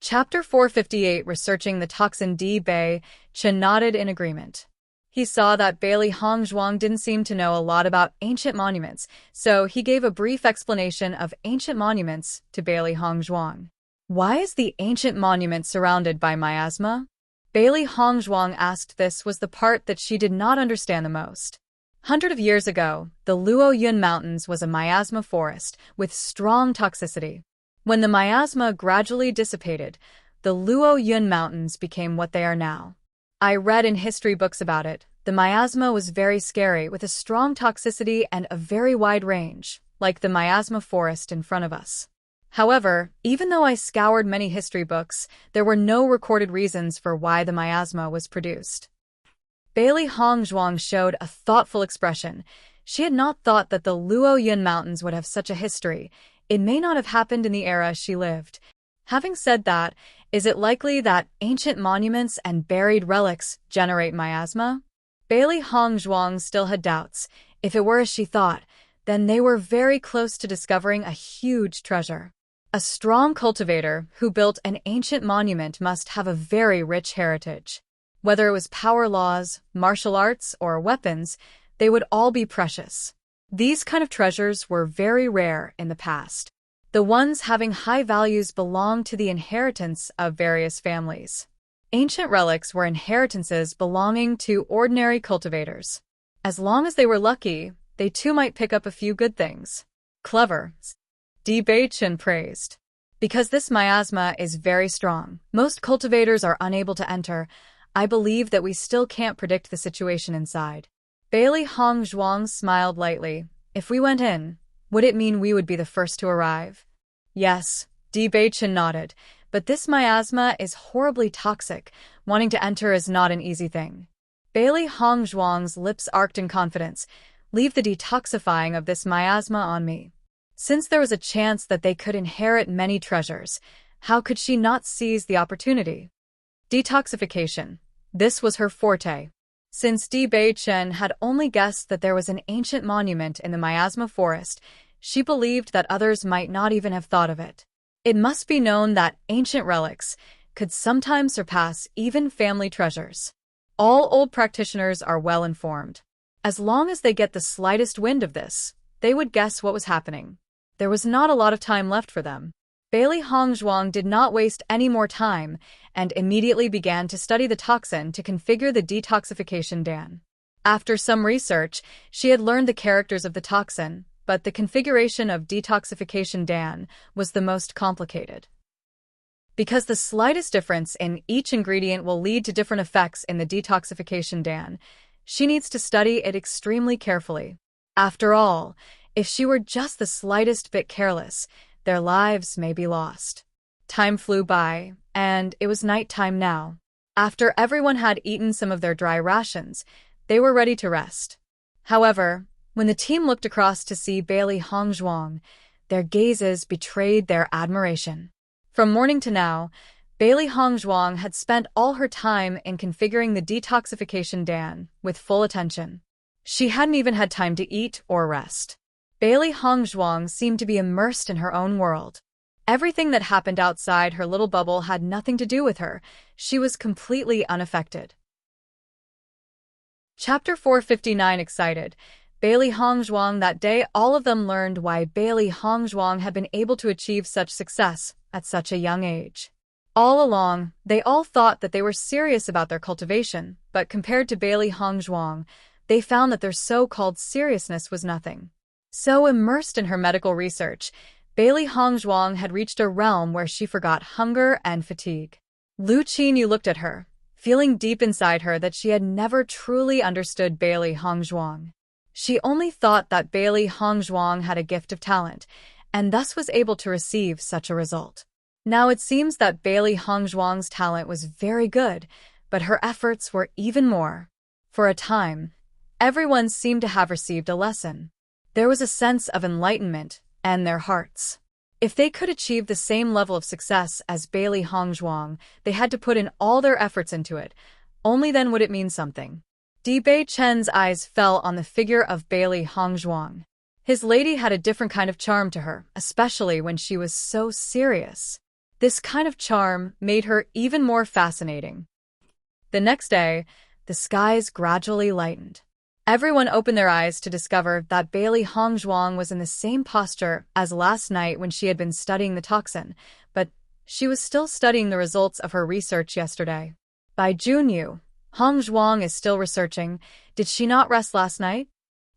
Chapter 458 Researching the Toxin. Chen nodded in agreement. He saw that Bailey Hongzhuang didn't seem to know a lot about ancient monuments, so he gave a brief explanation of ancient monuments to Bailey Hongzhuang. Why is the ancient monument surrounded by miasma? Bailey Hongzhuang asked. This was the part that she did not understand the most. Hundreds of years ago, the Luoyun Mountains was a miasma forest with strong toxicity. When the miasma gradually dissipated, the Luoyun Mountains became what they are now. I read in history books about it. The miasma was very scary with a strong toxicity and a very wide range, like the miasma forest in front of us. However, even though I scoured many history books, there were no recorded reasons for why the miasma was produced. Bailey Hongzhuang showed a thoughtful expression. She had not thought that the Luoyun Mountains would have such a history. It may not have happened in the era she lived. Having said that, is it likely that ancient monuments and buried relics generate miasma? Bailey Hongzhuang still had doubts. If it were as she thought, then they were very close to discovering a huge treasure. A strong cultivator who built an ancient monument must have a very rich heritage. Whether it was power laws, martial arts, or weapons, they would all be precious. These kind of treasures were very rare in the past. The ones having high values belonged to the inheritance of various families. Ancient relics were inheritances belonging to ordinary cultivators. As long as they were lucky, they too might pick up a few good things. Clever, Bewitching praised. Because this miasma is very strong, most cultivators are unable to enter. I believe that we still can't predict the situation inside. Bailey Hongzhuang smiled lightly. If we went in, would it mean we would be the first to arrive? Yes, Bewitching nodded, but this miasma is horribly toxic. Wanting to enter is not an easy thing. Bailey Hongzhuang's lips arched in confidence. Leave the detoxifying of this miasma on me. Since there was a chance that they could inherit many treasures, how could she not seize the opportunity? Detoxification. This was her forte. Since Bewitching had only guessed that there was an ancient monument in the miasma forest, she believed that others might not even have thought of it. It must be known that ancient relics could sometimes surpass even family treasures. All old practitioners are well informed. As long as they get the slightest wind of this, they would guess what was happening. There was not a lot of time left for them. Bailey Hongzhuang did not waste any more time and immediately began to study the toxin to configure the detoxification dan. After some research, she had learned the characters of the toxin, but the configuration of detoxification dan was the most complicated. Because the slightest difference in each ingredient will lead to different effects in the detoxification dan, she needs to study it extremely carefully. After all, if she were just the slightest bit careless, their lives may be lost. Time flew by, and it was nighttime now. After everyone had eaten some of their dry rations, they were ready to rest. However, when the team looked across to see Bailey Hongzhuang, their gazes betrayed their admiration. From morning to now, Bailey Hongzhuang had spent all her time in configuring the detoxification dan with full attention. She hadn't even had time to eat or rest. Bailey Hongzhuang seemed to be immersed in her own world. Everything that happened outside her little bubble had nothing to do with her. She was completely unaffected. Chapter 459 Excited. Bailey Hongzhuang. That day, all of them learned why Bailey Hongzhuang had been able to achieve such success at such a young age. All along, they all thought that they were serious about their cultivation, but compared to Bailey Hongzhuang, they found that their so-called seriousness was nothing. So immersed in her medical research, Bailey Hongzhuang had reached a realm where she forgot hunger and fatigue. Lu Qinyu looked at her, feeling deep inside her that she had never truly understood Bailey Hongzhuang. She only thought that Bailey Hongzhuang had a gift of talent, and thus was able to receive such a result. Now it seems that Bailey Hongzhuang's talent was very good, but her efforts were even more. For a time, everyone seemed to have received a lesson. There was a sense of enlightenment in their hearts. If they could achieve the same level of success as Bailey Hongzhuang, they had to put in all their efforts into it. Only then would it mean something. Bewitching's eyes fell on the figure of Bailey Hongzhuang. His lady had a different kind of charm to her, especially when she was so serious. This kind of charm made her even more fascinating. The next day, the skies gradually lightened. Everyone opened their eyes to discover that Bailey Hongzhuang was in the same posture as last night when she had been studying the toxin, but she was still studying the results of her research yesterday. By Junyu, Hongzhuang is still researching. Did she not rest last night?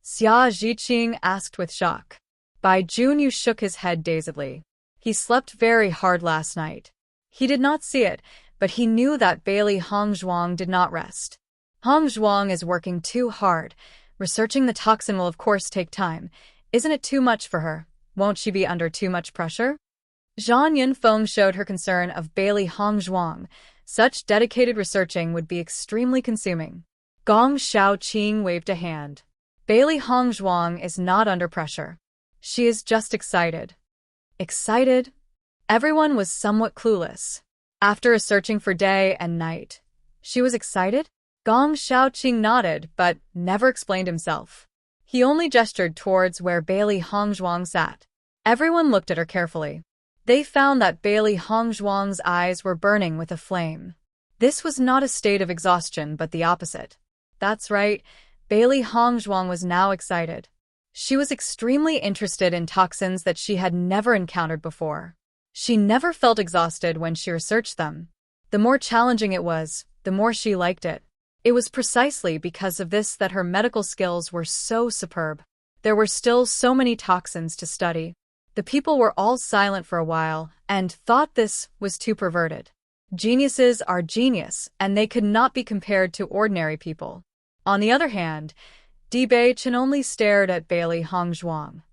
Xia Zhiqing asked with shock. Bai Junyu shook his head dazedly. He slept very hard last night. He did not see it, but he knew that Bailey Hongzhuang did not rest. Hongzhuang is working too hard. Researching the toxin will of course take time. Isn't it too much for her? Won't she be under too much pressure? Zhang Yunfeng showed her concern of Bailey Hongzhuang. Such dedicated researching would be extremely consuming. Gong Xiaoqing waved a hand. Bailey Hongzhuang is not under pressure. She is just excited. Excited? Everyone was somewhat clueless. After researching for day and night, she was excited? Gong Xiaoqing nodded, but never explained himself. He only gestured towards where Bailey Hongzhuang sat. Everyone looked at her carefully. They found that Bailey Hongzhuang's eyes were burning with a flame. This was not a state of exhaustion, but the opposite. That's right, Bailey Hongzhuang was now excited. She was extremely interested in toxins that she had never encountered before. She never felt exhausted when she researched them. The more challenging it was, the more she liked it. It was precisely because of this that her medical skills were so superb. There were still so many toxins to study. The people were all silent for a while and thought this was too perverted. Geniuses are genius, and they could not be compared to ordinary people. On the other hand, Bewitching only stared at Bailey Hongzhuang.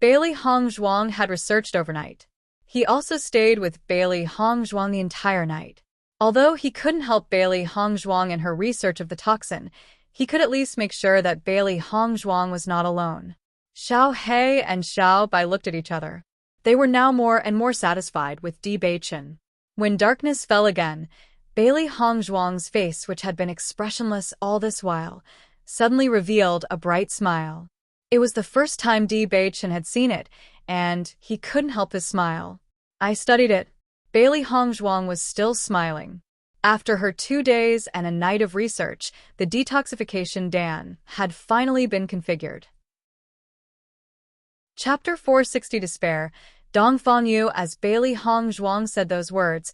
Bailey Hongzhuang had researched overnight. He also stayed with Bailey Hongzhuang the entire night. Although he couldn't help Bailey Hongzhuang in her research of the toxin, he could at least make sure that Bailey Hongzhuang was not alone. Xiao He and Xiao Bai looked at each other. They were now more and more satisfied with Bewitching. When darkness fell again, Bailey Hongzhuang's face, which had been expressionless all this while, suddenly revealed a bright smile. It was the first time Bewitching had seen it, and he couldn't help his smile. I studied it. Bailey Hongzhuang was still smiling. After her 2 days and a night of research, the detoxification Dan had finally been configured. Chapter 460 Despair. Dongfang Yu. As Bailey Hongzhuang said those words,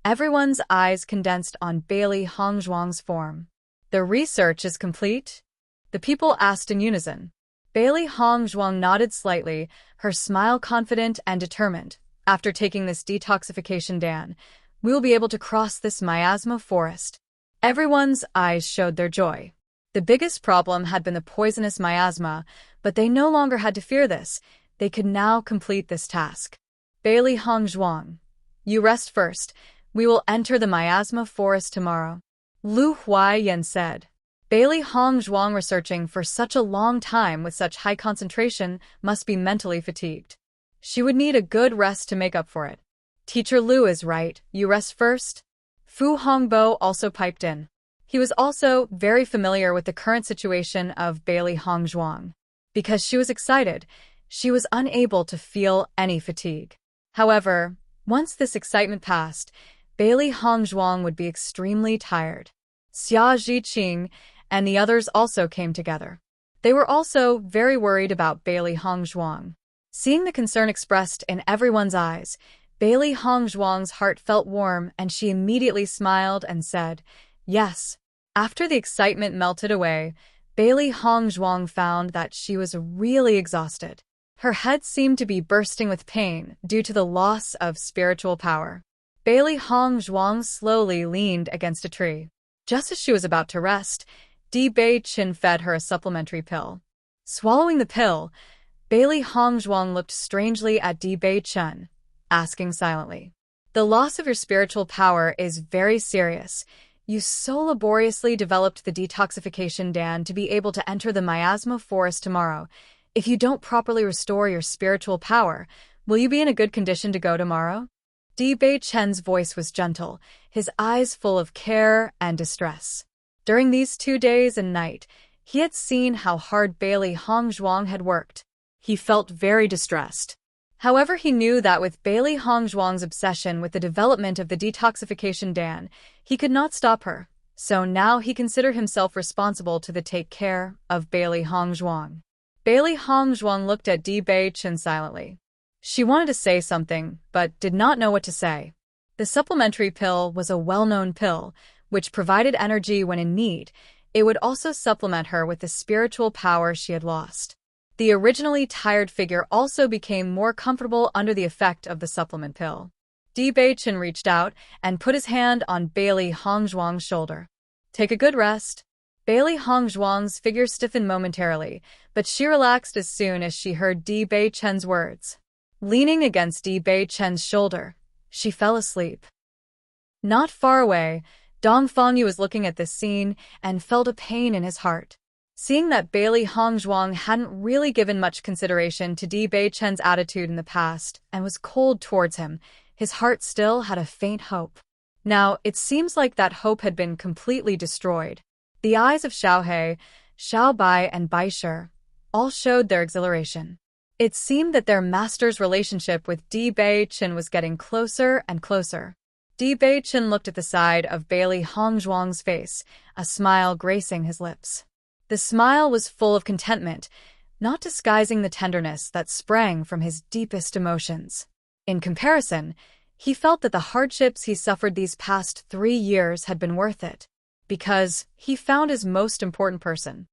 everyone's eyes condensed on Bailey Hongzhuang's form. The research is complete? The people asked in unison. Bailey Hongzhuang nodded slightly, her smile confident and determined. After taking this detoxification Dan, we will be able to cross this miasma forest. Everyone's eyes showed their joy. The biggest problem had been the poisonous miasma, but they no longer had to fear this. They could now complete this task. Bailey Hongzhuang, you rest first. We will enter the miasma forest tomorrow. Lu Huaiyan said. Bailey Hongzhuang researching for such a long time with such high concentration must be mentally fatigued. She would need a good rest to make up for it. Teacher Lu is right, you rest first. Fu Hongbo also piped in. He was also very familiar with the current situation of Bailey Hongzhuang. Because she was excited, she was unable to feel any fatigue. However, once this excitement passed, Bailey Hongzhuang would be extremely tired. Xia Zhiqing and the others also came together. They were also very worried about Bailey Hongzhuang. Seeing the concern expressed in everyone's eyes, Bailey Hongzhuang's heart felt warm and she immediately smiled and said, yes. After the excitement melted away, Bailey Hongzhuang found that she was really exhausted. Her head seemed to be bursting with pain due to the loss of spiritual power. Bailey Hongzhuang slowly leaned against a tree. Just as she was about to rest, Bewitching fed her a supplementary pill. Swallowing the pill, Bailey Hongzhuang looked strangely at Bewitching, asking silently, the loss of your spiritual power is very serious. You so laboriously developed the detoxification Dan to be able to enter the miasma forest tomorrow. If you don't properly restore your spiritual power, will you be in a good condition to go tomorrow? Bewitching's voice was gentle, his eyes full of care and distress. During these 2 days and night, he had seen how hard Bailey Hongzhuang had worked. He felt very distressed. However, he knew that with Bailey Hongzhuang's obsession with the development of the detoxification Dan, he could not stop her. So now he considered himself responsible to take care of Bailey Hongzhuang. Bailey Hongzhuang looked at Di Beichen silently. She wanted to say something, but did not know what to say. The supplementary pill was a well-known pill, which provided energy when in need. It would also supplement her with the spiritual power she had lost. The originally tired figure also became more comfortable under the effect of the supplement pill. Di Beichen reached out and put his hand on Bailey Hongzhuang's shoulder. Take a good rest. Bailey Hongzhuang's figure stiffened momentarily, but she relaxed as soon as she heard Di Beichen's words. Leaning against Di Beichen's shoulder, she fell asleep. Not far away, Dong Fengyu was looking at this scene and felt a pain in his heart. Seeing that Bailey Hongzhuang hadn't really given much consideration to Di Beichen's attitude in the past and was cold towards him, his heart still had a faint hope. Now, it seems like that hope had been completely destroyed. The eyes of Xiaohe, Xiaobai, and Baisher all showed their exhilaration. It seemed that their master's relationship with Di Beichen was getting closer and closer. Di Beichen looked at the side of Bailey Hongzhuang's face, a smile gracing his lips. The smile was full of contentment, not disguising the tenderness that sprang from his deepest emotions. In comparison, he felt that the hardships he suffered these past 3 years had been worth it, because he found his most important person.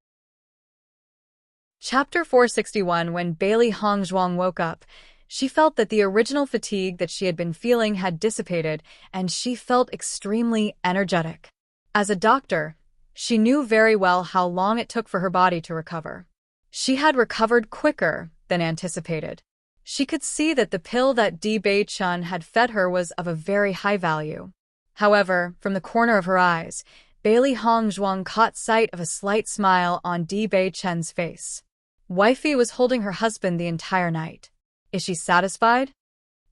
Chapter 461. When Bailey Hongzhuang woke up, she felt that the original fatigue that she had been feeling had dissipated, and she felt extremely energetic. As a doctor, she knew very well how long it took for her body to recover. She had recovered quicker than anticipated. She could see that the pill that Di Beichen had fed her was of a very high value. However, from the corner of her eyes, Bailey Hongzhuang caught sight of a slight smile on Di Beichen's face. Wifey was holding her husband the entire night. Is she satisfied?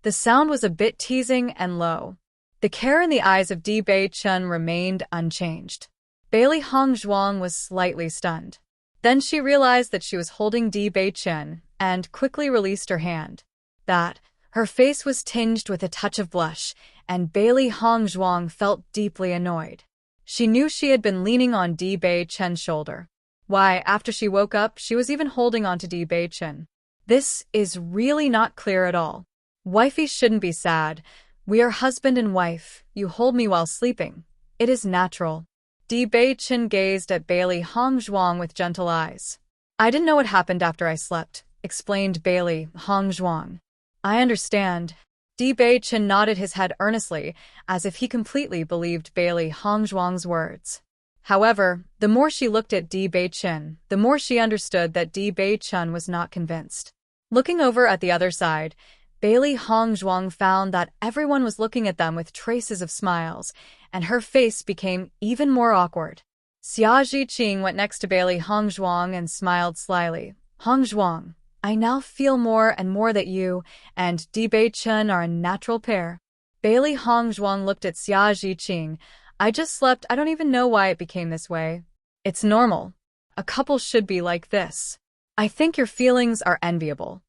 The sound was a bit teasing and low. The care in the eyes of Di Beichen remained unchanged. Bailey Hongzhuang was slightly stunned. Then she realized that she was holding Di Beichen and quickly released her hand. Her face was tinged with a touch of blush, and Bailey Hongzhuang felt deeply annoyed. She knew she had been leaning on Di Beichen's shoulder. Why, after she woke up, she was even holding on to Di Beichen. This is really not clear at all. Wifey shouldn't be sad. We are husband and wife. You hold me while sleeping. It is natural. Di Beichen gazed at Bailey Hongzhuang with gentle eyes. I didn't know what happened after I slept, explained Bailey Hongzhuang. I understand. Di Beichen nodded his head earnestly, as if he completely believed Bailey Hongzhuang's words. However, the more she looked at Di Beichen, the more she understood that Di Beichen was not convinced. Looking over at the other side, Bailey Hongzhuang found that everyone was looking at them with traces of smiles, and her face became even more awkward. Xia Zhiqing went next to Bailey Hongzhuang and smiled slyly. Hongzhuang, I now feel more and more that you and Di Beichen are a natural pair. Bailey Hongzhuang looked at Xia Zhiqing. I just slept. I don't even know why it became this way. It's normal. A couple should be like this. I think your feelings are enviable.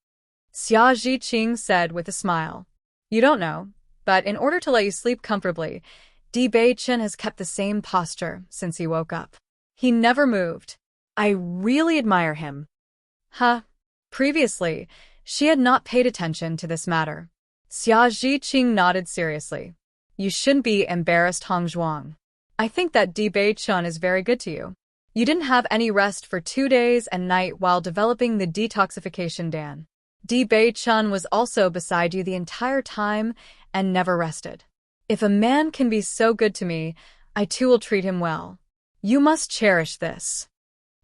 Xia Zhiqing said with a smile. You don't know, but in order to let you sleep comfortably, Di Beichen has kept the same posture since he woke up. He never moved. I really admire him. Huh? Previously, she had not paid attention to this matter. Xia Zhiqing nodded seriously. You shouldn't be embarrassed, Hongzhuang. I think that Di Beichen is very good to you. You didn't have any rest for 2 days and night while developing the detoxification Dan. Di Beichen was also beside you the entire time and never rested. If a man can be so good to me, I too will treat him well. You must cherish this.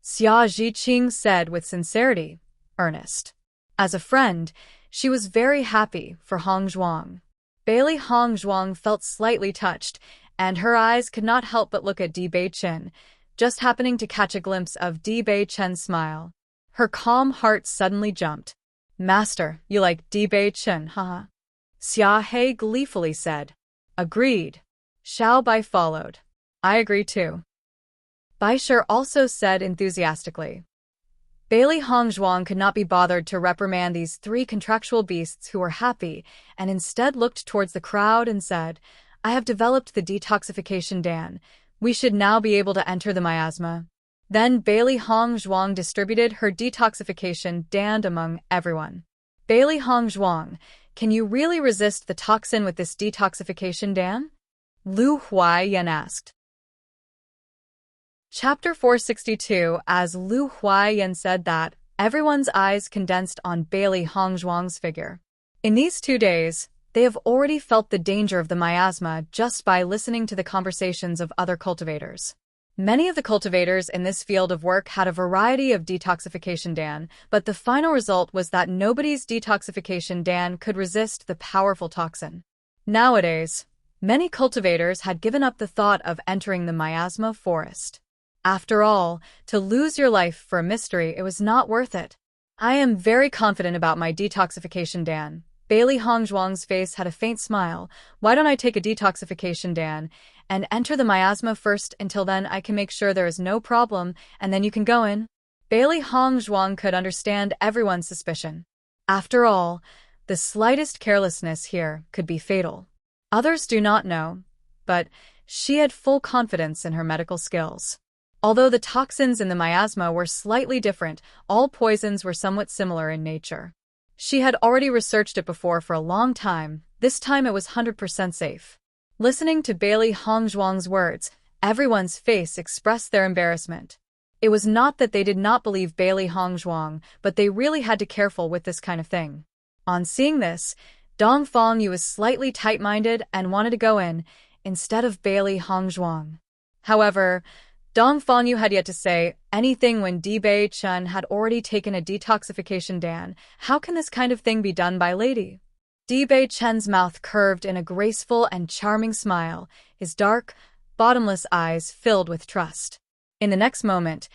Xia Zhiqing said with sincerity, earnest. As a friend, she was very happy for Hongzhuang. Bailey Hongzhuang felt slightly touched, and her eyes could not help but look at Di Beichen, just happening to catch a glimpse of Di Beichen's smile. Her calm heart suddenly jumped. Master, you like Di Beichen, haha. Xia He gleefully said. Agreed. Xiao Bai followed. I agree too. Baisher also said enthusiastically. Bailey Hongzhuang could not be bothered to reprimand these three contractual beasts who were happy, and instead looked towards the crowd and said, "I have developed the detoxification Dan. We should now be able to enter the miasma." Then Bailey Hongzhuang distributed her detoxification Dan among everyone. "Bailey Hongzhuang, can you really resist the toxin with this detoxification Dan?" Lu Huaiyan asked. Chapter 462. As Lu Huaiyan said that, everyone's eyes condensed on Bailey Hongzhuang's figure. In these 2 days, they have already felt the danger of the miasma just by listening to the conversations of other cultivators. Many of the cultivators in this field of work had a variety of detoxification Dan, but the final result was that nobody's detoxification Dan could resist the powerful toxin. Nowadays, many cultivators had given up the thought of entering the miasma forest. After all, to lose your life for a mystery, it was not worth it. "I am very confident about my detoxification Dan." Bailey Hongzhuang's face had a faint smile. "Why don't I take a detoxification Dan and enter the miasma first? Until then I can make sure there is no problem, and then you can go in." Bailey Hongzhuang could understand everyone's suspicion. After all, the slightest carelessness here could be fatal. Others do not know, but she had full confidence in her medical skills. Although the toxins in the miasma were slightly different, all poisons were somewhat similar in nature. She had already researched it before for a long time. This time it was 100% safe. Listening to Bailey Hongzhuang's words, everyone's face expressed their embarrassment. It was not that they did not believe Bailey Hongzhuang, but they really had to be careful with this kind of thing. On seeing this, Dong Fangyu was slightly tight-minded and wanted to go in, instead of Bailey Hongzhuang. However, Dong Fangyu had yet to say anything when Di Bei Chen had already taken a detoxification Dan. How can this kind of thing be done by lady? Di Bei Chen's mouth curved in a graceful and charming smile, his dark, bottomless eyes filled with trust. In the next moment,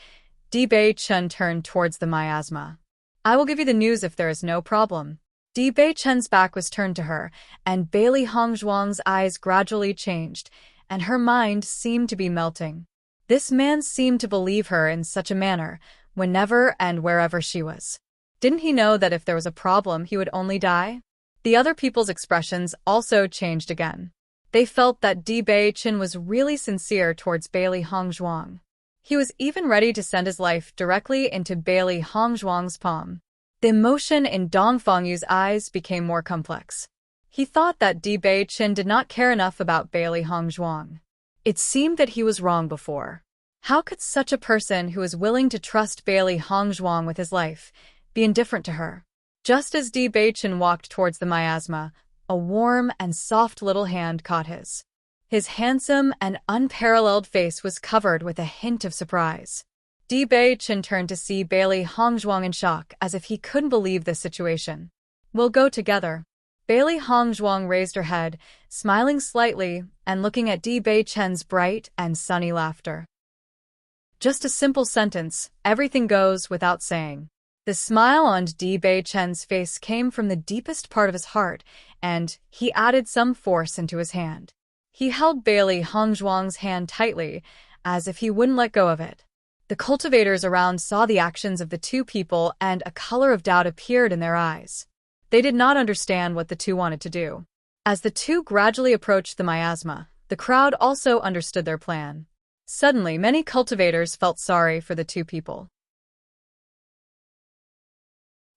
Di Bei Chen turned towards the miasma. "I will give you the news if there is no problem." Di Bei Chen's back was turned to her, and Bailey Hongzhuang's eyes gradually changed, and her mind seemed to be melting. This man seemed to believe her in such a manner, whenever and wherever she was. Didn't he know that if there was a problem, he would only die? The other people's expressions also changed again. They felt that Di Bei Chen was really sincere towards Bailey Hongzhuang. He was even ready to send his life directly into Bailey Hongzhuang's palm. The emotion in Dong Fangyu's eyes became more complex. He thought that Di Bei Chen did not care enough about Bailey Hongzhuang. It seemed that he was wrong before. How could such a person who was willing to trust Bailey Hongzhuang with his life be indifferent to her? Just as Di Bei Chen walked towards the miasma, a warm and soft little hand caught his. His handsome and unparalleled face was covered with a hint of surprise. Di Bei Chen turned to see Bailey Hongzhuang in shock, as if he couldn't believe this situation. "We'll go together." Bailey Hongzhuang raised her head, smiling slightly and looking at Di Bei Chen's bright and sunny laughter. Just a simple sentence, everything goes without saying. The smile on Di Bei Chen's face came from the deepest part of his heart, and he added some force into his hand. He held Bailey Hongzhuang's hand tightly, as if he wouldn't let go of it. The cultivators around saw the actions of the two people, and a color of doubt appeared in their eyes. They did not understand what the two wanted to do. As the two gradually approached the miasma, the crowd also understood their plan. Suddenly, many cultivators felt sorry for the two people.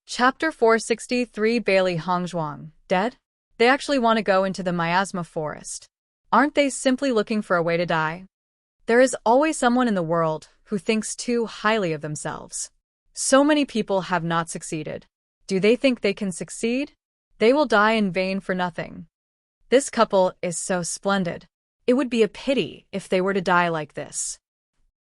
Chapter 463. Bailey Hongzhuang, dead? They actually want to go into the miasma forest. Aren't they simply looking for a way to die? There is always someone in the world who thinks too highly of themselves. So many people have not succeeded. Do they think they can succeed? They will die in vain for nothing. This couple is so splendid. It would be a pity if they were to die like this.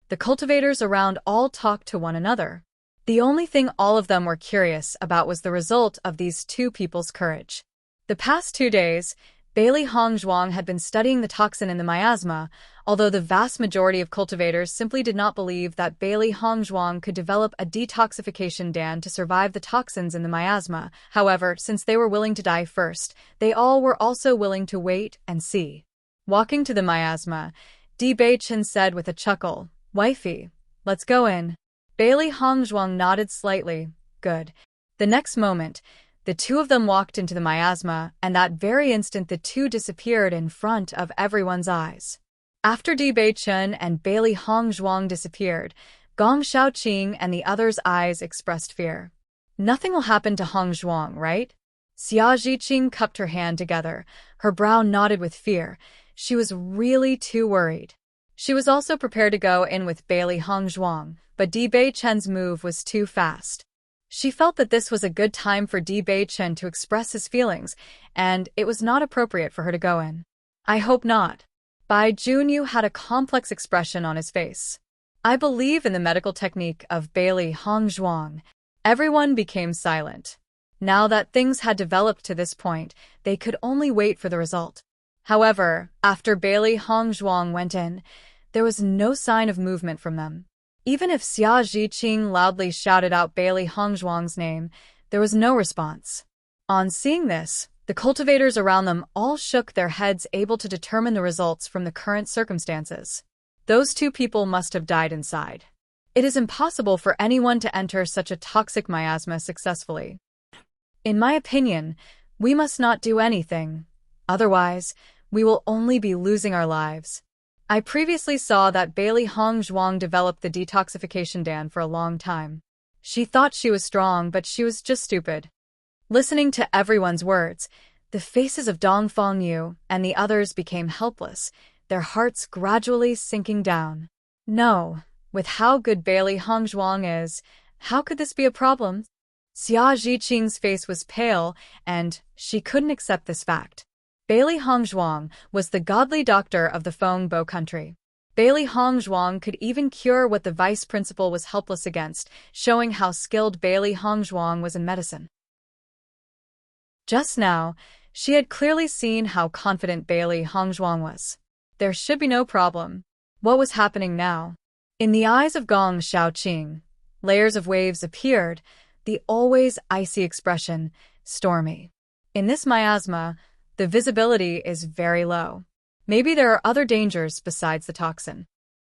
The cultivators around all talked to one another. The only thing all of them were curious about was the result of these two people's courage. The past 2 days, Bailey Hongzhuang had been studying the toxin in the miasma, although the vast majority of cultivators simply did not believe that Bailey Hongzhuang could develop a detoxification Dan to survive the toxins in the miasma. However, since they were willing to die first, they all were also willing to wait and see. Walking to the miasma, Di Bei Chen said with a chuckle, "Wifey, let's go in." Bailey Hongzhuang nodded slightly. Good. The next moment, the two of them walked into the miasma, and that very instant the two disappeared in front of everyone's eyes. After Di Beichen and Bailey Hongzhuang disappeared, Gong Shaoqing and the others' eyes expressed fear. Nothing will happen to Hongzhuang, right? Xia Zhiqing cupped her hand together. Her brow knotted with fear. She was really too worried. She was also prepared to go in with Bailey Hongzhuang, but Di Beichen's move was too fast. She felt that this was a good time for Di Beichen to express his feelings, and it was not appropriate for her to go in. I hope not. Bai Junyu had a complex expression on his face. I believe in the medical technique of Bailey Hongzhuang. Everyone became silent. Now that things had developed to this point, they could only wait for the result. However, after Bailey Hongzhuang went in, there was no sign of movement from them. Even if Xia Zhiqing loudly shouted out Bailey Hongzhuang's name, there was no response. On seeing this, the cultivators around them all shook their heads, able to determine the results from the current circumstances. Those two people must have died inside. It is impossible for anyone to enter such a toxic miasma successfully. In my opinion, we must not do anything. Otherwise, we will only be losing our lives. I previously saw that Bailey Hongzhuang developed the detoxification dan for a long time. She thought she was strong, but she was just stupid. Listening to everyone's words, the faces of Dong Fengyu and the others became helpless, their hearts gradually sinking down. No, with how good Bailey Hongzhuang is, how could this be a problem? Xia Zhiqing's face was pale, and she couldn't accept this fact. Bailey Hongzhuang was the godly doctor of the Fengbo country. Bailey Hongzhuang could even cure what the vice principal was helpless against, showing how skilled Bailey Hongzhuang was in medicine. Just now, she had clearly seen how confident Bailey Hongzhuang was. There should be no problem. What was happening now? In the eyes of Gong Shaoqing, layers of waves appeared, the always icy expression, stormy. In this miasma, the visibility is very low. Maybe there are other dangers besides the toxin.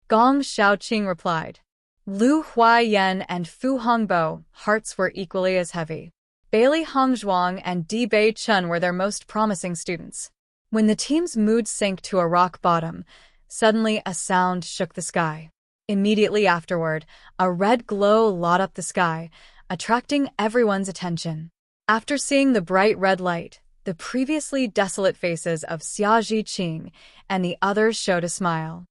Gong Shaoqing replied. Lu Huaiyan and Fu Hongbo hearts were equally as heavy. Bailey Hongzhuang and Di Beichen were their most promising students. When the team's mood sank to a rock bottom, suddenly a sound shook the sky. Immediately afterward, a red glow lit up the sky, attracting everyone's attention. After seeing the bright red light, the previously desolate faces of Xia Zhiqing and the others showed a smile.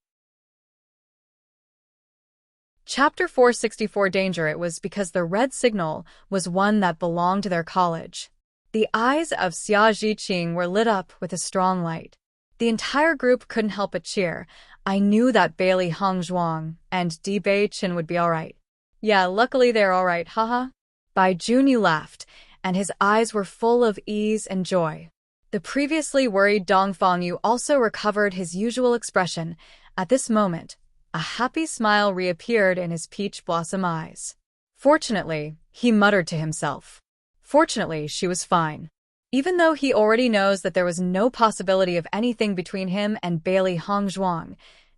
Chapter 464 Danger. It was because the red signal was one that belonged to their college. The eyes of Xia Zhiqing were lit up with a strong light. The entire group couldn't help but cheer. I knew that Bailey Hongzhuang and Di Beichen would be alright. Yeah, luckily they're alright, haha. Bai Junyu laughed, and his eyes were full of ease and joy. The previously worried Dong Fengyu also recovered his usual expression. At this moment, a happy smile reappeared in his peach blossom eyes. Fortunately, he muttered to himself. Fortunately, she was fine. Even though he already knows that there was no possibility of anything between him and Bailey Hongzhuang,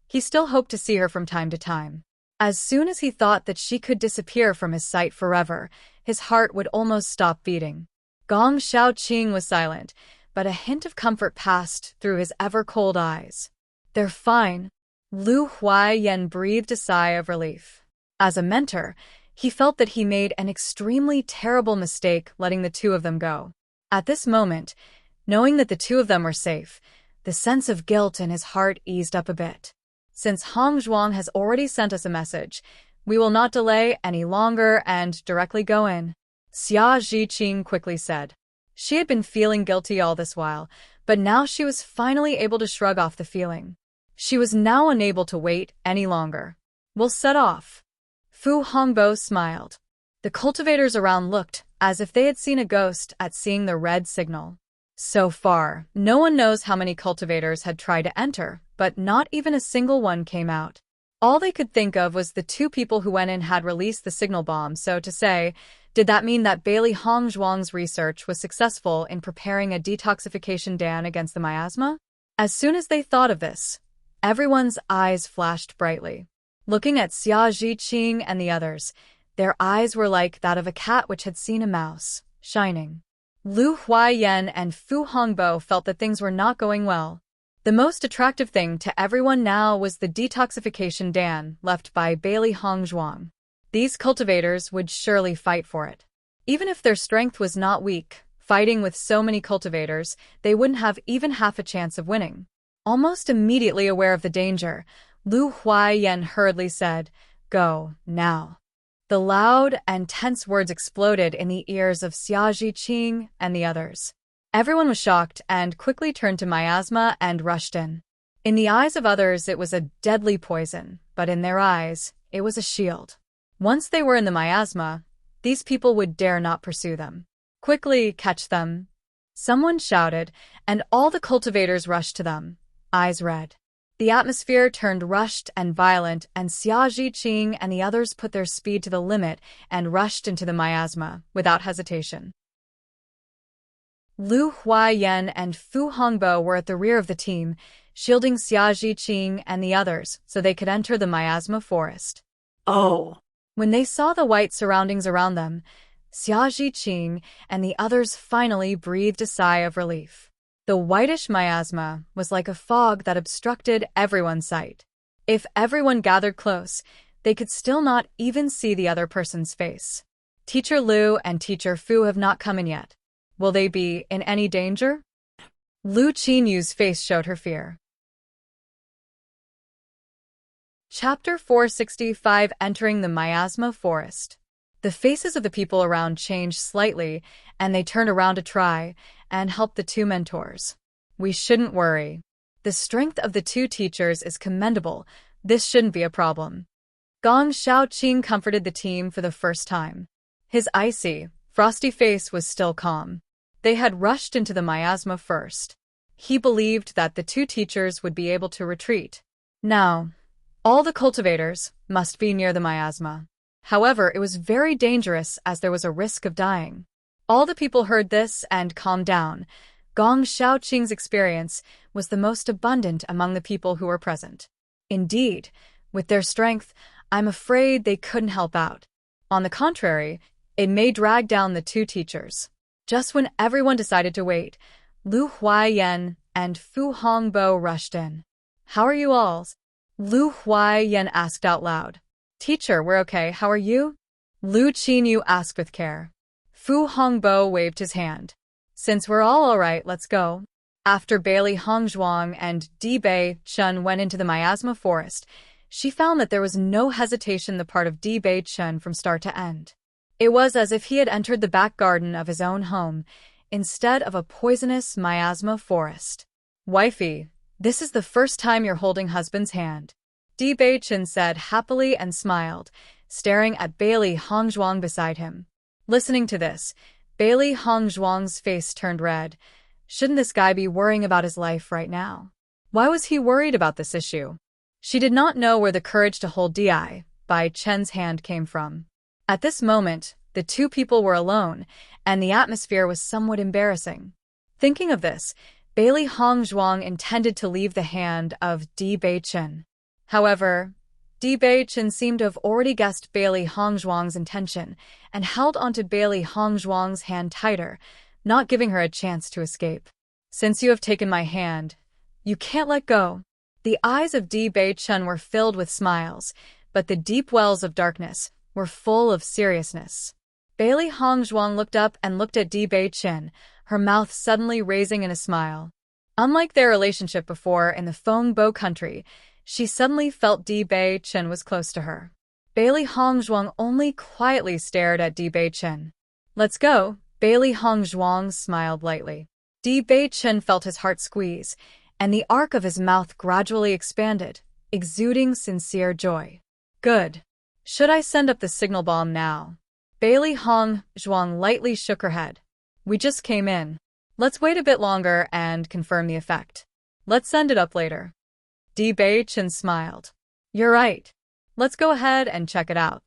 he still hoped to see her from time to time. As soon as he thought that she could disappear from his sight forever, his heart would almost stop beating. Gong Shaoqing was silent, but a hint of comfort passed through his ever-cold eyes. They're fine. Lu Huaiyan breathed a sigh of relief. As a mentor, he felt that he made an extremely terrible mistake letting the two of them go. At this moment, knowing that the two of them were safe, the sense of guilt in his heart eased up a bit. Since Hongzhuang has already sent us a message, we will not delay any longer and directly go in, Xia Zhiqing quickly said. She had been feeling guilty all this while, but now she was finally able to shrug off the feeling. She was now unable to wait any longer. We'll set off. Fu Hongbo smiled. The cultivators around looked as if they had seen a ghost at seeing the red signal. So far, no one knows how many cultivators had tried to enter, but not even a single one came out. All they could think of was the two people who went in had released the signal bomb, so to say, did that mean that Bailey Hongzhuang's research was successful in preparing a detoxification dan against the miasma? As soon as they thought of this, everyone's eyes flashed brightly. Looking at Xiaoji and the others, their eyes were like that of a cat which had seen a mouse, shining. Lu Huaiyan and Fu Hongbo felt that things were not going well. The most attractive thing to everyone now was the detoxification dam left by Bailey Hongzhuang. These cultivators would surely fight for it. Even if their strength was not weak, fighting with so many cultivators, they wouldn't have even half a chance of winning. Almost immediately aware of the danger, Lu Huaiyan hurriedly said, "Go, now." The loud and tense words exploded in the ears of Xiaoji and the others. Everyone was shocked and quickly turned to miasma and rushed in. In the eyes of others it was a deadly poison, but in their eyes, it was a shield. Once they were in the miasma, these people would dare not pursue them. "Quickly, catch them!" Someone shouted, and all the cultivators rushed to them, eyes red. The atmosphere turned rushed and violent, and Xiaoji and the others put their speed to the limit and rushed into the miasma without hesitation. Lu Huaiyan and Fu Hongbo were at the rear of the team, shielding Xiaoji and the others so they could enter the miasma forest. Oh! When they saw the white surroundings around them, Xiaoji and the others finally breathed a sigh of relief. The whitish miasma was like a fog that obstructed everyone's sight. If everyone gathered close, they could still not even see the other person's face. Teacher Lu and Teacher Fu have not come in yet. Will they be in any danger? Lu Qinyu's face showed her fear. Chapter 465: Entering the Miasma Forest. The faces of the people around changed slightly, and they turned around to try and help the two mentors. "We shouldn't worry. The strength of the two teachers is commendable. This shouldn't be a problem." Gong Xiaoqing comforted the team for the first time. His icy, frosty face was still calm. They had rushed into the miasma first. He believed that the two teachers would be able to retreat. Now, all the cultivators must be near the miasma. However, it was very dangerous as there was a risk of dying. All the people heard this and calmed down. Gong Xiaoqing's experience was the most abundant among the people who were present. Indeed, with their strength, I'm afraid they couldn't help out. On the contrary, it may drag down the two teachers. Just when everyone decided to wait, Lu Huaiyan and Fu Hongbo rushed in. "How are you all?" Lu Huaiyan asked out loud. "Teacher, we're okay. How are you?" Lu Qinyu asked with care. Fu Hongbo waved his hand. "Since we're all right, let's go." After Bailey Hongzhuang and Dibei Chun went into the miasma forest, she found that there was no hesitation on the part of Dibei Chun from start to end. It was as if he had entered the back garden of his own home, instead of a poisonous miasma forest. "Wifey, this is the first time you're holding husband's hand," Dibei Chun said happily and smiled, staring at Bailey Hongzhuang beside him. Listening to this, Bailey Hongzhuang's face turned red. Shouldn't this guy be worrying about his life right now? Why was he worried about this issue? She did not know where the courage to hold Di by Chen's hand came from. At this moment, the two people were alone, and the atmosphere was somewhat embarrassing. Thinking of this, Bailey Hongzhuang intended to leave the hand of Dibei Chun. However, Dibei Chun seemed to have already guessed Bailey Hongzhuang's intention and held onto Bailey Hongzhuang's hand tighter, not giving her a chance to escape. "Since you have taken my hand, you can't let go." The eyes of Dibei Chun were filled with smiles, but the deep wells of darkness were full of seriousness. Bailey Hongzhuang looked up and looked at Dibei Chun, her mouth suddenly raising in a smile. Unlike their relationship before in the Fengbo country, she suddenly felt Dibei Chun was close to her. Bailey Hongzhuang only quietly stared at Dibei Chun. "Let's go," Bailey Hongzhuang smiled lightly. Dibei Chun felt his heart squeeze, and the arc of his mouth gradually expanded, exuding sincere joy. "Good. Should I send up the signal bomb now?" Bailey Hongzhuang lightly shook her head. "We just came in. Let's wait a bit longer and confirm the effect. Let's send it up later." Dibei Chun smiled. "You're right. Let's go ahead and check it out."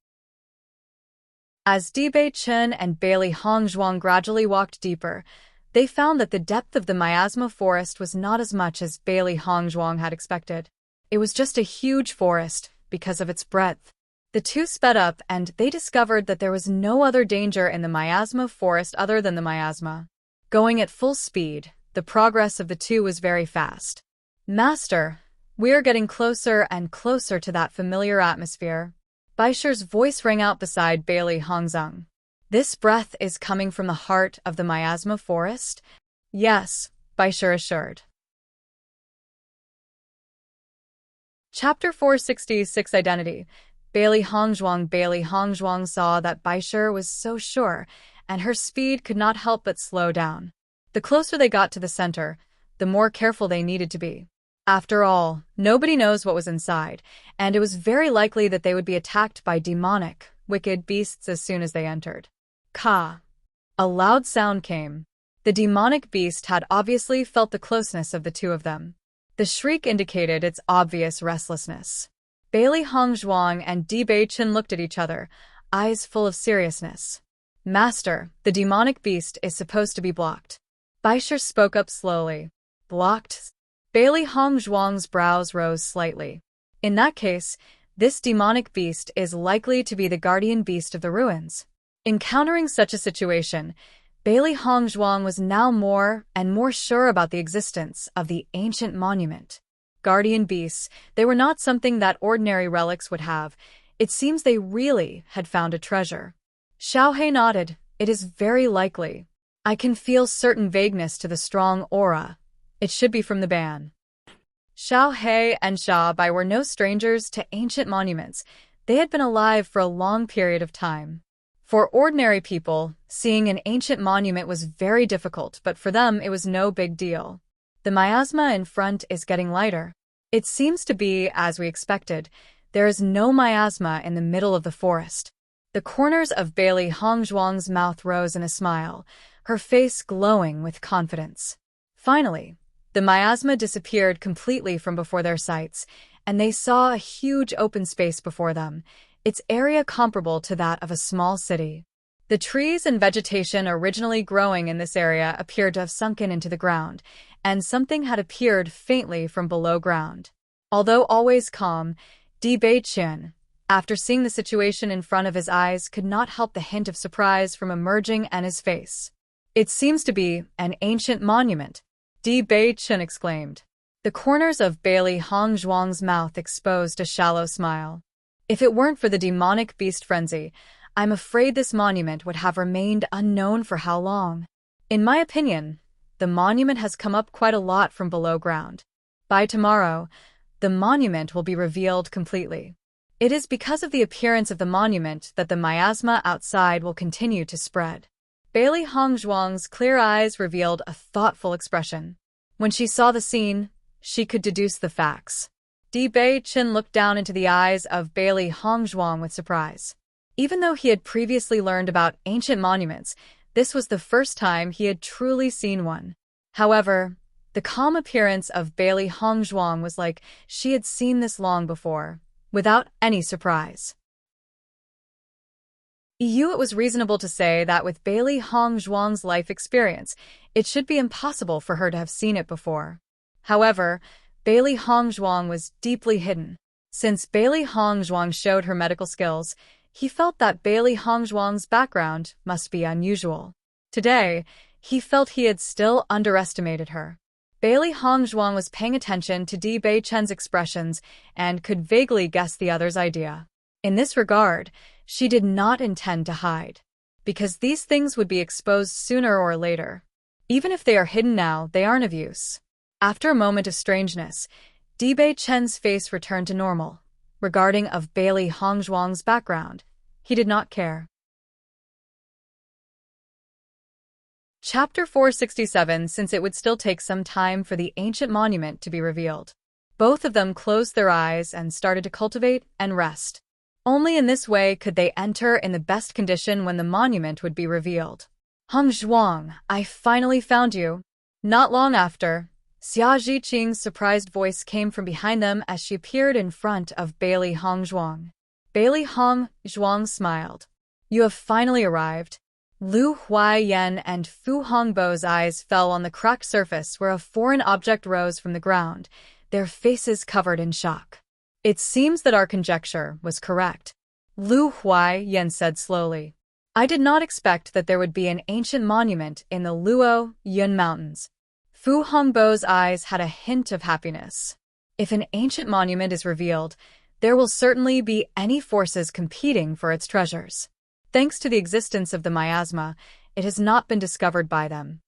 As Dibei Chun and Bailey Hongzhuang gradually walked deeper, they found that the depth of the miasma forest was not as much as Bailey Hongzhuang had expected. It was just a huge forest, because of its breadth. The two sped up and they discovered that there was no other danger in the miasma forest other than the miasma. Going at full speed, the progress of the two was very fast. Master, we are getting closer and closer to that familiar atmosphere. Baisher's voice rang out beside Bailey Hongzheng. This breath is coming from the heart of the miasma forest? Yes, Baisher assured. Chapter 466 Identity. Bailey Hongzhuang saw that Baisher was so sure, and her speed could not help but slow down. The closer they got to the center, the more careful they needed to be. After all, nobody knows what was inside, and it was very likely that they would be attacked by demonic, wicked beasts as soon as they entered. Ka! A loud sound came. The demonic beast had obviously felt the closeness of the two of them. The shriek indicated its obvious restlessness. Bailey Hongzhuang and Bewitching looked at each other, eyes full of seriousness. Master, the demonic beast is supposed to be blocked. Baisher spoke up slowly. Blocked? Bailey Hongzhuang's brows rose slightly. In that case, this demonic beast is likely to be the guardian beast of the ruins. Encountering such a situation, Bailey Hongzhuang was now more and more sure about the existence of the ancient monument. Guardian beasts, they were not something that ordinary relics would have. It seems they really had found a treasure. Xiaohe nodded. It is very likely. I can feel certain vagueness to the strong aura. It should be from the ban. Xiaohe and Bai were no strangers to ancient monuments. They had been alive for a long period of time. For ordinary people, seeing an ancient monument was very difficult, but for them it was no big deal. The miasma in front is getting lighter. It seems to be as we expected. There is no miasma in the middle of the forest. The corners of Bailey Hongzhuang's mouth rose in a smile, her face glowing with confidence. Finally, the miasma disappeared completely from before their sights, and they saw a huge open space before them, its area comparable to that of a small city. The trees and vegetation originally growing in this area appeared to have sunken into the ground, and something had appeared faintly from below ground. Although always calm, Bewitching, after seeing the situation in front of his eyes, could not help the hint of surprise from emerging on his face. It seems to be an ancient monument, Bewitching exclaimed. The corners of Bailey Hongzhuang's mouth exposed a shallow smile. If it weren't for the demonic beast frenzy, I'm afraid this monument would have remained unknown for how long. In my opinion, the monument has come up quite a lot from below ground. By tomorrow, the monument will be revealed completely. It is because of the appearance of the monument that the miasma outside will continue to spread. Bailey Hongzhuang's clear eyes revealed a thoughtful expression. When she saw the scene, she could deduce the facts. Bewitching looked down into the eyes of Bailey Hongzhuang with surprise. Even though he had previously learned about ancient monuments, this was the first time he had truly seen one. However, the calm appearance of Bailey Hongzhuang was like she had seen this long before, without any surprise. It was reasonable to say that with Bailey Hongzhuang's life experience, it should be impossible for her to have seen it before. However, Bailey Hongzhuang was deeply hidden. Since Bailey Hongzhuang showed her medical skills, he felt that Bailey Hongzhuang's background must be unusual. Today, he felt he had still underestimated her. Bailey Hongzhuang was paying attention to Bewitching's expressions and could vaguely guess the other's idea. In this regard, she did not intend to hide, because these things would be exposed sooner or later. Even if they are hidden now, they aren't of use. After a moment of strangeness, Bewitching's face returned to normal. Regarding of Bailey Hongzhuang's background, he did not care. Chapter 467. Since it would still take some time for the ancient monument to be revealed, both of them closed their eyes and started to cultivate and rest. Only in this way could they enter in the best condition when the monument would be revealed. Hongzhuang, I finally found you. Not long after, Xia Zhiqing's surprised voice came from behind them as she appeared in front of Bailey Hongzhuang. Bailey Hongzhuang smiled. You have finally arrived. Lu Huaiyan and Fu Hongbo's eyes fell on the cracked surface where a foreign object rose from the ground, their faces covered in shock. It seems that our conjecture was correct. Lu Huaiyan said slowly. I did not expect that there would be an ancient monument in the Luo Yun Mountains. Fu Hongbo's eyes had a hint of happiness. If an ancient monument is revealed, there will certainly be any forces competing for its treasures. Thanks to the existence of the miasma, it has not been discovered by them.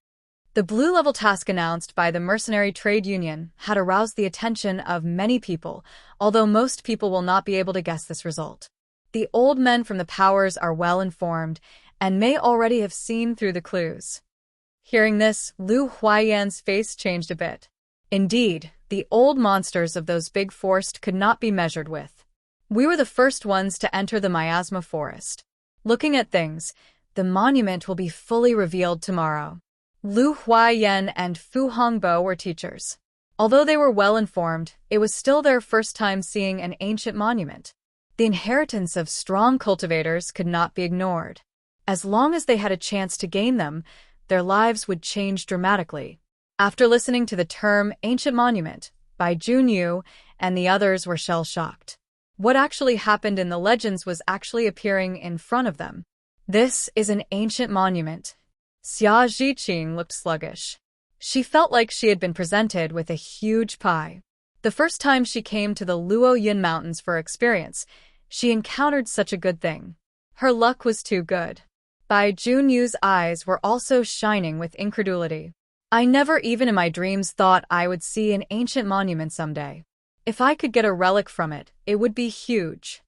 The blue-level task announced by the mercenary trade union had aroused the attention of many people, although most people will not be able to guess this result. The old men from the powers are well informed and may already have seen through the clues. Hearing this, Lu Huaiyan's face changed a bit. Indeed, the old monsters of those big forests could not be measured with. We were the first ones to enter the miasma forest. Looking at things, the monument will be fully revealed tomorrow. Lu Huaiyan and Fu Hongbo were teachers. Although they were well informed, it was still their first time seeing an ancient monument. The inheritance of strong cultivators could not be ignored. As long as they had a chance to gain them, their lives would change dramatically. After listening to the term ancient monument, Bai Junyu and the others were shell-shocked. What actually happened in the legends was actually appearing in front of them. This is an ancient monument. Xia Zhiqing looked sluggish. She felt like she had been presented with a huge pie. The first time she came to the Luo Yun Mountains for experience, she encountered such a good thing. Her luck was too good. Bai Junyu's eyes were also shining with incredulity. I never even in my dreams thought I would see an ancient monument someday. If I could get a relic from it, it would be huge.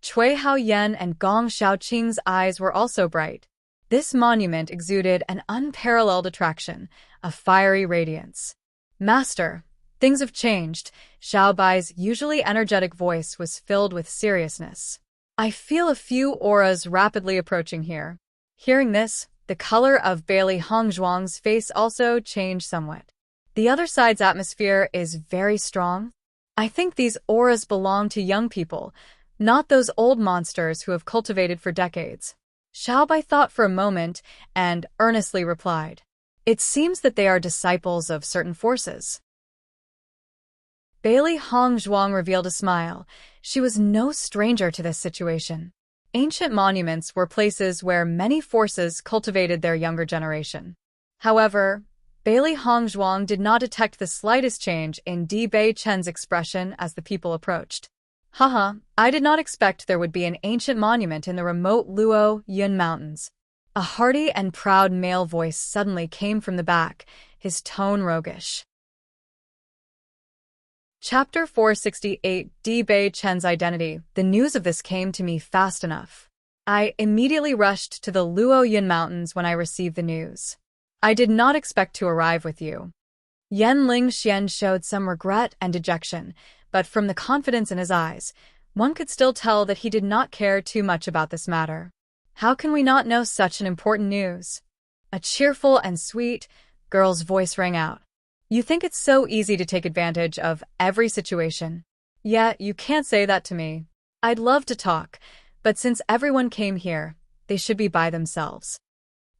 Cui Haoyan and Gong Shaoqing's eyes were also bright. This monument exuded an unparalleled attraction, a fiery radiance. Master, things have changed. Xiao Bai's usually energetic voice was filled with seriousness. I feel a few auras rapidly approaching here. Hearing this, the color of Bailey Hongzhuang's face also changed somewhat. The other side's atmosphere is very strong. I think these auras belong to young people, not those old monsters who have cultivated for decades. Xiao Bai thought for a moment and earnestly replied, It seems that they are disciples of certain forces. Bailey Hongzhuang revealed a smile. She was no stranger to this situation. Ancient monuments were places where many forces cultivated their younger generation. However, Bailey Hongzhuang did not detect the slightest change in Di Bei Chen's expression as the people approached. Haha, I did not expect there would be an ancient monument in the remote Luo Yun Mountains. A hearty and proud male voice suddenly came from the back, his tone roguish. Chapter 468 Di Bei Chen's Identity. The news of this came to me fast enough. I immediately rushed to the Luo Yun Mountains when I received the news. I did not expect to arrive with you. Yan Lingxian showed some regret and dejection, but from the confidence in his eyes, one could still tell that he did not care too much about this matter. How can we not know such an important news? A cheerful and sweet girl's voice rang out. You think it's so easy to take advantage of every situation. Yeah, you can't say that to me. I'd love to talk, but since everyone came here, they should be by themselves.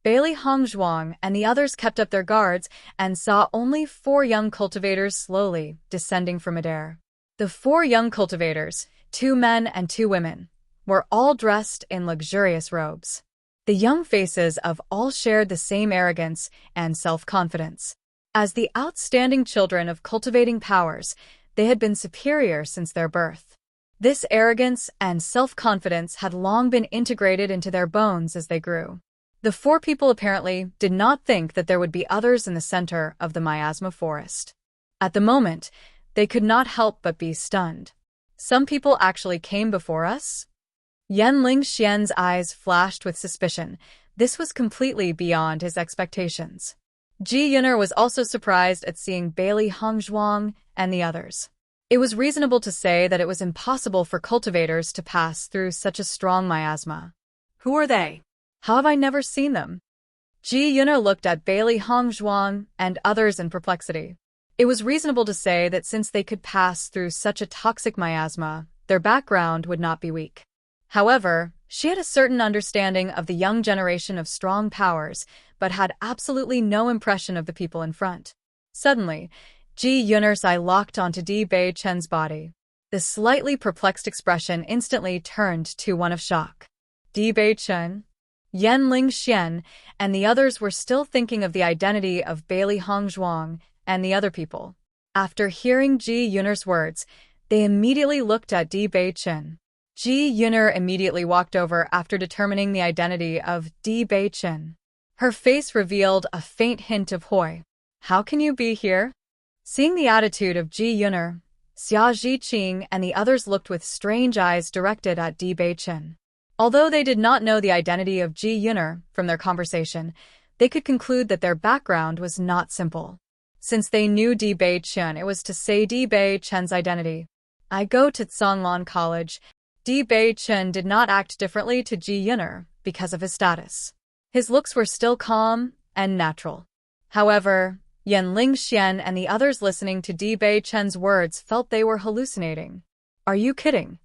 Bailey Hongzhuang and the others kept up their guards and saw only 4 young cultivators slowly descending from midair. The 4 young cultivators, 2 men and 2 women, were all dressed in luxurious robes. The young faces of all shared the same arrogance and self-confidence. As the outstanding children of cultivating powers, they had been superior since their birth. This arrogance and self-confidence had long been integrated into their bones as they grew. The 4 people apparently did not think that there would be others in the center of the miasma forest. At the moment, they could not help but be stunned. Some people actually came before us? Yan Lingxian's eyes flashed with suspicion. This was completely beyond his expectations. Ji Yun'er was also surprised at seeing Bailey Hongzhuang and the others. It was reasonable to say that it was impossible for cultivators to pass through such a strong miasma. Who are they? How have I never seen them? Ji Yun'er looked at Bailey Hongzhuang and others in perplexity. It was reasonable to say that since they could pass through such a toxic miasma, their background would not be weak. However, she had a certain understanding of the young generation of strong powers, but had absolutely no impression of the people in front. Suddenly, Ji Yun'er's eye locked onto Di Bei Chen's body. The slightly perplexed expression instantly turned to one of shock. Bewitching? Yan Lingxian and the others were still thinking of the identity of Bailey Hongzhuang and the other people. After hearing Ji Yun'er's words, they immediately looked at Bewitching. Ji Yun'er immediately walked over after determining the identity of Bewitching. Her face revealed a faint hint of hoy. How can you be here? Seeing the attitude of Ji Yun'er, Xia Zhiqing and the others looked with strange eyes directed at Bewitching. Although they did not know the identity of Ji Yun'er from their conversation, they could conclude that their background was not simple. Since they knew Bewitching, it was to say Bewitching's identity. I go to Tsonglan College. Bewitching did not act differently to Ji Yun'er because of his status. His looks were still calm and natural. However, Yan Lingxian and the others listening to Bewitching's words felt they were hallucinating. Are you kidding?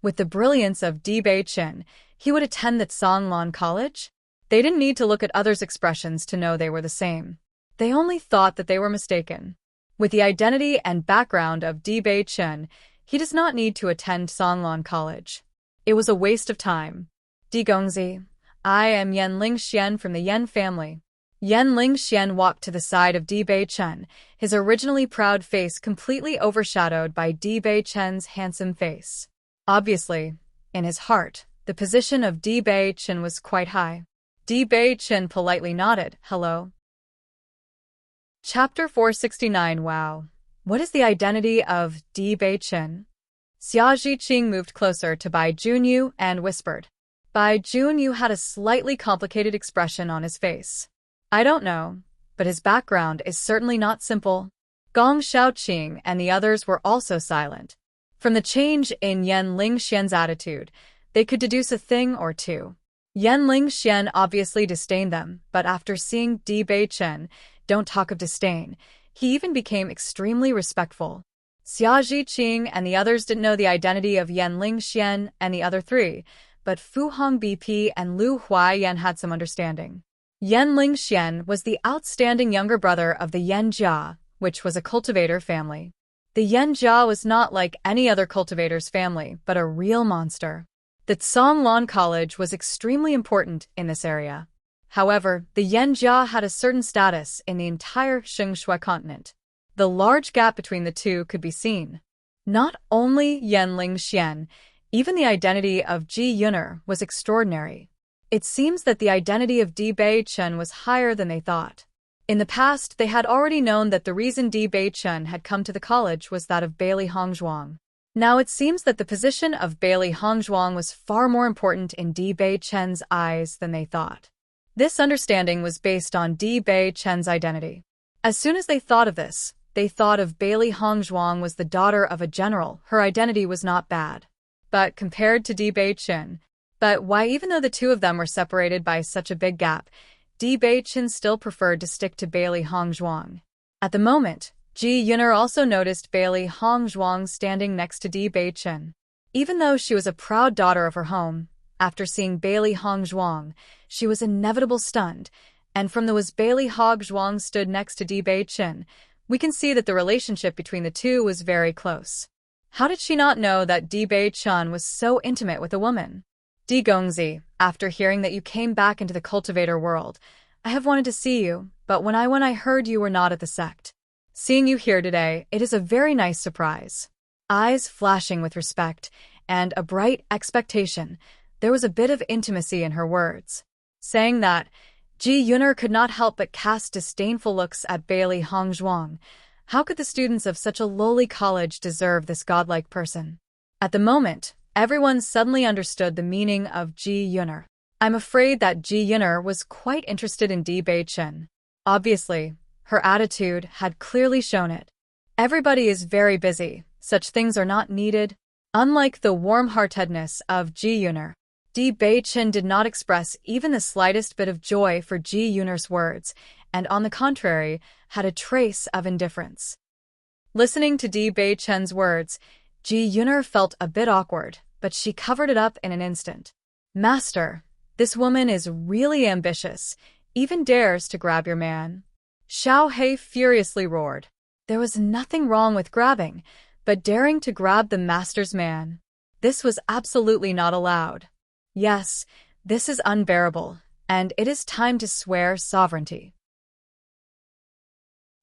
With the brilliance of Bewitching, he would attend the Tsonglan College? They didn't need to look at others' expressions to know they were the same. They only thought that they were mistaken. With the identity and background of Bewitching, he does not need to attend Tsonglan College. It was a waste of time. Digongzi, I am Yan Lingxian from the Yan family. Yan Lingxian walked to the side of Bewitching, his originally proud face completely overshadowed by Bewitching's handsome face. Obviously, in his heart, the position of Bewitching was quite high. Bewitching politely nodded, hello. Chapter 469. Wow. What is the identity of Bewitching? Xia Zhiqing moved closer to Bai Junyu and whispered. Bai Junyu had a slightly complicated expression on his face. I don't know, but his background is certainly not simple. Gong Shaoqing and the others were also silent. From the change in Yan Lingxian's attitude, they could deduce a thing or two. Yan Lingxian obviously disdained them, but after seeing Bewitching, don't talk of disdain, he even became extremely respectful. Xia Zhiqing and the others didn't know the identity of Yan Lingxian and the other three, but Fu Hong BP and Lu Huaiyan had some understanding. Yan Lingxian was the outstanding younger brother of the Yan Jia, which was a cultivator family. The Yan Jia was not like any other cultivator's family, but a real monster. The Tsonglan College was extremely important in this area. However, the Yan Jia had a certain status in the entire Xingshui continent. The large gap between the two could be seen. Not only Yan Lingxian, even the identity of Ji Yun'er was extraordinary. It seems that the identity of Bewitching was higher than they thought. In the past, they had already known that the reason Bewitching had come to the college was that of Bailey Hongzhuang. Now it seems that the position of Bailey Hongzhuang was far more important in Bewitching's eyes than they thought. This understanding was based on Bewitching's identity. As soon as they thought of this, they thought of Bailey Hongzhuang was the daughter of a general. Her identity was not bad. But compared to Bewitching, why even though the two of them were separated by such a big gap, Bewitching still preferred to stick to Bailey Hongzhuang. At the moment, Ji Yun'er also noticed Bailey Hongzhuang standing next to Bewitching. Even though she was a proud daughter of her home, after seeing Bailey Hongzhuang, she was inevitably stunned, and from the way Bailey Hongzhuang stood next to Bewitching, we can see that the relationship between the two was very close. How did she not know that Bewitching was so intimate with a woman? Di Gongzi, after hearing that you came back into the cultivator world, I have wanted to see you, but when I heard you were not at the sect. Seeing you here today, it is a very nice surprise. Eyes flashing with respect and a bright expectation, there was a bit of intimacy in her words. Saying that, Ji Yun'er could not help but cast disdainful looks at Bailey Hongzhuang. How could the students of such a lowly college deserve this godlike person? At the moment, everyone suddenly understood the meaning of Ji Yun'er. I'm afraid that Ji Yun'er was quite interested in Bewitching. Obviously, her attitude had clearly shown it. Everybody is very busy, such things are not needed. Unlike the warm-heartedness of Ji Yun'er, Bewitching did not express even the slightest bit of joy for Ji Yun'er's words, and on the contrary, had a trace of indifference. Listening to Bewitching's words, Ji Yun'er felt a bit awkward, but she covered it up in an instant. Master, this woman is really ambitious, even dares to grab your man. Xiao He furiously roared. There was nothing wrong with grabbing, but daring to grab the master's man. This was absolutely not allowed. Yes, this is unbearable, and it is time to swear sovereignty.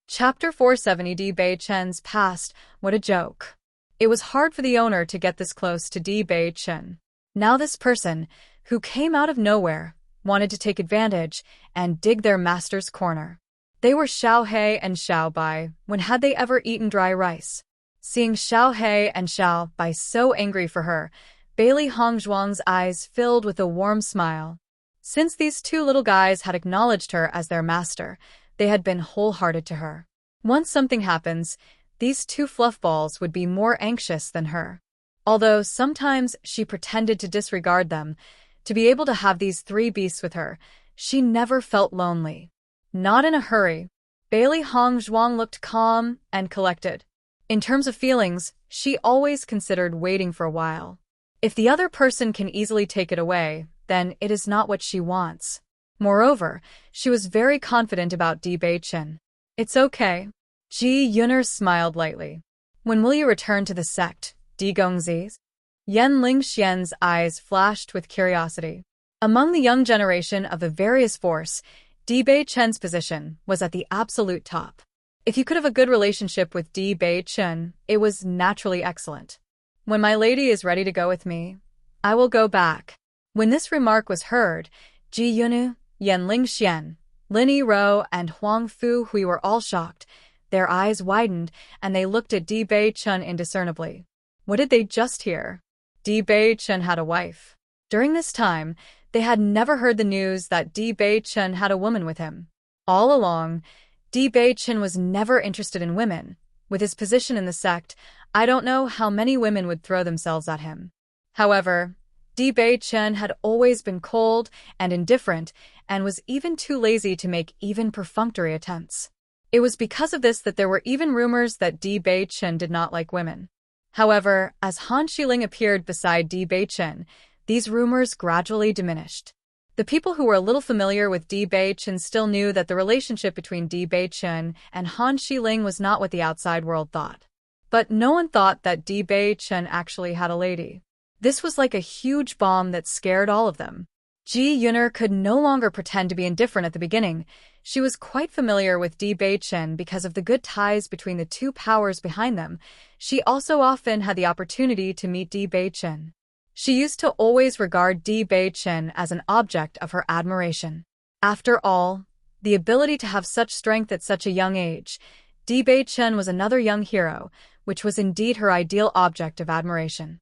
Chapter 470. Di Bei Chen's past. What a joke. It was hard for the owner to get this close to Di Bei Chen. Now this person, who came out of nowhere, wanted to take advantage and dig their master's corner. They were Xiao He and Xiao Bai. When had they ever eaten dry rice? Seeing Xiao He and Xiao Bai so angry for her, Bailey Hongzhuang's eyes filled with a warm smile. Since these two little guys had acknowledged her as their master, they had been wholehearted to her. Once something happens, these two fluffballs would be more anxious than her. Although sometimes she pretended to disregard them, to be able to have these three beasts with her, she never felt lonely. Not in a hurry. Bailey Hongzhuang looked calm and collected. In terms of feelings, she always considered waiting for a while. If the other person can easily take it away, then it is not what she wants. Moreover, she was very confident about Di Bei Chen. It's okay. Ji Yuner smiled lightly. When will you return to the sect, Di Gongzi's? Yan Lingxian's eyes flashed with curiosity. Among the young generation of the various force, Di Bei Chen's position was at the absolute top. If you could have a good relationship with Di Bei Chen, it was naturally excellent. When my lady is ready to go with me, I will go back. When this remark was heard, Ji Yunu, Yan Lingxian, Lin Yirou, and Huang Fu, who were all shocked. Their eyes widened, and they looked at Di Bei Chen indiscernibly. What did they just hear? Di Bei Chen had a wife. During this time, they had never heard the news that Di Bei Chen had a woman with him. All along, Di Bei Chen was never interested in women. With his position in the sect, I don't know how many women would throw themselves at him. However, Di Bei Chen had always been cold and indifferent and was even too lazy to make even perfunctory attempts. It was because of this that there were even rumors that Di Bei Chen did not like women. However, as Han Xiling appeared beside Di Bei Chen, these rumors gradually diminished. The people who were a little familiar with Di Bei Chen still knew that the relationship between Di Bei Chen and Han Xiling was not what the outside world thought. But no one thought that Di Bei Chen actually had a lady. This was like a huge bomb that scared all of them. Ji Yuner could no longer pretend to be indifferent at the beginning. She was quite familiar with Di Bei Chen because of the good ties between the two powers behind them. She also often had the opportunity to meet Di Bei Chen. She used to always regard Di Bei Chen as an object of her admiration. After all, the ability to have such strength at such a young age, Di Bei Chen was another young hero, which was indeed her ideal object of admiration.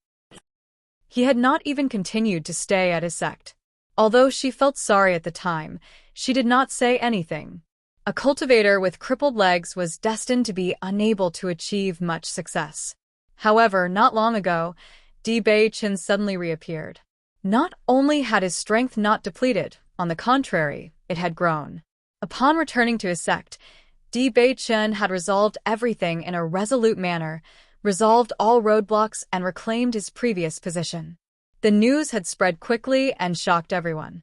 He had not even continued to stay at his sect. Although she felt sorry at the time, she did not say anything. A cultivator with crippled legs was destined to be unable to achieve much success. However, not long ago, Di Bei Chen suddenly reappeared. Not only had his strength not depleted, on the contrary, it had grown. Upon returning to his sect, Di Bei Chen had resolved everything in a resolute manner, resolved all roadblocks and reclaimed his previous position. The news had spread quickly and shocked everyone.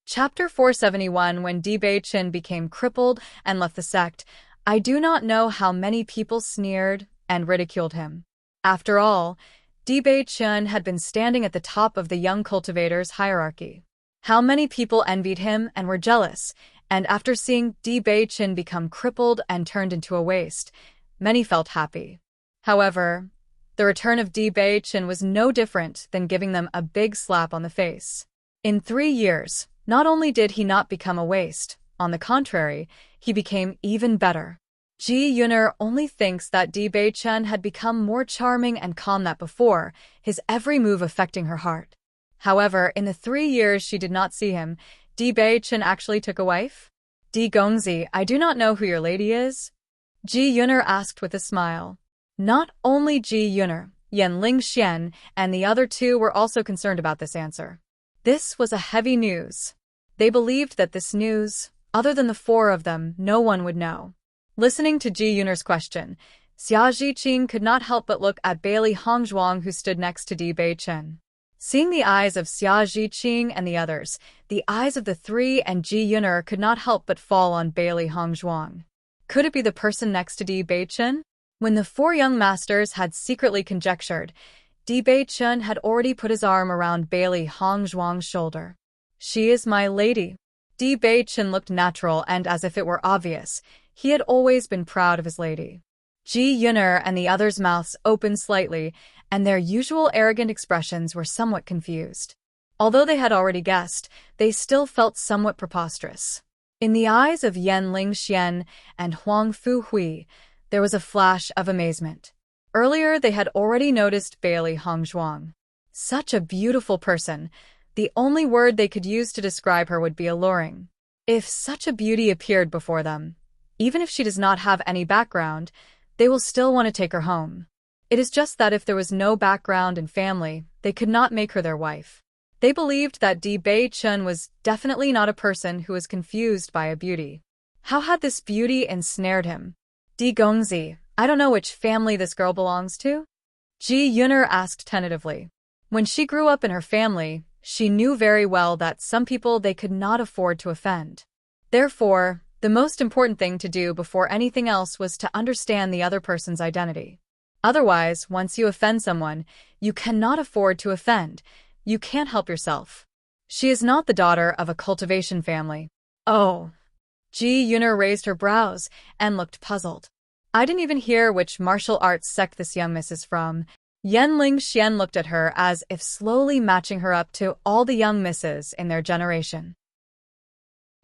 Chapter 471. When Di Bei Chen became crippled and left the sect, I do not know how many people sneered and ridiculed him. After all, Di Bei Chen had been standing at the top of the young cultivator's hierarchy. How many people envied him and were jealous, and after seeing Di Bei Chen become crippled and turned into a waste, many felt happy. However, the return of Di Bei Chen was no different than giving them a big slap on the face. In 3 years, not only did he not become a waste, on the contrary, he became even better. Ji Yuner only thinks that Di Bei Chen had become more charming and calm than before, his every move affecting her heart. However, in the 3 years she did not see him, Di Bei Chen actually took a wife? Di Gongzi, I do not know who your lady is? Ji Yuner asked with a smile. Not only Ji Yuner, Yan Lingxian, and the other two were also concerned about this answer. This was a heavy news. They believed that this news, other than the four of them, no one would know. Listening to Ji Yuner's question, Xia Zhiqing could not help but look at Bailey Hongzhuang, who stood next to Di Bei Chen. Seeing the eyes of Xia Zhiqing and the others, the eyes of the three and Ji Yuner could not help but fall on Bailey Hongzhuang. Could it be the person next to Di Bei Chen? When the four young masters had secretly conjectured, Bewitching had already put his arm around Bailey Hongzhuang's shoulder. "She is my lady." Bewitching looked natural and as if it were obvious. He had always been proud of his lady. Ji Yun'er and the others' mouths opened slightly, and their usual arrogant expressions were somewhat confused. Although they had already guessed, they still felt somewhat preposterous. In the eyes of Yan Lingxian and Huang Fuhui, there was a flash of amazement. Earlier, they had already noticed Bailey Hongzhuang. Such a beautiful person. The only word they could use to describe her would be alluring. If such a beauty appeared before them, even if she does not have any background, they will still want to take her home. It is just that if there was no background and family, they could not make her their wife. They believed that Bewitching was definitely not a person who was confused by a beauty. How had this beauty ensnared him? Gongzi, I don't know which family this girl belongs to? Ji Yun'er asked tentatively. When she grew up in her family, she knew very well that some people they could not afford to offend. Therefore, the most important thing to do before anything else was to understand the other person's identity. Otherwise, once you offend someone, you cannot afford to offend. You can't help yourself. She is not the daughter of a cultivation family. Oh. Ji Yun'er raised her brows and looked puzzled. I didn't even hear which martial arts sect this young miss is from. Yan Lingxian looked at her as if slowly matching her up to all the young misses in their generation.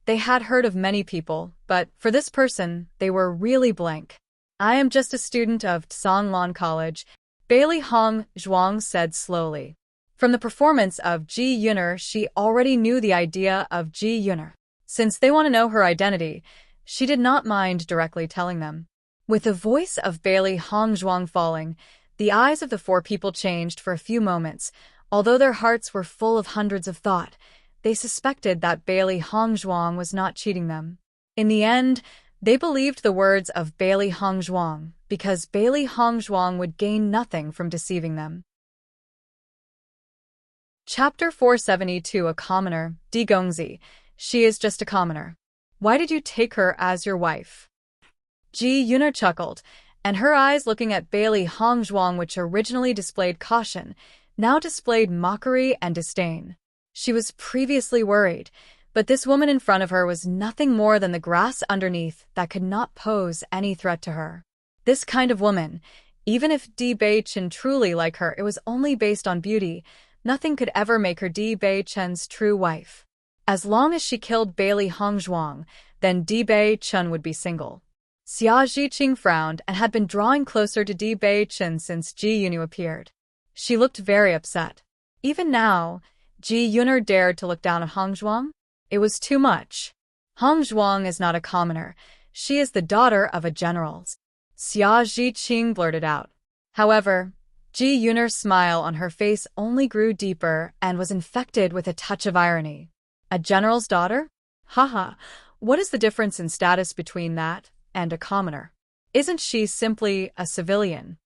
They had heard of many people, but for this person, they were really blank. I am just a student of Tsanglan College, Bailey Hongzhuang said slowly. From the performance of Ji Yun'er, she already knew the idea of Ji Yun'er. Since they want to know her identity, she did not mind directly telling them. With the voice of Bailey Hongzhuang falling, the eyes of the four people changed for a few moments. Although their hearts were full of hundreds of thought, they suspected that Bailey Hongzhuang was not cheating them. In the end, they believed the words of Bailey Hongzhuang, because Bailey Hongzhuang would gain nothing from deceiving them. Chapter 472 A Commoner, Gongzi. She is just a commoner. Why did you take her as your wife? Ji Yun'er chuckled, and her eyes looking at Bailey Hongzhuang, which originally displayed caution, now displayed mockery and disdain. She was previously worried, but this woman in front of her was nothing more than the grass underneath that could not pose any threat to her. This kind of woman, even if Bewitching truly like her, it was only based on beauty. Nothing could ever make her Bewitching's true wife. As long as she killed Bailey Hongzhuang, then Bewitching would be single. Xia Zhiqing frowned and had been drawing closer to Bewitching since Ji Yun'er appeared. She looked very upset. Even now, Ji Yun'er dared to look down at Hongzhuang? It was too much. Hongzhuang is not a commoner. She is the daughter of a general. Xia Zhiqing blurted out. However, Ji Yun'er's smile on her face only grew deeper and was infected with a touch of irony. A general's daughter? Haha, what is the difference in status between that and a commoner? Isn't she simply a civilian?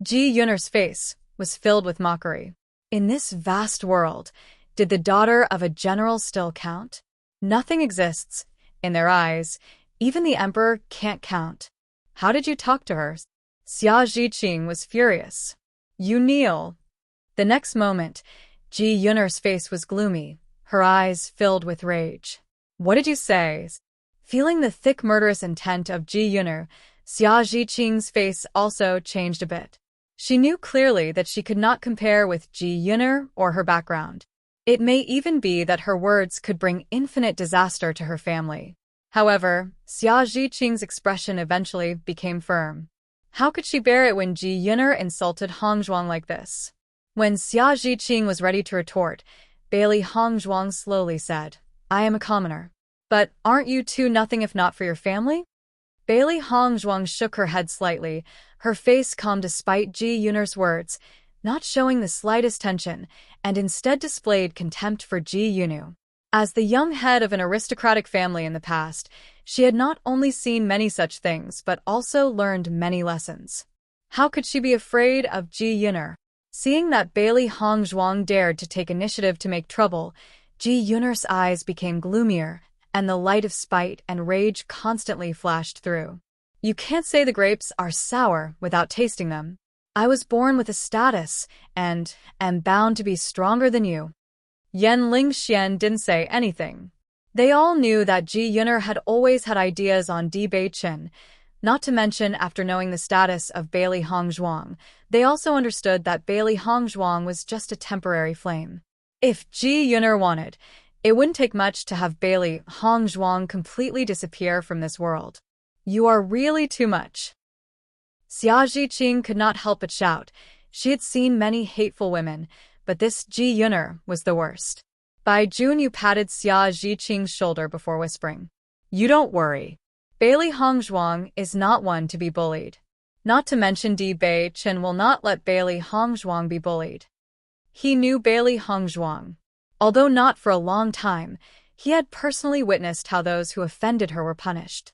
Ji Yun'er's face was filled with mockery. In this vast world, did the daughter of a general still count? Nothing exists. In their eyes, even the emperor can't count. How did you talk to her? Xia Zhiqing was furious. You kneel. The next moment, Ji Yun'er's face was gloomy, her eyes filled with rage. What did you say? Feeling the thick murderous intent of Ji Yun'er, Xia Zhiqing's face also changed a bit. She knew clearly that she could not compare with Ji Yun'er or her background. It may even be that her words could bring infinite disaster to her family. However, Xia Zhiqing's expression eventually became firm. How could she bear it when Ji Yun'er insulted Hongzhuang like this? When Xia Zhiqing was ready to retort, Bailey Hongzhuang slowly said, I am a commoner. But aren't you two nothing if not for your family? Bailey Hongzhuang shook her head slightly, her face calm despite Ji Yun'er's words, not showing the slightest tension, and instead displayed contempt for Ji Yun'er. As the young head of an aristocratic family in the past, she had not only seen many such things but also learned many lessons. How could she be afraid of Ji Yun'er? Seeing that Bailey Hongzhuang dared to take initiative to make trouble, Ji Yun'er's eyes became gloomier, and the light of spite and rage constantly flashed through. You can't say the grapes are sour without tasting them. I was born with a status, and am bound to be stronger than you. Yan Lingxian didn't say anything. They all knew that Ji Yun'er had always had ideas on Bewitching, not to mention after knowing the status of Bailey Hongzhuang, they also understood that Bailey Hongzhuang was just a temporary flame. If Ji Yun'er wanted, it wouldn't take much to have Bailey Hongzhuang completely disappear from this world. You are really too much. Xia Zhiqing could not help but shout. She had seen many hateful women, but this Ji Yun'er was the worst. Bai Junyu patted Xia Zhiqing's shoulder before whispering, "You don't worry. Bailey Hongzhuang is not one to be bullied. Not to mention Di Bei-chen will not let Bailey Hongzhuang be bullied." He knew Bailey Hongzhuang. Although not for a long time, he had personally witnessed how those who offended her were punished.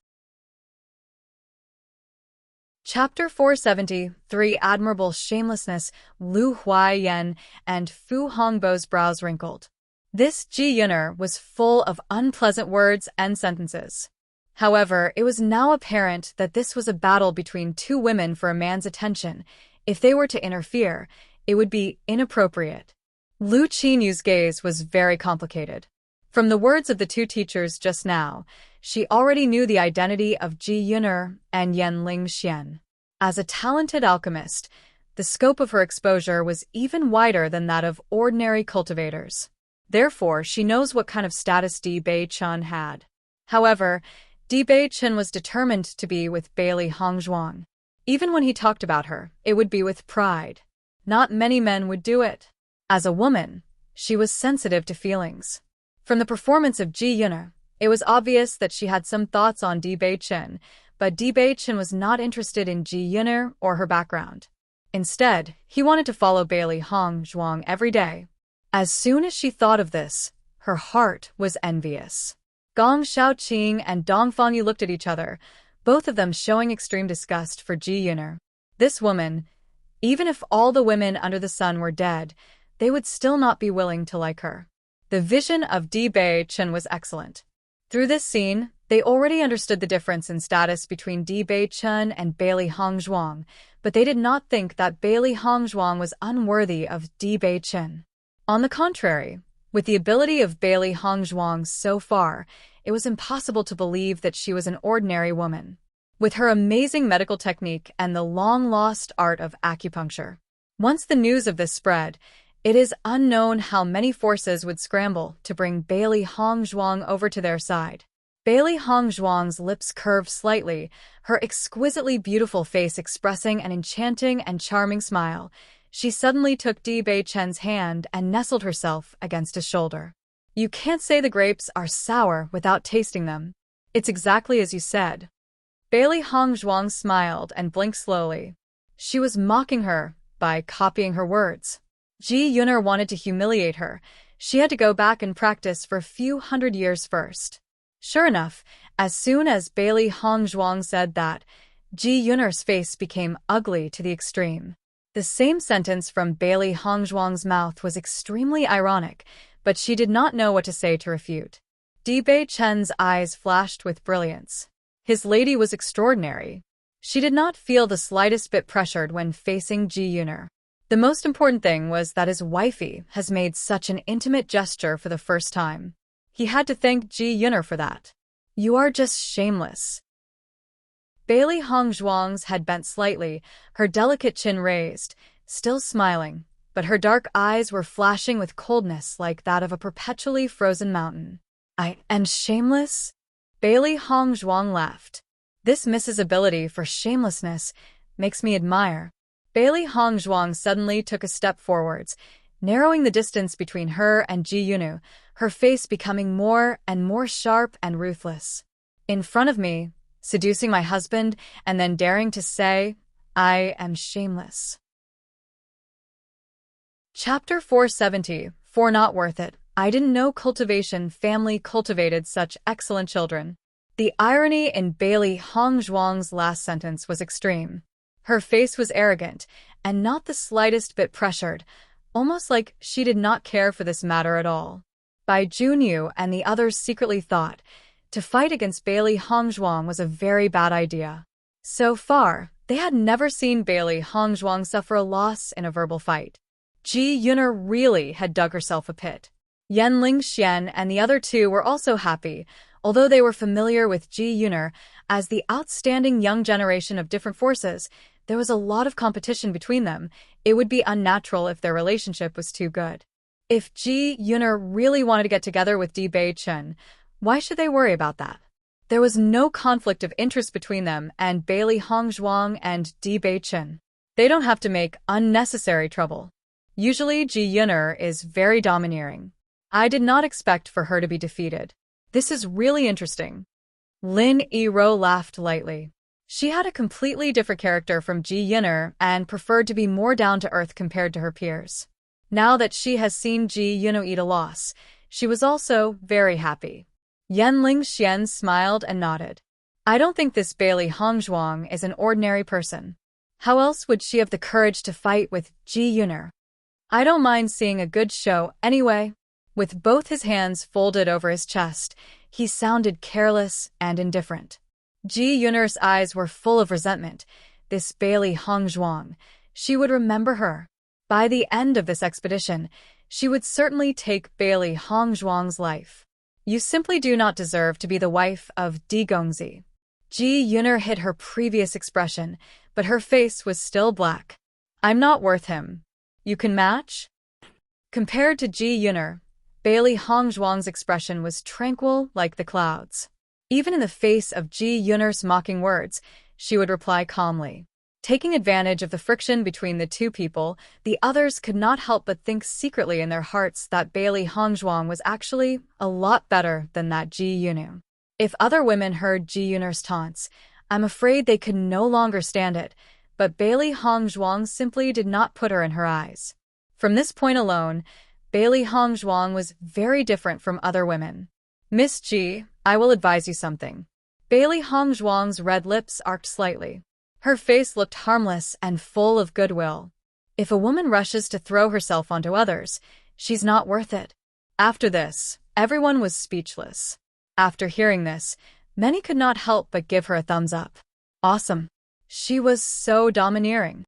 Chapter 473 Admirable Shamelessness. Lu Huaiyan and Fu Hongbo's brows wrinkled. This Ji Yun'er was full of unpleasant words and sentences. However, it was now apparent that this was a battle between two women for a man's attention. If they were to interfere, it would be inappropriate. Lu Qinyu's gaze was very complicated. From the words of the two teachers just now, she already knew the identity of Ji Yun'er and Yan Lingxian. As a talented alchemist, the scope of her exposure was even wider than that of ordinary cultivators. Therefore, she knows what kind of status Di Bei-chen had. However, Di Bei-chen was determined to be with Bailey Hongzhuang. Even when he talked about her, it would be with pride. Not many men would do it. As a woman, she was sensitive to feelings. From the performance of Ji Yun'er, it was obvious that she had some thoughts on Di Bei-chen, but Di Bei-chen was not interested in Ji Yun'er or her background. Instead, he wanted to follow Bailey Hongzhuang every day. As soon as she thought of this, her heart was envious. Gong Shaoqing and Dong Fangyu looked at each other, both of them showing extreme disgust for Ji Yun'er. This woman, even if all the women under the sun were dead, they would still not be willing to like her. The vision of Di Bei-chen was excellent. Through this scene, they already understood the difference in status between Di Bei-chen and Bailey Hongzhuang, but they did not think that Bailey Hongzhuang was unworthy of Di Bei-chen. On the contrary, with the ability of Bailey Hongzhuang so far, it was impossible to believe that she was an ordinary woman. With her amazing medical technique and the long-lost art of acupuncture. Once the news of this spread, it is unknown how many forces would scramble to bring Bailey Hongzhuang over to their side. Bailey Hongzhuang's lips curved slightly, her exquisitely beautiful face expressing an enchanting and charming smile. She suddenly took Di Bei-chen's hand and nestled herself against his shoulder. You can't say the grapes are sour without tasting them. It's exactly as you said. Bailey Hongzhuang smiled and blinked slowly. She was mocking her by copying her words. Ji Yun'er wanted to humiliate her. She had to go back and practice for a few hundred years first. Sure enough, as soon as Bailey Hongzhuang said that, Ji Yun'er's face became ugly to the extreme. The same sentence from Bailey Hongzhuang's mouth was extremely ironic, but she did not know what to say to refute. Di Bei-chen's eyes flashed with brilliance. His lady was extraordinary. She did not feel the slightest bit pressured when facing Ji Yun'er. The most important thing was that his wifey has made such an intimate gesture for the first time. He had to thank Ji Yun'er for that. You are just shameless. Bailey Hongzhuang's head bent slightly, her delicate chin raised, still smiling, but her dark eyes were flashing with coldness like that of a perpetually frozen mountain. I am shameless? Bailey Hongzhuang laughed. This Mrs. ability for shamelessness makes me admire. Bailey Hongzhuang suddenly took a step forwards, narrowing the distance between her and Ji Yun'er, her face becoming more and more sharp and ruthless. In front of me, seducing my husband, and then daring to say, I am shameless. Chapter 470, For Not Worth It. I didn't know cultivation family cultivated such excellent children. The irony in Bailey Hongzhuang's last sentence was extreme. Her face was arrogant, and not the slightest bit pressured, almost like she did not care for this matter at all. Bai Junyu and the others secretly thought, to fight against Bailey Hongzhuang was a very bad idea. So far, they had never seen Bailey Hongzhuang suffer a loss in a verbal fight. Ji Yuner really had dug herself a pit. Yan Lingxian and the other two were also happy, although they were familiar with Ji Yuner as the outstanding young generation of different forces. There was a lot of competition between them. It would be unnatural if their relationship was too good. If Ji Yuner really wanted to get together with Di Beichen, why should they worry about that? There was no conflict of interest between them and Bailey Hongzhuang and Di Beichen. They don't have to make unnecessary trouble. Usually Ji Yuner is very domineering. I did not expect for her to be defeated. This is really interesting. Lin Yiro laughed lightly. She had a completely different character from Ji Yuner and preferred to be more down-to-earth compared to her peers. Now that she has seen Ji Yuner eat a loss, she was also very happy. Yan Lingxian smiled and nodded. I don't think this Bailey Hongzhuang is an ordinary person. How else would she have the courage to fight with Ji Yuner? I don't mind seeing a good show anyway. With both his hands folded over his chest, he sounded careless and indifferent. Ji Yuner's eyes were full of resentment. This Bailey Hongzhuang, she would remember her. By the end of this expedition, she would certainly take Bailey Hongzhuang's life. You simply do not deserve to be the wife of Di Gongzi. Ji Yuner hid her previous expression, but her face was still black. I'm not worth him. You can match? Compared to Ji Yuner, Bailey Hongzhuang's expression was tranquil like the clouds. Even in the face of Ji Yuner's mocking words, she would reply calmly. Taking advantage of the friction between the two people, the others could not help but think secretly in their hearts that Bailey Hongzhuang was actually a lot better than that Ji Yuner. If other women heard Ji Yuner's taunts, I'm afraid they could no longer stand it, but Bailey Hongzhuang simply did not put her in her eyes. From this point alone, Bailey Hongzhuang was very different from other women. Miss Ji, I will advise you something. Bailey Hongzhuang's red lips arched slightly. Her face looked harmless and full of goodwill. If a woman rushes to throw herself onto others, she's not worth it. After this, everyone was speechless. After hearing this, many could not help but give her a thumbs up. Awesome. She was so domineering.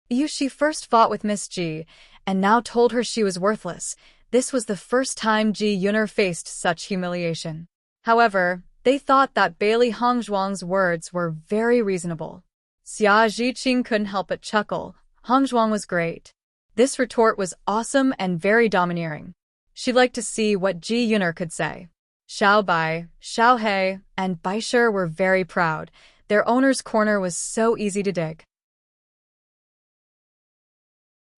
She first fought with Miss Ji, and now told her she was worthless. This was the first time Ji Yuner faced such humiliation. However, they thought that Bailey Hongzhuang's words were very reasonable. Xia Zhiqing couldn't help but chuckle. Hongzhuang was great. This retort was awesome and very domineering. She'd like to see what Ji Yuner could say. Xiao Bai, Xiao He, and Baisher were very proud. Their owner's corner was so easy to dig.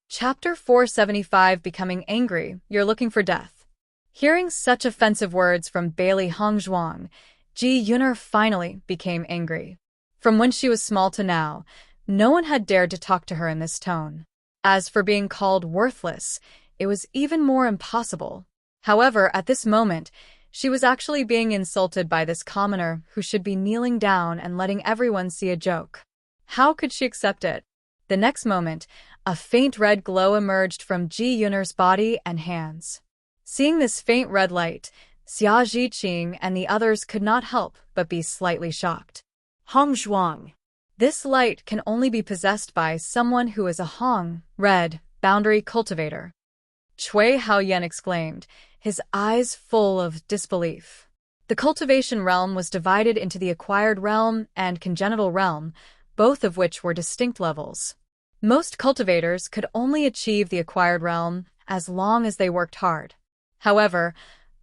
Chapter 475 Becoming Angry, You're Looking for Death. Hearing such offensive words from Bailey Hongzhuang, Ji Yuner finally became angry. From when she was small to now, no one had dared to talk to her in this tone. As for being called worthless, it was even more impossible. However, at this moment, she was actually being insulted by this commoner who should be kneeling down and letting everyone see a joke. How could she accept it? The next moment, a faint red glow emerged from Ji Yuner's body and hands. Seeing this faint red light, Xia Zhiqing and the others could not help but be slightly shocked. Hongzhuang. This light can only be possessed by someone who is a Hong, red, boundary cultivator. Cui Haoyan exclaimed, his eyes full of disbelief. The cultivation realm was divided into the acquired realm and congenital realm, both of which were distinct levels. Most cultivators could only achieve the acquired realm as long as they worked hard. However,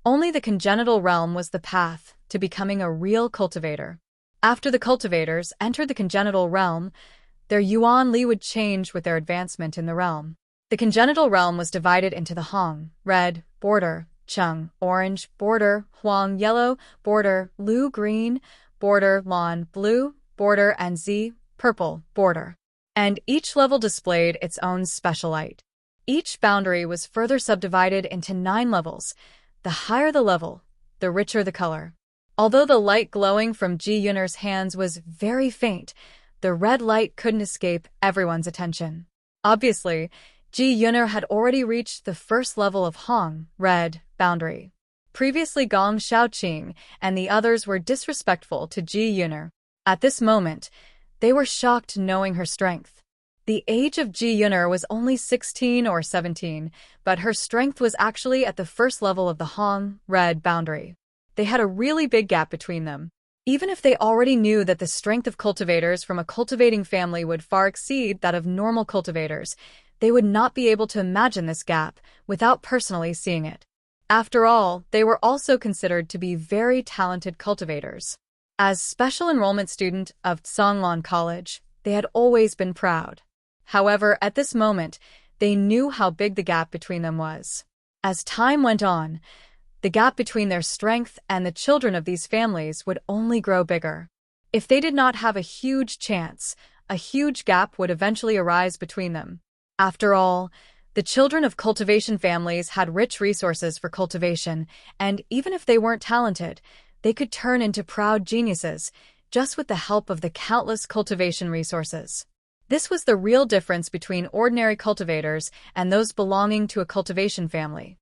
only the congenital realm was the path to becoming a real cultivator. After the cultivators entered the congenital realm, their yuan li would change with their advancement in the realm. The congenital realm was divided into the Hong, red, border, Cheng, orange, border, Huang, yellow, border, Lu, green, border, Lan, blue, border, and Zi, purple, border. And each level displayed its own special light. Each boundary was further subdivided into 9 levels. The higher the level, the richer the color. Although the light glowing from Ji Yuner's hands was very faint, the red light couldn't escape everyone's attention. Obviously, Ji Yuner had already reached the first level of Hong, red, boundary. Previously Gong Shaoqing and the others were disrespectful to Ji Yuner. At this moment, they were shocked knowing her strength. The age of Ji Yun'er was only 16 or 17, but her strength was actually at the first level of the Hong-Red boundary. They had a really big gap between them. Even if they already knew that the strength of cultivators from a cultivating family would far exceed that of normal cultivators, they would not be able to imagine this gap without personally seeing it. After all, they were also considered to be very talented cultivators. As special enrollment student of Tsanglan College, they had always been proud. However, at this moment, they knew how big the gap between them was. As time went on, the gap between their strength and the children of these families would only grow bigger. If they did not have a huge chance, a huge gap would eventually arise between them. After all, the children of cultivation families had rich resources for cultivation, and even if they weren't talented, they could turn into proud geniuses, just with the help of the countless cultivation resources. This was the real difference between ordinary cultivators and those belonging to a cultivation family.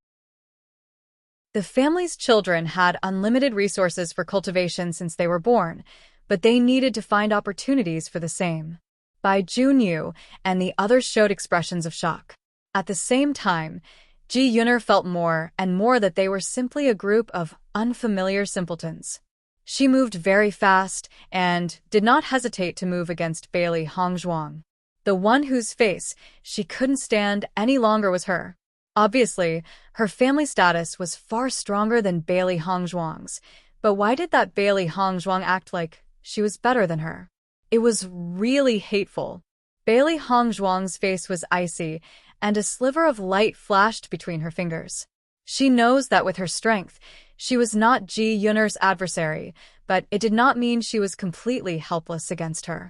The family's children had unlimited resources for cultivation since they were born, but they needed to find opportunities for the same. Bai Junyu and the others showed expressions of shock. At the same time, Ji Yun'er felt more and more that they were simply a group of unfamiliar simpletons. She moved very fast and did not hesitate to move against Bailey Hongzhuang. The one whose face she couldn't stand any longer was her. Obviously, her family status was far stronger than Bailey Hongzhuang's, but why did that Bailey Hongzhuang act like she was better than her? It was really hateful. Bailey Hongzhuang's face was icy, and a sliver of light flashed between her fingers. She knows that with her strength, she was not Ji Yun'er's adversary, but it did not mean she was completely helpless against her.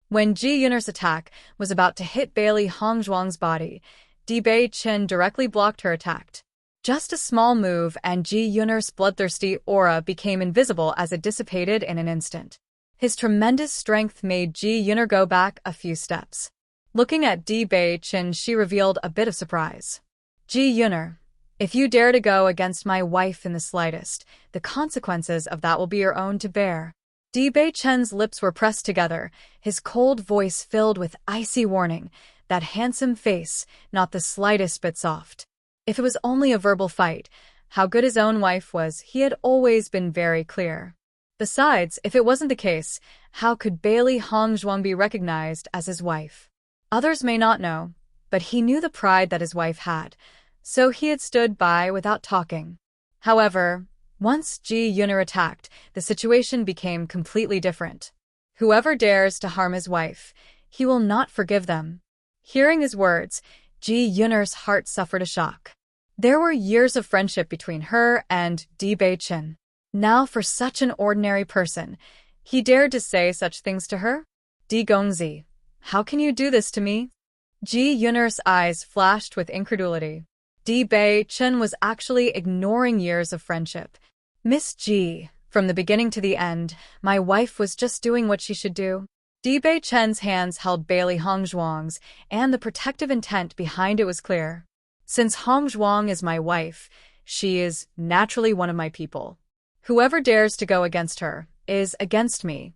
When Ji Yun'er's attack was about to hit Bailey Hongzhuang's body, Di Bei Chen directly blocked her attack. Just a small move and Ji Yun'er's bloodthirsty aura became invisible as it dissipated in an instant. His tremendous strength made Ji Yun'er go back a few steps. Looking at Di Bei Chen, she revealed a bit of surprise. Ji Yun'er, if you dare to go against my wife in the slightest, the consequences of that will be your own to bear. Di Bei Chen's lips were pressed together, his cold voice filled with icy warning, that handsome face, not the slightest bit soft. If it was only a verbal fight, how good his own wife was, he had always been very clear. Besides, if it wasn't the case, how could Bailey Hongzhuang be recognized as his wife? Others may not know, but he knew the pride that his wife had, so he had stood by without talking. However, once Ji Yun'er attacked, the situation became completely different. Whoever dares to harm his wife, he will not forgive them. Hearing his words, Ji Yun'er's heart suffered a shock. There were years of friendship between her and Di Bei Chen. Now for such an ordinary person, he dared to say such things to her? Di Gongzi, how can you do this to me? Ji Yun'er's eyes flashed with incredulity. Di Bei Chen was actually ignoring years of friendship. Miss Ji, from the beginning to the end, my wife was just doing what she should do. Di Bei Chen's hands held Bailey Hongzhuang's, and the protective intent behind it was clear. Since Hongzhuang is my wife, she is naturally one of my people. Whoever dares to go against her is against me.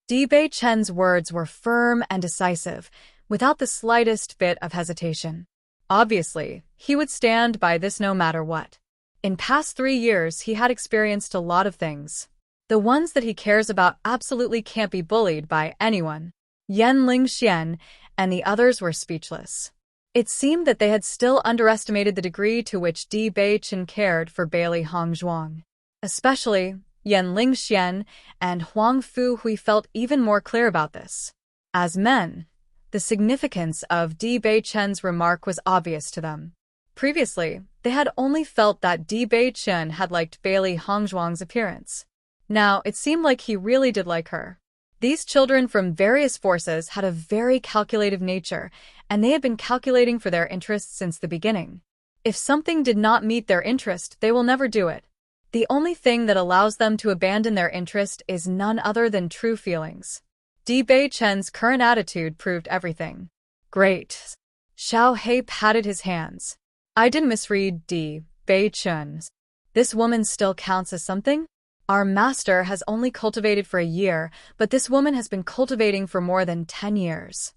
Di Bei Chen's words were firm and decisive, without the slightest bit of hesitation. Obviously, he would stand by this no matter what. In past 3 years, he had experienced a lot of things. The ones that he cares about absolutely can't be bullied by anyone. Yan Lingxian and the others were speechless. It seemed that they had still underestimated the degree to which Di Bei Chen cared for Bailey Hongzhuang. Especially Yan Lingxian and Huang Fuhui felt even more clear about this. As men, the significance of Di Bei Chen's remark was obvious to them. Previously, they had only felt that Di Bei Chen had liked Bailey Hongzhuang's appearance. Now, it seemed like he really did like her. These children from various forces had a very calculative nature, and they had been calculating for their interests since the beginning. If something did not meet their interest, they will never do it. The only thing that allows them to abandon their interest is none other than true feelings. Di Bei Chen's current attitude proved everything. Great. Xiao He patted his hands. I didn't misread Di Bei Chen. This woman still counts as something? Our master has only cultivated for a year, but this woman has been cultivating for more than 10 years.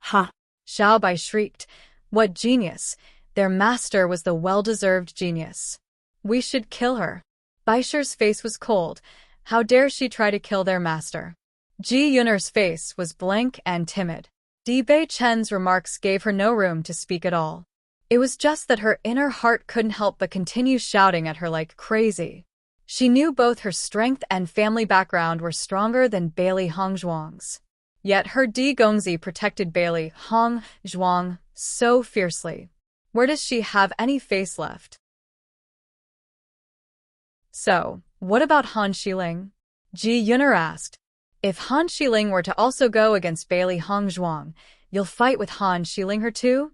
Ha! Xiao Bai shrieked. What genius! Their master was the well-deserved genius. We should kill her. Baisher's face was cold. How dare she try to kill their master? Ji Yun'er's face was blank and timid. Di Bei Chen's remarks gave her no room to speak at all. It was just that her inner heart couldn't help but continue shouting at her like crazy. She knew both her strength and family background were stronger than Bailey Hongzhuang's. Yet her Di Gongzi protected Bailey Hongzhuang so fiercely. Where does she have any face left? So, what about Han Xiling? Ji Yun'er asked. If Han Xiling were to also go against Bailey Hongzhuang, you'll fight with Han Xiling her too?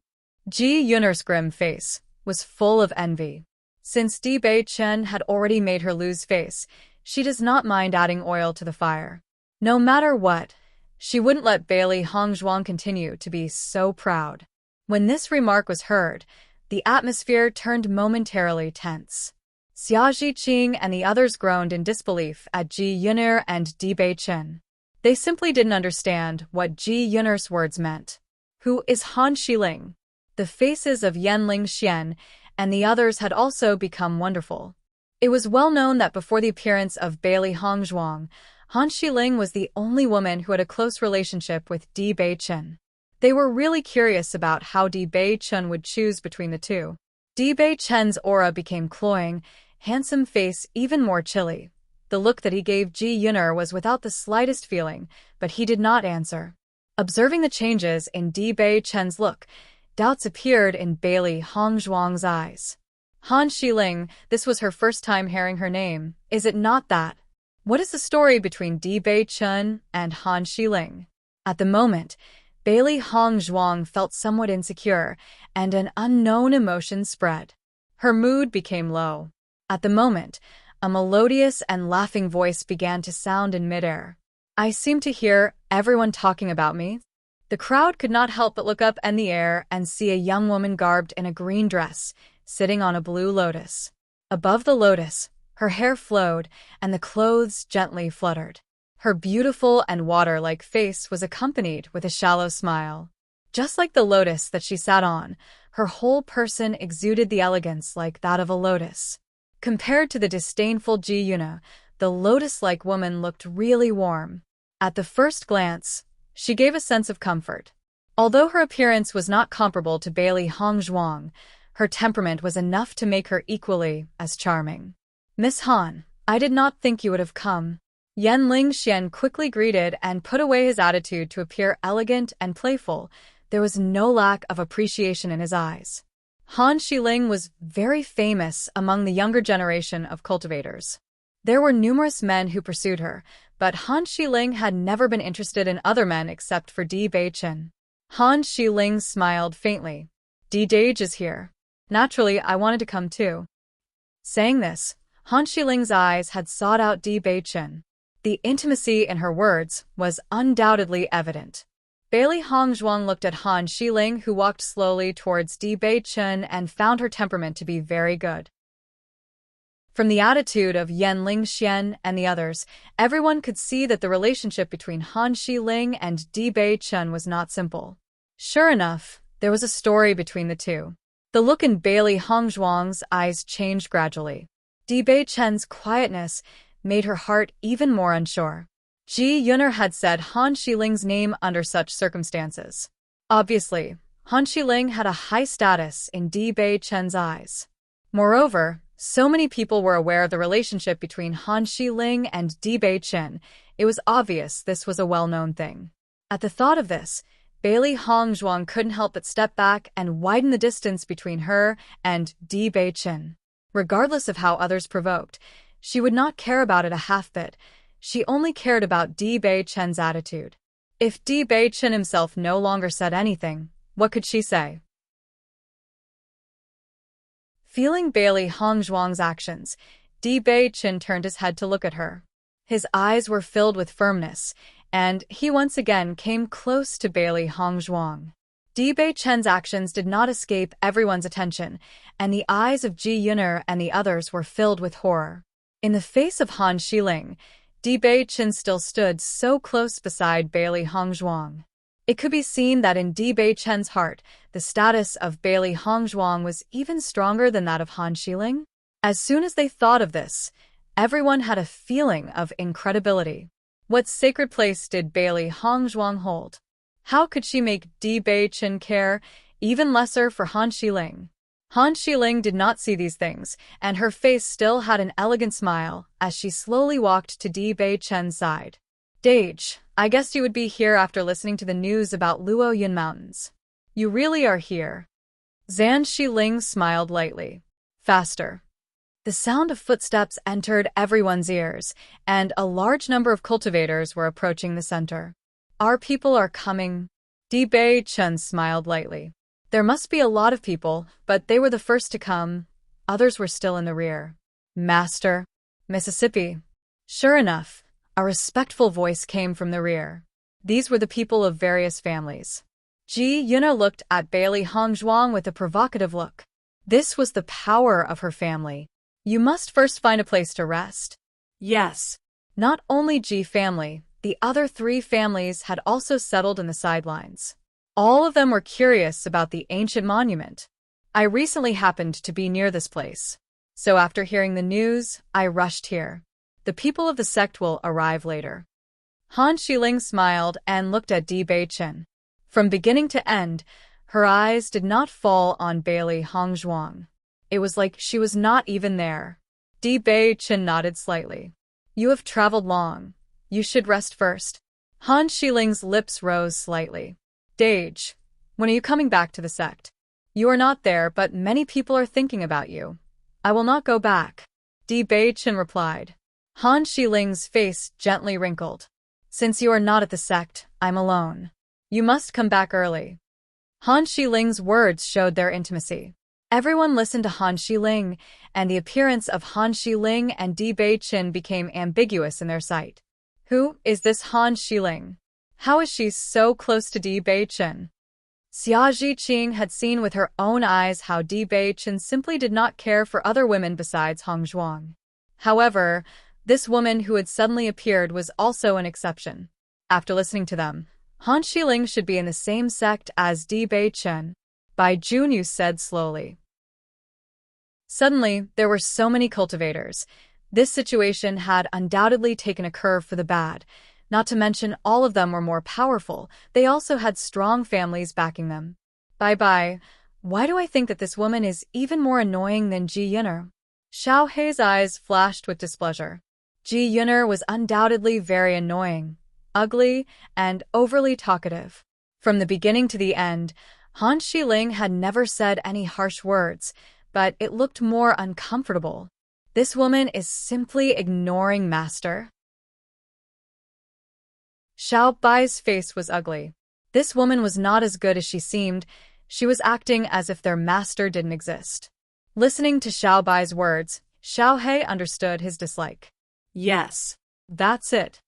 Ji Yun'er's grim face was full of envy. Since Di Bei Chen had already made her lose face, she does not mind adding oil to the fire. No matter what, she wouldn't let Bailey Hongzhuang continue to be so proud. When this remark was heard, the atmosphere turned momentarily tense. Xia Zhiqing and the others groaned in disbelief at Ji Yun'er and Di Bei Chen. They simply didn't understand what Ji Yun'er's words meant. Who is Han Xiling? The faces of Yanling Xian and the others had also become wonderful. It was well known that before the appearance of Bailey Hongzhuang, Han Xiling was the only woman who had a close relationship with Di Bei Chen. They were really curious about how Di Bei Chen would choose between the two. Di Bei Chen's aura became cloying, handsome face even more chilly. The look that he gave Ji Yun'er was without the slightest feeling, but he did not answer. Observing the changes in Di Bei Chen's look, doubts appeared in Bailey Hongzhuang's eyes. Han Xiling, this was her first time hearing her name, is it not that? What is the story between Di Bei Chen and Han Xiling? At the moment, Bailey Hongzhuang felt somewhat insecure, and an unknown emotion spread. Her mood became low. At the moment, a melodious and laughing voice began to sound in midair. I seem to hear everyone talking about me. The crowd could not help but look up in the air and see a young woman garbed in a green dress, sitting on a blue lotus. Above the lotus, her hair flowed, and the clothes gently fluttered. Her beautiful and water-like face was accompanied with a shallow smile. Just like the lotus that she sat on, her whole person exuded the elegance like that of a lotus. Compared to the disdainful Ji Yun'er, the lotus-like woman looked really warm. At the first glance, she gave a sense of comfort. Although her appearance was not comparable to Bailey Hongzhuang, her temperament was enough to make her equally as charming. Miss Han, I did not think you would have come. Yanling Xian quickly greeted and put away his attitude to appear elegant and playful. There was no lack of appreciation in his eyes. Han Xiling was very famous among the younger generation of cultivators. There were numerous men who pursued her, but Han Xiling had never been interested in other men except for Di Bei Chen. Han Xiling smiled faintly. Di Dage is here. Naturally, I wanted to come too. Saying this, Han Xiling's eyes had sought out Di Bei Chen. The intimacy in her words was undoubtedly evident. Bailey Hongzhuang looked at Han Xiling, who walked slowly towards Di Bei Chen and found her temperament to be very good. From the attitude of Yanling Xian and the others, everyone could see that the relationship between Han Xiling and Di Bei Chen was not simple. Sure enough, there was a story between the two. The look in Bailey Hongzhuang's eyes changed gradually. Di Bei Chen's quietness made her heart even more unsure. Ji Yun'er had said Han Xiling's name under such circumstances. Obviously, Han Xiling had a high status in Di Bei Chen's eyes. Moreover, so many people were aware of the relationship between Han Xiling and Di Bei Chen, it was obvious this was a well-known thing. At the thought of this, Bailey Hongzhuang couldn't help but step back and widen the distance between her and Di Bei Chen. Regardless of how others provoked, she would not care about it a half-bit. She only cared about Di Bei Chen's attitude. If Di Bei Chen himself no longer said anything, what could she say? Feeling Bailey Hongzhuang's actions, Di Bei Chen turned his head to look at her. His eyes were filled with firmness, and he once again came close to Bailey Hongzhuang. Di Bei Chen's actions did not escape everyone's attention, and the eyes of Ji Yun'er and the others were filled with horror. In the face of Han Xiling, Di Bei Chen still stood so close beside Bailey Hongzhuang. It could be seen that in Di Bei Chen's heart, the status of Bailey Hongzhuang was even stronger than that of Han Xiling. As soon as they thought of this, everyone had a feeling of incredibility. What sacred place did Bailey Hongzhuang hold? How could she make Di Bei Chen care, even lesser for Han Xiling? Han Xiling did not see these things, and her face still had an elegant smile as she slowly walked to Di Bei Chen's side. Dage, I guessed you would be here after listening to the news about Luoyun Mountains. You really are here. Zhan Xiling smiled lightly. Faster. The sound of footsteps entered everyone's ears, and a large number of cultivators were approaching the center. Our people are coming. Di Bei Chen smiled lightly. There must be a lot of people, but they were the first to come. Others were still in the rear. Master. Mississippi. Sure enough, a respectful voice came from the rear. These were the people of various families. Ji Yun'er looked at Bailey Hongzhuang with a provocative look. This was the power of her family. You must first find a place to rest. Yes. Not only Ji family, the other 3 families had also settled in the sidelines. All of them were curious about the ancient monument. I recently happened to be near this place. So after hearing the news, I rushed here. The people of the sect will arrive later. Han Xiling smiled and looked at Di Bei Chen. From beginning to end, her eyes did not fall on Bailey Hongzhuang. It was like she was not even there. Di Bei Chen nodded slightly. You have traveled long. You should rest first. Han Xiling's lips rose slightly. Dage, when are you coming back to the sect? You are not there, but many people are thinking about you. I will not go back. Di Bei Chen replied. Han Xiling's face gently wrinkled. Since you are not at the sect, I'm alone. You must come back early. Han Xiling's words showed their intimacy. Everyone listened to Han Xiling, and the appearance of Han Xiling and Di Bei Chen became ambiguous in their sight. Who is this Han Xiling? How is she so close to Di Bei Chen? Xia Zhiqing had seen with her own eyes how Di Bei Chen simply did not care for other women besides Hongzhuang. However, this woman who had suddenly appeared was also an exception. After listening to them, Han Xiling should be in the same sect as Di Bei Chen. Bai Junyu said slowly. Suddenly, there were so many cultivators. This situation had undoubtedly taken a curve for the bad. Not to mention all of them were more powerful. They also had strong families backing them. Bye-bye. Why do I think that this woman is even more annoying than Ji Yun'er? Xiao Hei's eyes flashed with displeasure. Ji Yun'er was undoubtedly very annoying, ugly, and overly talkative. From the beginning to the end, Han Xiling had never said any harsh words, but it looked more uncomfortable. This woman is simply ignoring Master. Xiao Bai's face was ugly. This woman was not as good as she seemed. She was acting as if their master didn't exist. Listening to Xiao Bai's words, Xiao Hei understood his dislike. Yes, that's it.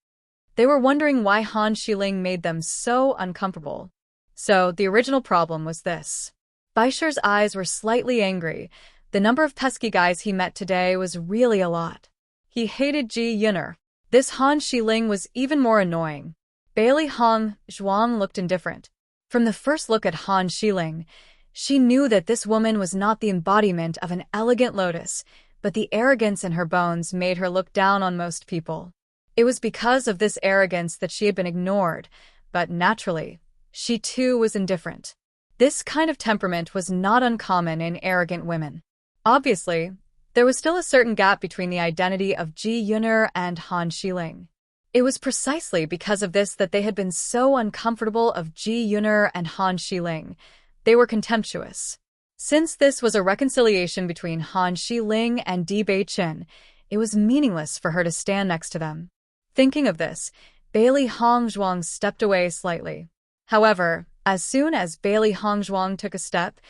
They were wondering why Han Xiling made them so uncomfortable. So the original problem was this. Baisher's eyes were slightly angry. The number of pesky guys he met today was really a lot. He hated Ji Yun'er. This Han Xiling was even more annoying. Bailey Hongzhuang looked indifferent. From the first look at Han Xiling, she knew that this woman was not the embodiment of an elegant lotus, but the arrogance in her bones made her look down on most people. It was because of this arrogance that she had been ignored, but naturally, she too was indifferent. This kind of temperament was not uncommon in arrogant women. Obviously, there was still a certain gap between the identity of Ji Yun'er and Han Xiling. It was precisely because of this that they had been so uncomfortable of Ji Yun'er and Han Xiling. They were contemptuous. Since this was a reconciliation between Han Xiling and Di Bei Chen, it was meaningless for her to stand next to them. Thinking of this, Bailey Hongzhuang stepped away slightly. However, as soon as Bailey Hongzhuang took a step,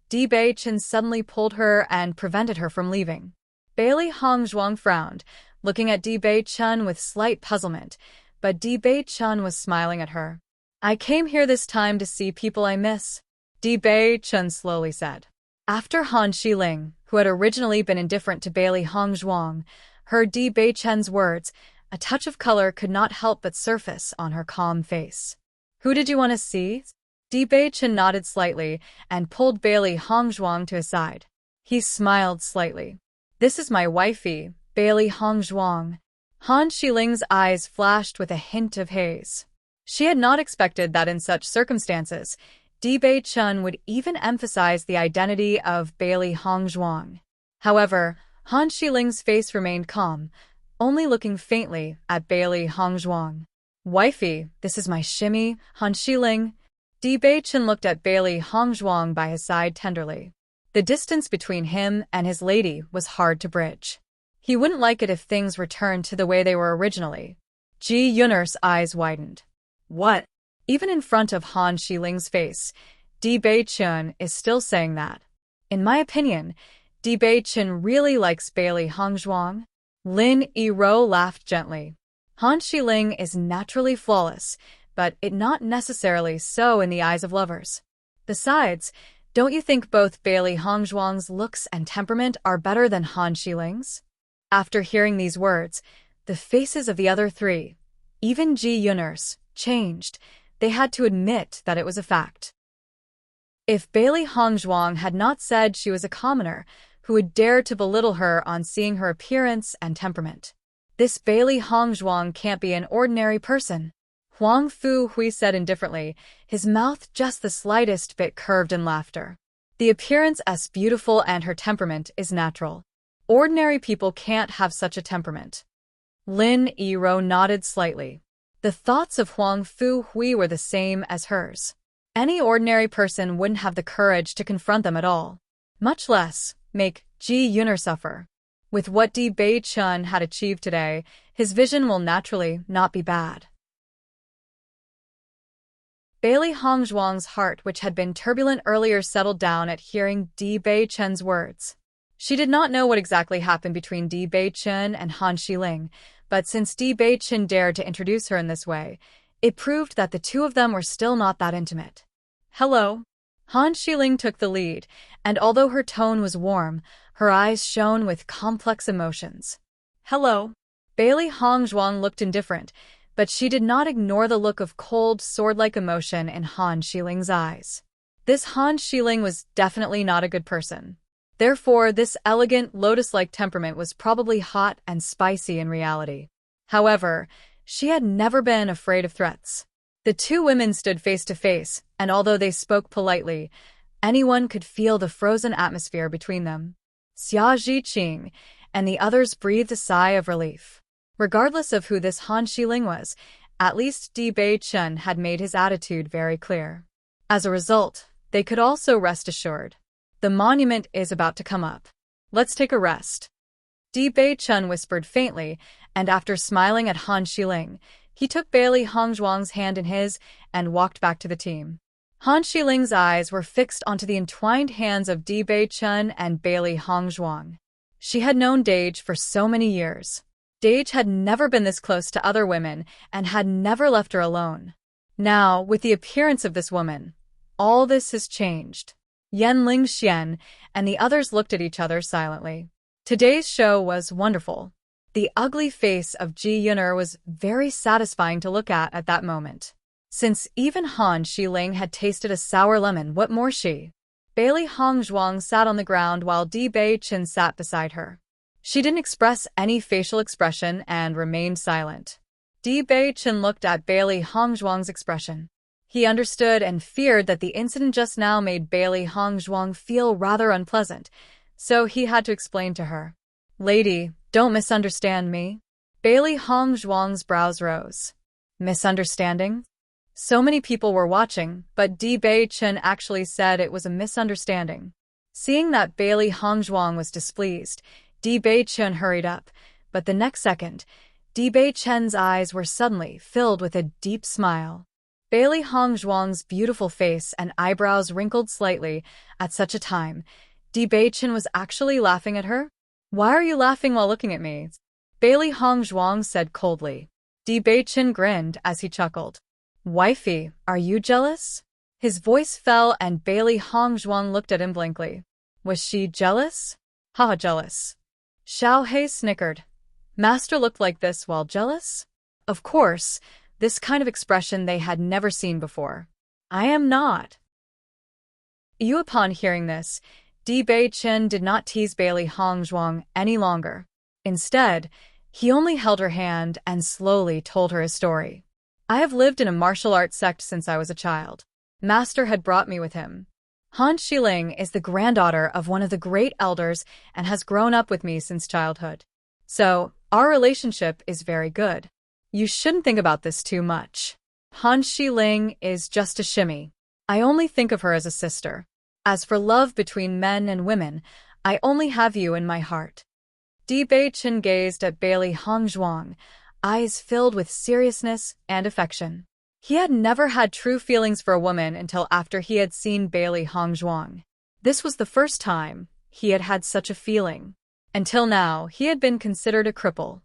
Di Bei Chen suddenly pulled her and prevented her from leaving. Bailey Hongzhuang frowned, looking at Di Bei Chen with slight puzzlement, but Di Bei Chen was smiling at her. I came here this time to see people I miss. Bewitching slowly said. After Han Xiling, who had originally been indifferent to Bailey Hongzhuang, heard Bewitching's words, a touch of color could not help but surface on her calm face. Who did you want to see? Bewitching nodded slightly and pulled Bailey Hongzhuang to his side. He smiled slightly. This is my wifey, Bailey Hongzhuang. Han Xiling's eyes flashed with a hint of haze. She had not expected that in such circumstances, Bewitching would even emphasize the identity of Bailey Hongzhuang. However, Han Xiling's face remained calm, only looking faintly at Bailey Hongzhuang. Wifey, this is my shimmy, Han Xiling. Bewitching looked at Bailey Hongzhuang by his side tenderly. The distance between him and his lady was hard to bridge. He wouldn't like it if things returned to the way they were originally. Ji Yun'er's eyes widened. What? Even in front of Han Xiling's face, Bewitching is still saying that. In my opinion, Bewitching really likes Bailey Hongzhuang. Lin Yiro laughed gently. Han Xiling is naturally flawless, but it not necessarily so in the eyes of lovers. Besides, don't you think both Bailey Hongzhuang's looks and temperament are better than Han Xiling's? After hearing these words, the faces of the other three, even Ji Yun'er's, changed. They had to admit that it was a fact. If Bailey Hongzhuang had not said she was a commoner who would dare to belittle her on seeing her appearance and temperament, this Bailey Hongzhuang can't be an ordinary person. Huang Fu Hui said indifferently, his mouth just the slightest bit curved in laughter. The appearance as beautiful and her temperament is natural. Ordinary people can't have such a temperament. Lin Yiro nodded slightly. The thoughts of Huang Fu Hui were the same as hers. Any ordinary person wouldn't have the courage to confront them at all, much less make Ji Yun'er suffer. With what Bewitching had achieved today, his vision will naturally not be bad. Bailey Hongzhuang's heart, which had been turbulent earlier, settled down at hearing Bewitching's words. She did not know what exactly happened between Bewitching and Han Xiling, but since Bewitching dared to introduce her in this way, it proved that the two of them were still not that intimate. Hello. Han Xiling took the lead, and although her tone was warm, her eyes shone with complex emotions. Hello. Bailey Hongzhuang looked indifferent, but she did not ignore the look of cold, sword-like emotion in Han Xiling's eyes. This Han Xiling was definitely not a good person. Therefore, this elegant, lotus-like temperament was probably hot and spicy in reality. However, she had never been afraid of threats. The two women stood face to face, and although they spoke politely, anyone could feel the frozen atmosphere between them. Xia Zhiqing and the others breathed a sigh of relief. Regardless of who this Han Xiling was, at least Bewitching had made his attitude very clear. As a result, they could also rest assured. The monument is about to come up. Let's take a rest. Bewitching whispered faintly, and after smiling at Han Xiling, he took Bailey Hongzhuang's hand in his and walked back to the team. Han Xiling's eyes were fixed onto the entwined hands of Bewitching and Bailey Hongzhuang. She had known Dage for so many years. Dage had never been this close to other women and had never left her alone. Now, with the appearance of this woman, all this has changed. Yan Lingxian and the others looked at each other silently. Today's show was wonderful. The ugly face of Ji Yun'er was very satisfying to look at that moment. Since even Han Xiling had tasted a sour lemon, what more she? Bailey Hongzhuang sat on the ground while Bewitching sat beside her. She didn't express any facial expression and remained silent. Bewitching looked at Bailey Hongzhuang's expression. He understood and feared that the incident just now made Bailey Hongzhuang feel rather unpleasant, so he had to explain to her. Lady, don't misunderstand me. Bailey Hongzhuang's brows rose. Misunderstanding? So many people were watching, but Bewitching actually said it was a misunderstanding. Seeing that Bailey Hongzhuang was displeased, Bewitching hurried up, but the next second, Bewitching's eyes were suddenly filled with a deep smile. Bailey Hongzhuang's beautiful face and eyebrows wrinkled slightly. At such a time, Bewitching was actually laughing at her? Why are you laughing while looking at me? Bailey Hongzhuang said coldly. Bewitching grinned as he chuckled. Wifey, are you jealous? His voice fell and Bailey Hongzhuang looked at him blankly. Was she jealous? Haha, jealous. Xiao He snickered. Master looked like this while jealous? Of course, this kind of expression they had never seen before. I am not. Upon hearing this, Di Bei-chen did not tease Bailey Hongzhuang any longer. Instead, he only held her hand and slowly told her his story. I have lived in a martial arts sect since I was a child. Master had brought me with him. Han Xiling is the granddaughter of one of the great elders and has grown up with me since childhood. So, our relationship is very good. You shouldn't think about this too much. Han Xiling is just a shimmy. I only think of her as a sister. As for love between men and women, I only have you in my heart. Di Bei-chen gazed at Bailey Hongzhuang, eyes filled with seriousness and affection. He had never had true feelings for a woman until after he had seen Bailey Hongzhuang. This was the first time he had had such a feeling. Until now, he had been considered a cripple.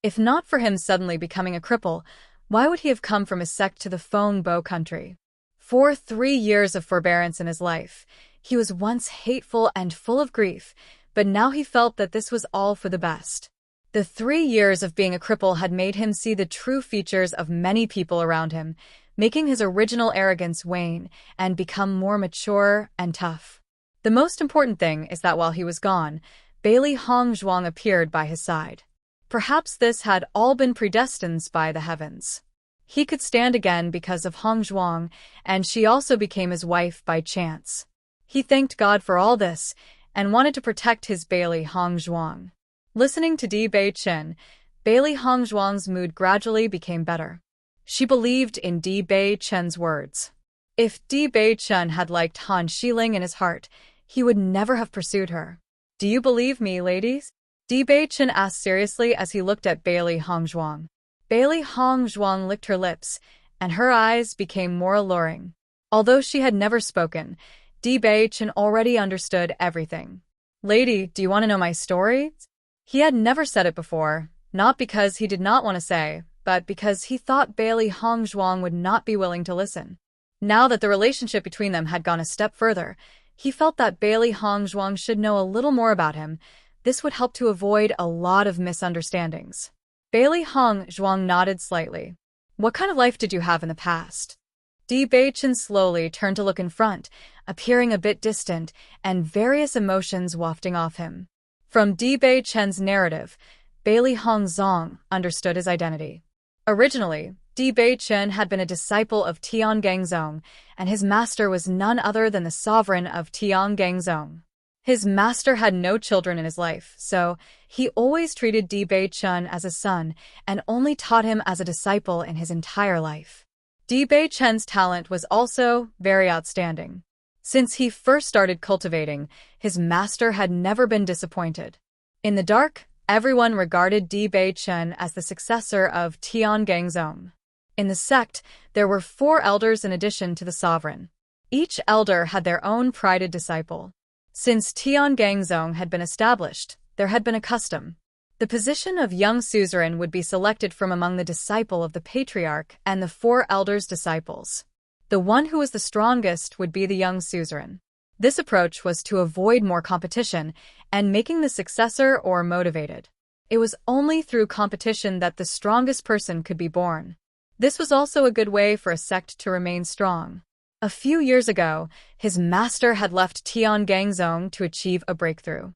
If not for him suddenly becoming a cripple, why would he have come from a sect to the Fengbo country? For 3 years of forbearance in his life, he was once hateful and full of grief, but now he felt that this was all for the best. The 3 years of being a cripple had made him see the true features of many people around him, making his original arrogance wane and become more mature and tough. The most important thing is that while he was gone, Bailey Hongzhuang appeared by his side. Perhaps this had all been predestined by the heavens. He could stand again because of Hongzhuang, and she also became his wife by chance. He thanked God for all this and wanted to protect his Bailey Hongzhuang. Listening to Di Bei-chen, Bailey Hongzhuang's mood gradually became better. She believed in Di Bei-chen's words. If Di Bei-chen had liked Han Xiling in his heart, he would never have pursued her. Do you believe me, ladies? Di Bei-chen asked seriously as he looked at Bailey Hongzhuang. Bailey Hongzhuang licked her lips, and her eyes became more alluring. Although she had never spoken, Di Bei-chen already understood everything. Lady, do you want to know my story? He had never said it before, not because he did not want to say, but because he thought Bailey Hongzhuang would not be willing to listen. Now that the relationship between them had gone a step further, he felt that Bailey Hongzhuang should know a little more about him. This would help to avoid a lot of misunderstandings. Bailey Hongzhuang nodded slightly. What kind of life did you have in the past? Di Bei-chen slowly turned to look in front, appearing a bit distant, and various emotions wafting off him. From Di Bei-chen's narrative, Bailey Hongzhuang understood his identity. Originally, Di Bei-chen had been a disciple of Tiangangzong, and his master was none other than the sovereign of Tiangangzong. His master had no children in his life, so he always treated Di Bei-chen as a son and only taught him as a disciple in his entire life. Di Bei-chen's talent was also very outstanding. Since he first started cultivating, his master had never been disappointed. In the dark, everyone regarded Di Bei-chen as the successor of Tiangangzong. In the sect, there were 4 elders in addition to the sovereign. Each elder had their own prided disciple. Since Tiangangzong had been established, there had been a custom. The position of young suzerain would be selected from among the disciple of the patriarch and the 4 elders' disciples. The one who was the strongest would be the young suzerain. This approach was to avoid more competition and making the successor or motivated. It was only through competition that the strongest person could be born. This was also a good way for a sect to remain strong. A few years ago, his master had left Tiangangzong to achieve a breakthrough.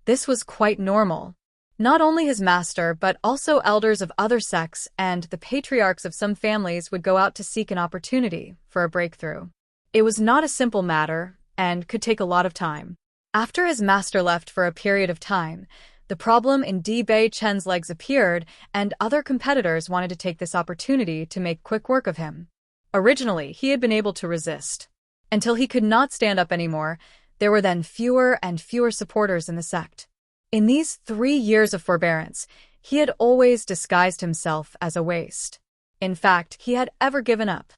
This was quite normal. Not only his master but also elders of other sects and the patriarchs of some families would go out to seek an opportunity for a breakthrough. It was not a simple matter and could take a lot of time. After his master left for a period of time, the problem in Di Bei-chen's legs appeared and other competitors wanted to take this opportunity to make quick work of him. Originally, he had been able to resist. Until he could not stand up anymore, there were then fewer and fewer supporters in the sect. In these 3 years of forbearance, he had always disguised himself as a waste. In fact, he had ever given up.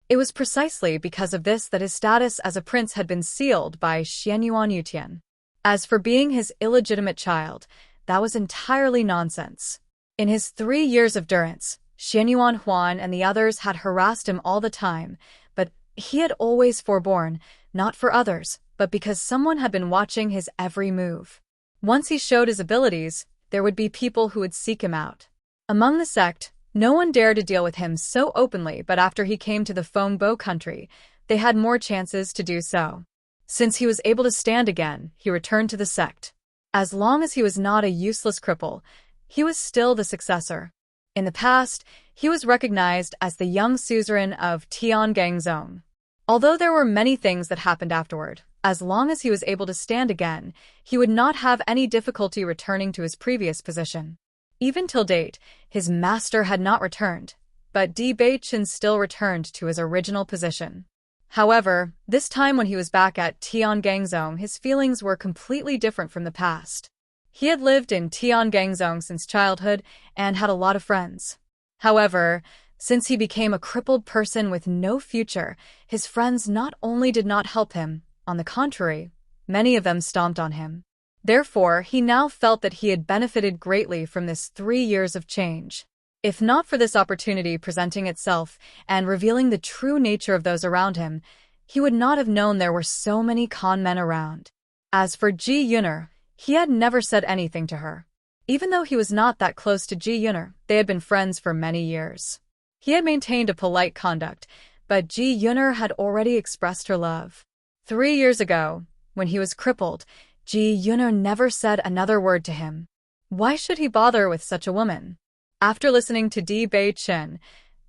It was precisely because of this that his status as a prince had been sealed by Xianyuan Yutian. As for being his illegitimate child, that was entirely nonsense. In his 3 years of durance, Xianyuan Huan and the others had harassed him all the time, but he had always forborne, not for others, but because someone had been watching his every move. Once he showed his abilities, there would be people who would seek him out. Among the sect, no one dared to deal with him so openly, but after he came to the Fengbo country, they had more chances to do so. Since he was able to stand again, he returned to the sect. As long as he was not a useless cripple, he was still the successor. In the past, he was recognized as the young suzerain of Tiangangzong. Although there were many things that happened afterward, as long as he was able to stand again, he would not have any difficulty returning to his previous position. Even till date, his master had not returned, but Bewitching still returned to his original position. However, this time when he was back at Tiangangzong, his feelings were completely different from the past. He had lived in Tiangangzong since childhood and had a lot of friends. However, since he became a crippled person with no future, his friends not only did not help him, on the contrary, many of them stomped on him. Therefore, he now felt that he had benefited greatly from this 3 years of change. If not for this opportunity presenting itself and revealing the true nature of those around him, he would not have known there were so many con men around. As for Ji Yuner, he had never said anything to her. Even though he was not that close to Ji Yuner, they had been friends for many years. He had maintained a polite conduct, but Ji Yuner had already expressed her love. 3 years ago, when he was crippled, Ji Yuner never said another word to him. Why should he bother with such a woman? After listening to Bewitching,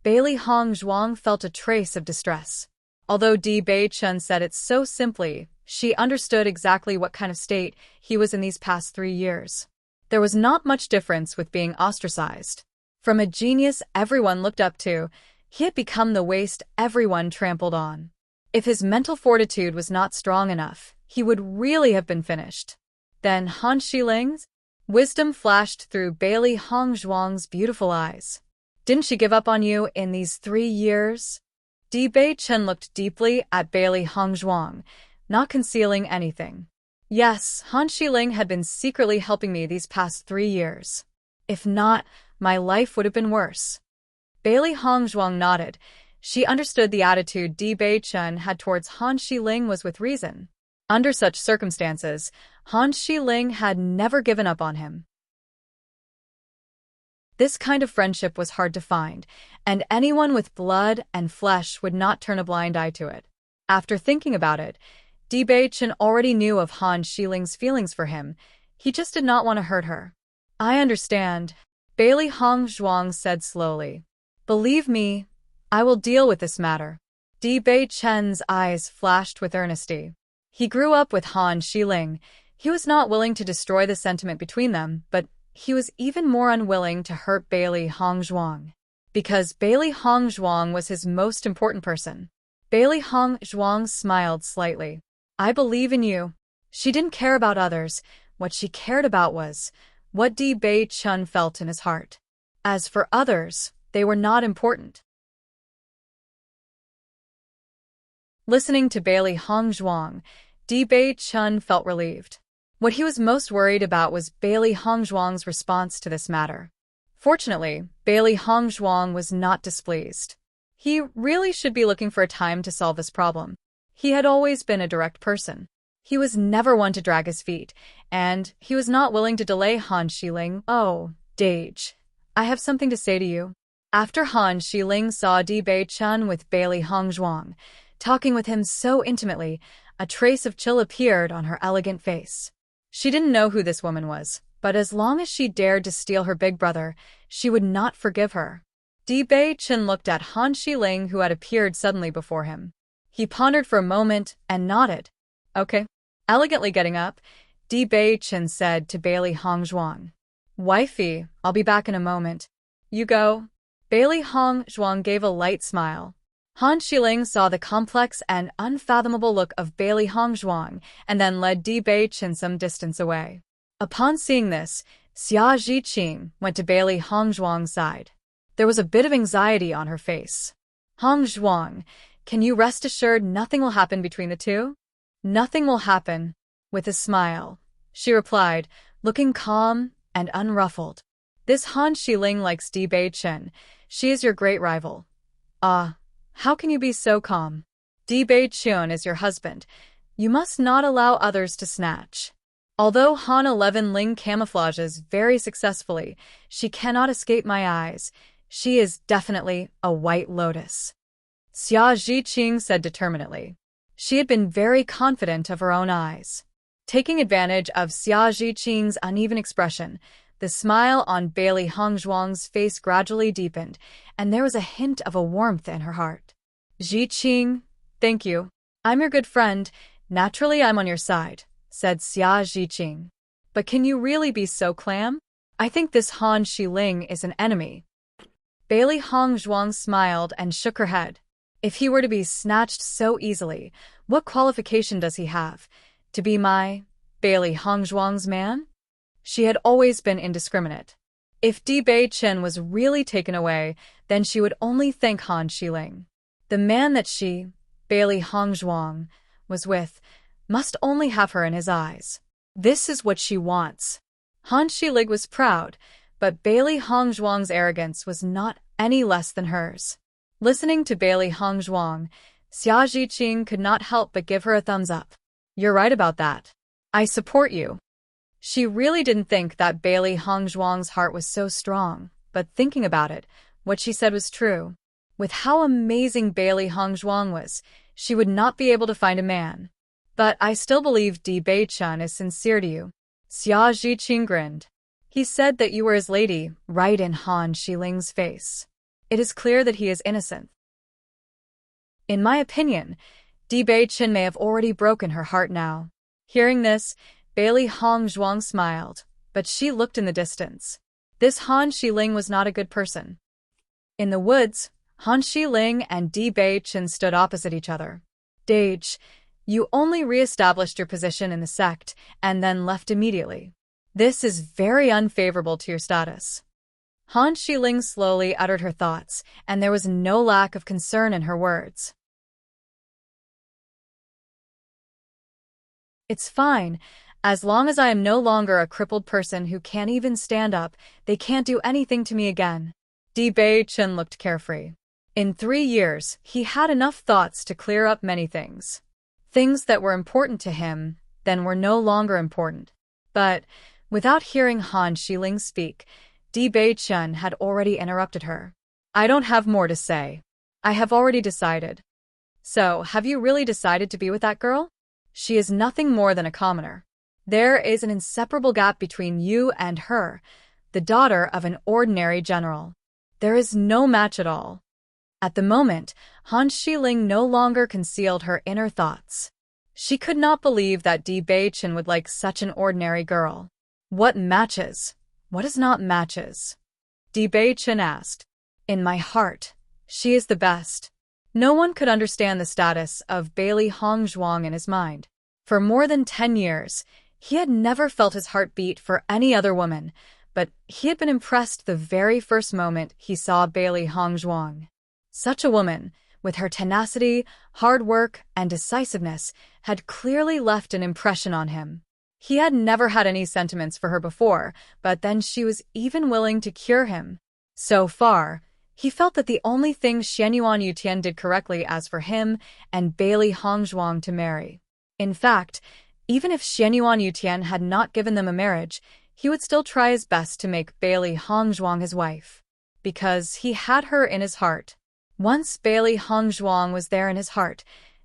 Bailey Hong Zhuang felt a trace of distress. Although Bewitching said it so simply, she understood exactly what kind of state he was in these past 3 years. There was not much difference with being ostracized. From a genius everyone looked up to, he had become the waste everyone trampled on. If his mental fortitude was not strong enough, he would really have been finished. Then Han Shiling's wisdom flashed through Bailey Hong Zhuang's beautiful eyes. Didn't she give up on you in these 3 years? Bewitching looked deeply at Bailey Hong Zhuang, not concealing anything. Yes, Han Shiling had been secretly helping me these past 3 years. If not, my life would have been worse. Bailey Hong Zhuang nodded. She understood the attitude Bewitching had towards Han Shiling was with reason. Under such circumstances, Han Shiling had never given up on him. This kind of friendship was hard to find, and anyone with blood and flesh would not turn a blind eye to it. After thinking about it, Bewitching already knew of Han Shiling's feelings for him. He just did not want to hurt her. I understand, Bailey Hong Zhuang said slowly. Believe me, I will deal with this matter. Bewitching's eyes flashed with earnesty. He grew up with Han Shiling. He was not willing to destroy the sentiment between them, but he was even more unwilling to hurt Bailey Hong Zhuang. Because Bailey Hong Zhuang was his most important person. Bailey Hong Zhuang smiled slightly. I believe in you. She didn't care about others. What she cared about was what Bewitching felt in his heart. As for others, they were not important. Listening to Bailey Hong Zhuang, Bewitching felt relieved. What he was most worried about was Bailey Hong Zhuang's response to this matter. Fortunately, Bailey Hong Zhuang was not displeased. He really should be looking for a time to solve this problem. He had always been a direct person. He was never one to drag his feet, and he was not willing to delay Han Shiling. Oh, Dage, I have something to say to you. After Han Shiling saw Bewitching with Bailey Hong Zhuang, talking with him so intimately, a trace of chill appeared on her elegant face. She didn't know who this woman was, but as long as she dared to steal her big brother, she would not forgive her. Bewitching looked at Han Shiling, who had appeared suddenly before him. He pondered for a moment and nodded. Okay. Elegantly getting up, Bewitching said to Bailey Hong Zhuang. Wifey, I'll be back in a moment. You go. Bailey Hong Zhuang gave a light smile. Han Shiling saw the complex and unfathomable look of Bailey Hong Zhuang and then led Bewitching some distance away. Upon seeing this, Xia Zhiqing went to Bailey Hong Zhuang's side. There was a bit of anxiety on her face. Hong Zhuang, can you rest assured nothing will happen between the two? Nothing will happen, with a smile, she replied, looking calm and unruffled. This Han Xiling likes Di Bei Chen. She is your great rival. Ah, how can you be so calm? Di Bei Chen is your husband. You must not allow others to snatch. Although Han 11 Ling camouflages very successfully, she cannot escape my eyes. She is definitely a white lotus. Xia Zhiqing said determinedly. She had been very confident of her own eyes. Taking advantage of Xia Zhiqing's uneven expression, the smile on Bailey Hongzhuang's face gradually deepened, and there was a hint of a warmth in her heart. Zhiqing, thank you. I'm your good friend. Naturally, I'm on your side, said Xia Zhiqing. But can you really be so calm? I think this Han Xiling is an enemy. Bailey Hongzhuang smiled and shook her head. If he were to be snatched so easily, what qualification does he have? To be my, Bailey Hongzhuang's man? She had always been indiscriminate. If Di Bei Chen was really taken away, then she would only thank Han Xiling. The man that she, Bailey Hongzhuang, was with, must only have her in his eyes. This is what she wants. Han Xiling was proud, but Bailey Hongzhuang's arrogance was not any less than hers. Listening to Bailey Hongzhuang, Xia Zhiqing could not help but give her a thumbs up. You're right about that. I support you. She really didn't think that Bailey Hongzhuang's heart was so strong, but thinking about it, what she said was true. With how amazing Bailey Hongzhuang was, she would not be able to find a man. But I still believe Di Bei Chen is sincere to you. Xia Zhiqing grinned. He said that you were his lady, right in Han Xiling's face. It is clear that he is innocent. In my opinion, Di Bei Chen may have already broken her heart now. Hearing this, Bailey Hongzhuang smiled, but she looked in the distance. This Han Xiling was not a good person. In the woods, Han Xiling and Di Bei Chen stood opposite each other. Dage, you only re-established your position in the sect and then left immediately. This is very unfavorable to your status. Han Xiling slowly uttered her thoughts, and there was no lack of concern in her words. It's fine. As long as I am no longer a crippled person who can't even stand up, they can't do anything to me again. Di Bei Chen looked carefree. In 3 years, he had enough thoughts to clear up many things. Things that were important to him, then were no longer important. But, without hearing Han Xiling speak, Di Bei Chen had already interrupted her. I don't have more to say. I have already decided. So, have you really decided to be with that girl? She is nothing more than a commoner. There is an inseparable gap between you and her, the daughter of an ordinary general. There is no match at all. At the moment, Han Xiling no longer concealed her inner thoughts. She could not believe that Di Bei Chen would like such an ordinary girl. What matches? What is not matches? Di Bei Chen asked. In my heart, she is the best. No one could understand the status of Bailey Hongzhuang in his mind. For more than 10 years, he had never felt his heart beat for any other woman, but he had been impressed the very first moment he saw Bailey Hongzhuang. Such a woman, with her tenacity, hard work, and decisiveness, had clearly left an impression on him. He had never had any sentiments for her before, but then she was even willing to cure him. So far, he felt that the only thing Xianyuan Yutian did correctly as for him and Bailey Hongzhuang to marry. In fact, even if Xianyuan Yutian had not given them a marriage, he would still try his best to make Bailey Hongzhuang his wife. Because he had her in his heart. Once Bailey Hongzhuang was there in his heart,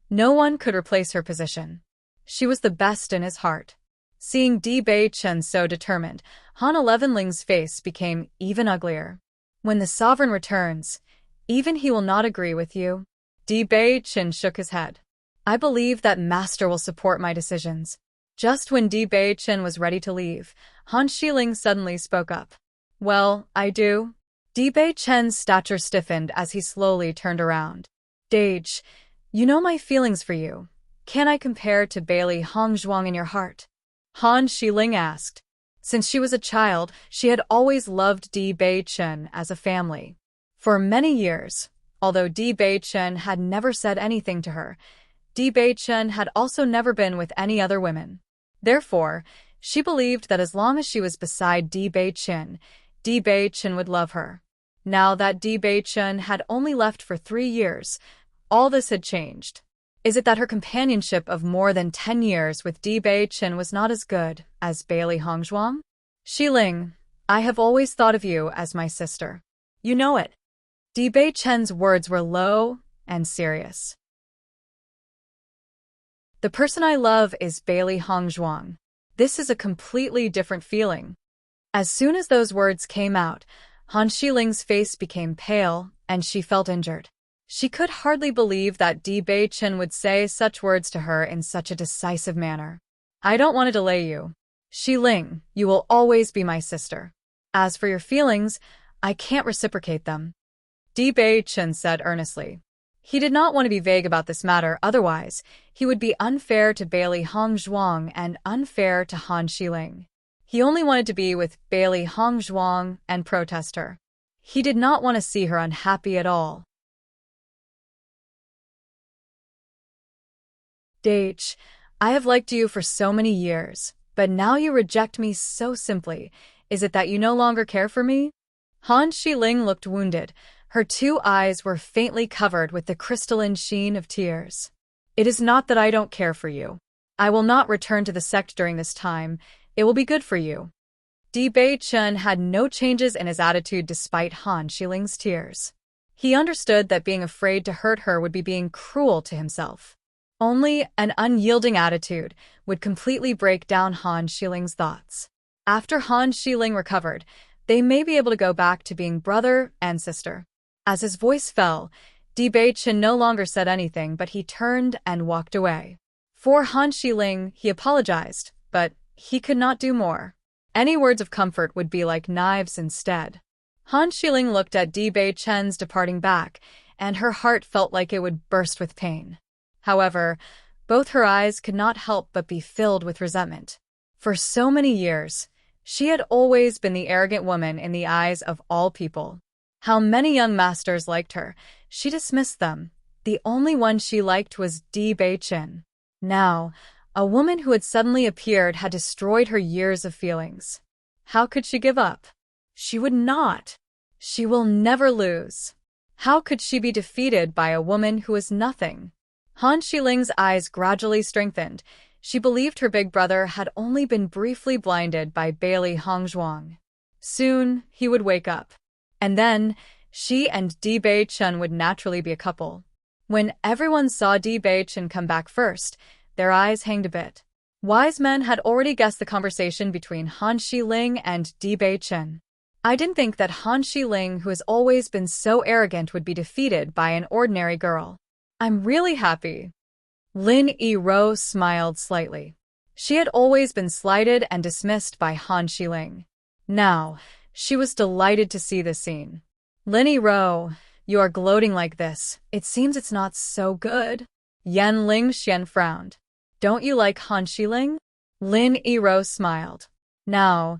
no one could replace her position. She was the best in his heart. Seeing Di Bei Chen so determined, Han 11 Ling's face became even uglier. When the sovereign returns, even he will not agree with you. Di Bei Chen shook his head. I believe that master will support my decisions. Just when Di Bei Chen was ready to leave, Han Xiling suddenly spoke up. Well, I do. Di Bei Chen's stature stiffened as he slowly turned around. Dage, you know my feelings for you. Can I compare to Bailey Hongzhuang in your heart? Han Xiling asked. Since she was a child, she had always loved Di Bei Chen as a family. For many years, although Di Bei Chen had never said anything to her, Di Bei Chen had also never been with any other women. Therefore, She believed that as long as she was beside Bewitching would love her. Now that Bewitching had only left for 3 years, all this had changed. Is it that her companionship of more than 10 years with Bewitching was not as good as Bailey Hongzhuang? Xiling, I have always thought of you as my sister. You know it. Bewitching's words were low and serious. The person I love is Bailey Hongzhuang. This is a completely different feeling. As soon as those words came out, Han Xiling's face became pale, and she felt injured. She could hardly believe that Bewitching would say such words to her in such a decisive manner. I don't want to delay you. Xiling, you will always be my sister. As for your feelings, I can't reciprocate them. Bewitching said earnestly. He did not want to be vague about this matter, otherwise he would be unfair to Bailey Hongzhuang and unfair to Han Xiling. He only wanted to be with Bailey Hongzhuang and protest her. He did not want to see her unhappy at all. Dach, I have liked you for so many years, but now you reject me so simply. Is it that you no longer care for me? Han Xiling looked wounded. Her 2 eyes were faintly covered with the crystalline sheen of tears. It is not that I don't care for you. I will not return to the sect during this time. It will be good for you. Bewitching had no changes in his attitude despite Han Xiling's tears. He understood that being afraid to hurt her would be being cruel to himself. Only an unyielding attitude would completely break down Han Xiling's thoughts. After Han Xiling recovered, they may be able to go back to being brother and sister. As his voice fell, Bewitching no longer said anything, but he turned and walked away. For Han Xiling, he apologized, but he could not do more. Any words of comfort would be like knives instead. Han Xiling looked at Bewitching's departing back, and her heart felt like it would burst with pain. However, both her eyes could not help but be filled with resentment. For so many years, she had always been the arrogant woman in the eyes of all people. How many young masters liked her, she dismissed them. The only one she liked was Bewitching. Now, a woman who had suddenly appeared had destroyed her years of feelings. How could she give up? She would not. She will never lose. How could she be defeated by a woman who is nothing? Han Xiling's eyes gradually strengthened. She believed her big brother had only been briefly blinded by Bailey Hongzhuang. Soon, he would wake up. And then, she and Bewitching would naturally be a couple. When everyone saw Bewitching come back first, their eyes hanged a bit. Wise men had already guessed the conversation between Han Xiling and Bewitching. I didn't think that Han Xiling, who has always been so arrogant, would be defeated by an ordinary girl. I'm really happy. Lin Yi-ro smiled slightly. She had always been slighted and dismissed by Han Xiling. Now, she was delighted to see this scene. Lin Yi-ro, you are gloating like this. It seems it's not so good. Yan Lingxian frowned. Don't you like Han Xiling? Lin Yi-ro smiled. Now,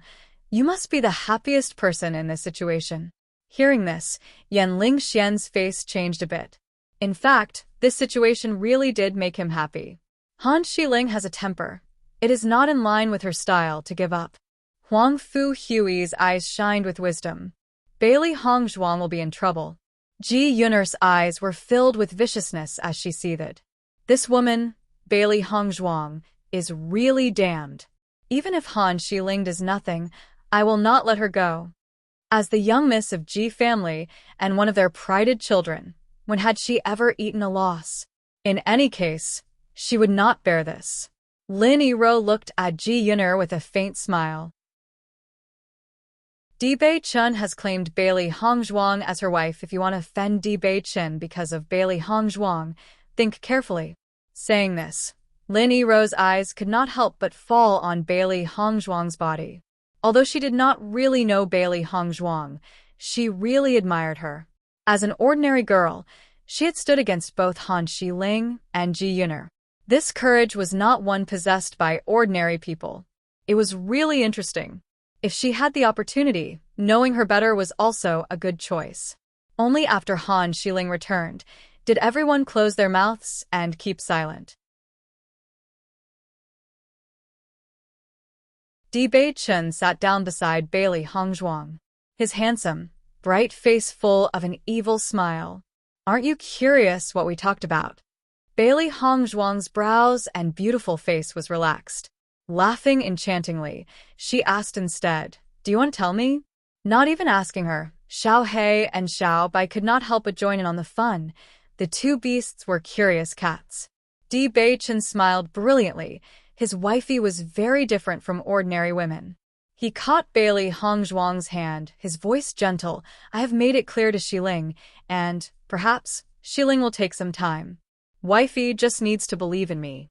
you must be the happiest person in this situation. Hearing this, Yan Lingxian's face changed a bit. In fact, this situation really did make him happy. Han Xiling has a temper. It is not in line with her style to give up. Huang Fu Hui's eyes shined with wisdom. Bailey Hongzhuang will be in trouble. Ji Yun'er's eyes were filled with viciousness as she seethed. This woman, Bailey Hongzhuang, is really damned. Even if Han Xiling does nothing, I will not let her go. As the young miss of Ji family and one of their prided children, when had she ever eaten a loss? In any case, she would not bear this. Lin Yi-ro looked at Ji Yun'er with a faint smile. Bewitching has claimed Bailey Hongzhuang as her wife. If you want to offend Bewitching because of Bailey Hongzhuang, think carefully. Saying this, Lin Yi-ro's eyes could not help but fall on Bailey Hongzhuang's body. Although she did not really know Bailey Hongzhuang, she really admired her. As an ordinary girl, she had stood against both Han Xiling and Ji Yun'er. This courage was not one possessed by ordinary people. It was really interesting. If she had the opportunity, knowing her better was also a good choice. Only after Han Xiling returned did everyone close their mouths and keep silent. Bewitching sat down beside Bailey Hongzhuang, his handsome, bright face full of an evil smile. Aren't you curious what we talked about? Bailey Hongzhuang's brows and beautiful face was relaxed. Laughing enchantingly, she asked instead, "Do you want to tell me?" Not even asking her, Xiao He and Xiao Bai could not help but join in on the fun. The two beasts were curious cats. Bewitching smiled brilliantly. His wifey was very different from ordinary women. He caught Bailey Hongzhuang's hand, his voice gentle. "I have made it clear to Xiling, and, perhaps, Xiling will take some time. Wifey just needs to believe in me."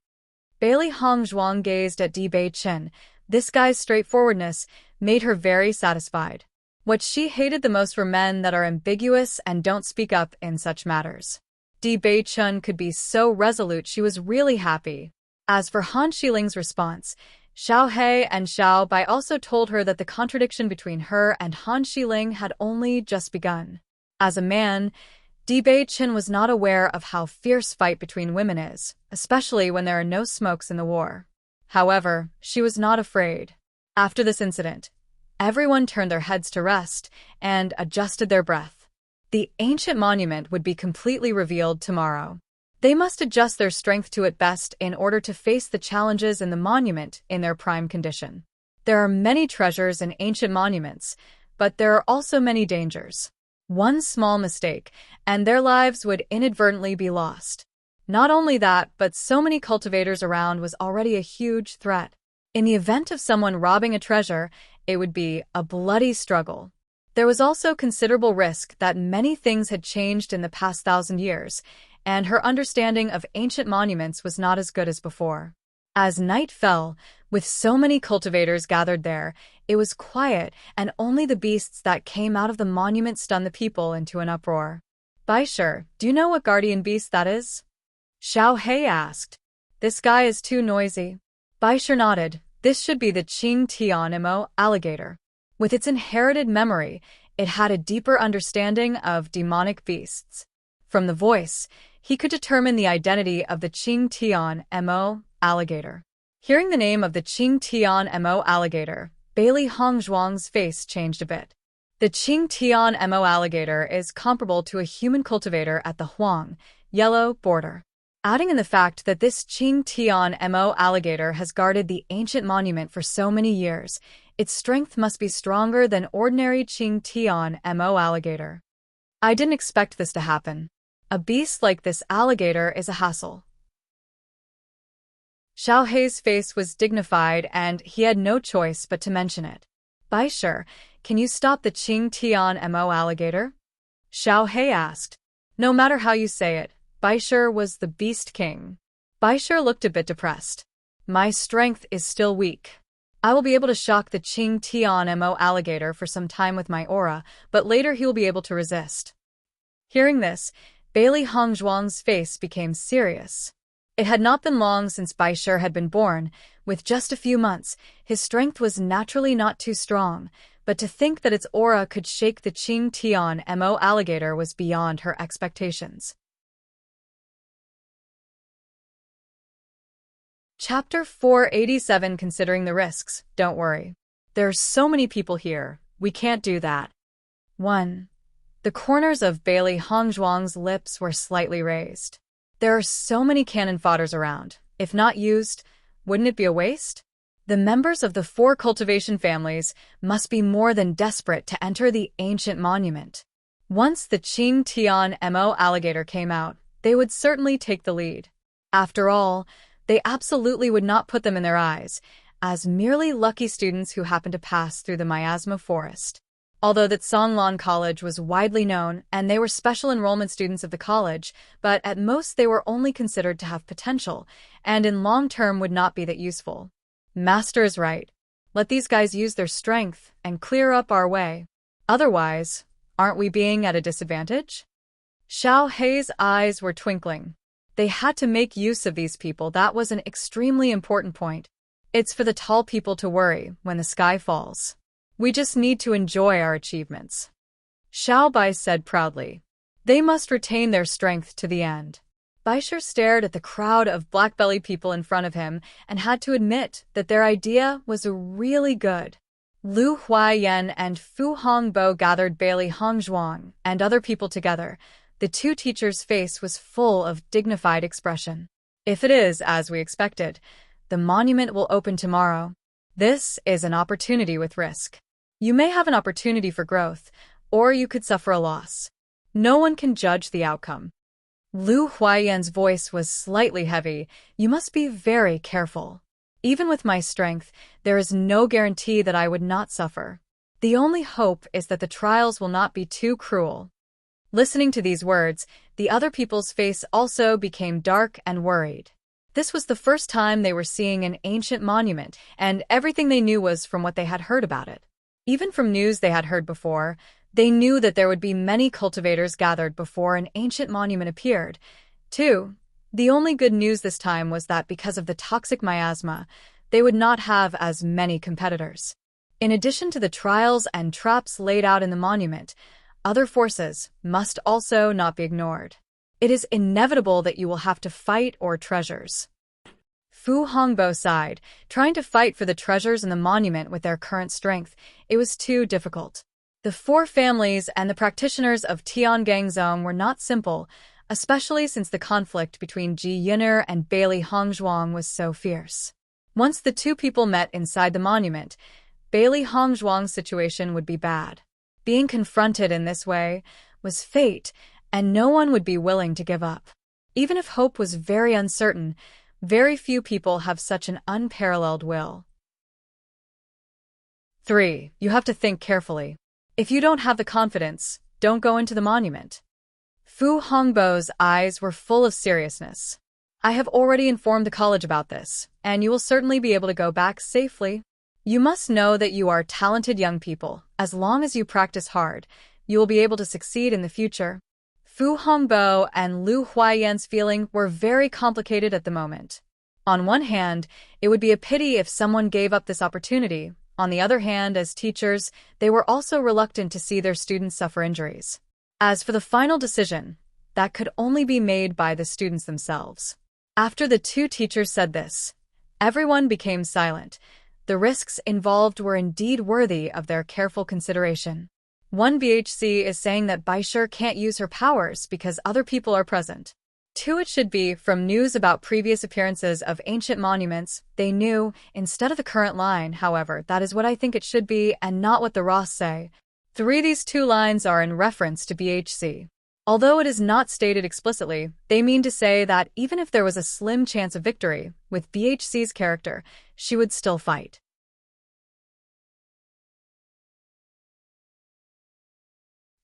Bailey Hongzhuang gazed at Bewitching. This guy's straightforwardness made her very satisfied. What she hated the most were men that are ambiguous and don't speak up in such matters. Bewitching could be so resolute, she was really happy. As for Han Xiling's response, Xiao He and Xiao Bai also told her that the contradiction between her and Han Xiling had only just begun. As a man, Bewitching was not aware of how fierce fight between women is, especially when there are no smokes in the war. However, she was not afraid. After this incident, everyone turned their heads to rest and adjusted their breath. The ancient monument would be completely revealed tomorrow. They must adjust their strength to it best in order to face the challenges in the monument in their prime condition. There are many treasures in ancient monuments, but there are also many dangers. One small mistake, and their lives would inadvertently be lost. Not only that, but so many cultivators around was already a huge threat. In the event of someone robbing a treasure, it would be a bloody struggle. There was also considerable risk that many things had changed in the past 1,000 years, and her understanding of ancient monuments was not as good as before. As night fell, with so many cultivators gathered there, it was quiet, and only the beasts that came out of the monument stunned the people into an uproar. "Baisher, do you know what guardian beast that is?" Xiao He asked. "This guy is too noisy." Baisher nodded. This should be the Qing Tian Mo alligator. With its inherited memory, it had a deeper understanding of demonic beasts. From the voice, he could determine the identity of the Qing Tian Mo alligator. Hearing the name of the Qing Tian Mo alligator, Bailey Hongzhuang's face changed a bit. The Qing Tian Mo alligator is comparable to a human cultivator at the Huang, yellow border. Adding in the fact that this Qing Tian Mo alligator has guarded the ancient monument for so many years, its strength must be stronger than ordinary Qing Tian Mo alligator. I didn't expect this to happen. A beast like this alligator is a hassle. Xiao He's face was dignified and he had no choice but to mention it. "Baisher, can you stop the Qing Tian Mo alligator?" Xiao He asked. No matter how you say it, Baisher was the beast king. Baisher looked a bit depressed. "My strength is still weak. I will be able to shock the Qing Tian Mo alligator for some time with my aura, but later he will be able to resist." Hearing this, Bailey Hongzhuang's face became serious. It had not been long since Baisher had been born. With just a few months, his strength was naturally not too strong, but to think that its aura could shake the Qing Tian Mo alligator was beyond her expectations. Chapter 487. Considering the risks. Don't worry. There are so many people here, we can't do that. 1. The corners of Bailey Hongzhuang's lips were slightly raised. There are so many cannon fodders around. If not used, wouldn't it be a waste? The members of the 4 cultivation families must be more than desperate to enter the ancient monument. Once the Qing Tian Mo alligator came out, they would certainly take the lead. After all, they absolutely would not put them in their eyes, as merely lucky students who happened to pass through the miasma forest. Although that Songlan College was widely known and they were special enrollment students of the college, but at most they were only considered to have potential, and in long term would not be that useful. Master is right. Let these guys use their strength and clear up our way. Otherwise, aren't we being at a disadvantage? Xiao He's eyes were twinkling. They had to make use of these people. That was an extremely important point. It's for the tall people to worry when the sky falls. We just need to enjoy our achievements. Xiao Bai said proudly. They must retain their strength to the end. Baisher stared at the crowd of black-bellied people in front of him and had to admit that their idea was really good. Lu Huaiyan and Fu Hongbo gathered Bailey Hongzhuang and other people together. The two teachers' face was full of dignified expression. If it is as we expected, the monument will open tomorrow. This is an opportunity with risk. You may have an opportunity for growth, or you could suffer a loss. No one can judge the outcome. Lu Huaiyan's voice was slightly heavy. You must be very careful. Even with my strength, there is no guarantee that I would not suffer. The only hope is that the trials will not be too cruel. Listening to these words, the other people's face also became dark and worried. This was the first time they were seeing an ancient monument, and everything they knew was from what they had heard about it. Even from news they had heard before, they knew that there would be many cultivators gathered before an ancient monument appeared. 2. The only good news this time was that because of the toxic miasma, they would not have as many competitors. In addition to the trials and traps laid out in the monument, other forces must also not be ignored. It is inevitable that you will have to fight or treasures. Fu Hongbo sighed, trying to fight for the treasures in the monument with their current strength. It was too difficult. The four families and the practitioners of Tiangangzong were not simple, especially since the conflict between Ji Yin'er and Bailey Hongzhuang was so fierce. Once the two people met inside the monument, Bailey Hongzhuang's situation would be bad. Being confronted in this way was fate, and no one would be willing to give up. Even if hope was very uncertain, very few people have such an unparalleled will. 3. You have to think carefully. If you don't have the confidence, don't go into the monument. Fu Hongbo's eyes were full of seriousness. I have already informed the college about this, and you will certainly be able to go back safely. You must know that you are talented young people. As long as you practice hard, you will be able to succeed in the future. Fu Hongbo and Lu Huaiyan's feeling were very complicated at the moment. On one hand, it would be a pity if someone gave up this opportunity. On the other hand, as teachers, they were also reluctant to see their students suffer injuries. As for the final decision, that could only be made by the students themselves. After the two teachers said this, everyone became silent. The risks involved were indeed worthy of their careful consideration. One BHC is saying that Baisher can't use her powers because other people are present. 2. It should be from news about previous appearances of ancient monuments. They knew, instead of the current line, however, that is what I think it should be and not what the Ross say. 3. These two lines are in reference to BHC. Although it is not stated explicitly, they mean to say that even if there was a slim chance of victory, with BHC's character, she would still fight.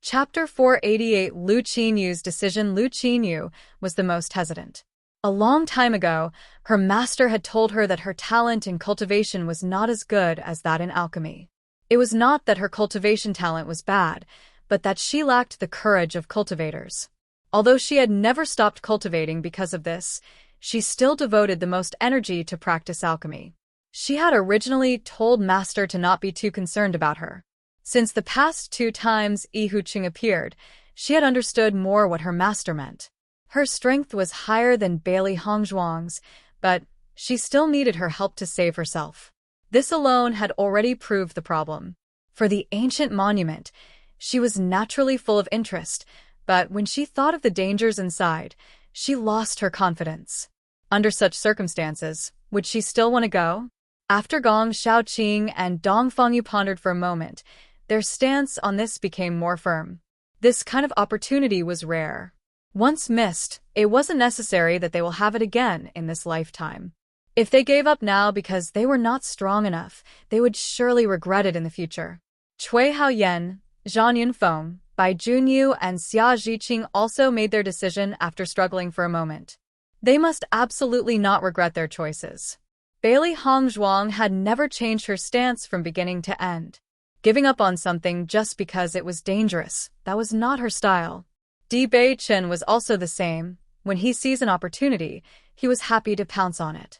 Chapter 488 Lu Qinyu's decision. Lu Qinyu was the most hesitant. A long time ago, her master had told her that her talent in cultivation was not as good as that in alchemy. It was not that her cultivation talent was bad, but that she lacked the courage of cultivators. Although she had never stopped cultivating because of this, she still devoted the most energy to practice alchemy. She had originally told Master to not be too concerned about her. Since the past 2 times Wuxia appeared, she had understood more what her master meant. Her strength was higher than Bailey Hongzhuang's, but she still needed her help to save herself. This alone had already proved the problem. For the ancient monument, she was naturally full of interest, but when she thought of the dangers inside, she lost her confidence. Under such circumstances, would she still want to go? After Gong Shaoqing and Dong Fengyu pondered for a moment, their stance on this became more firm. This kind of opportunity was rare. Once missed, it wasn't necessary that they will have it again in this lifetime. If they gave up now because they were not strong enough, they would surely regret it in the future. Cui Haoyan, Zhang Yunfeng, Bai Junyu, and Xia Zhiqing also made their decision after struggling for a moment. They must absolutely not regret their choices. Bailey Hongzhuang had never changed her stance from beginning to end. Giving up on something just because it was dangerous, that was not her style. Bewitching was also the same. When he sees an opportunity, he was happy to pounce on it.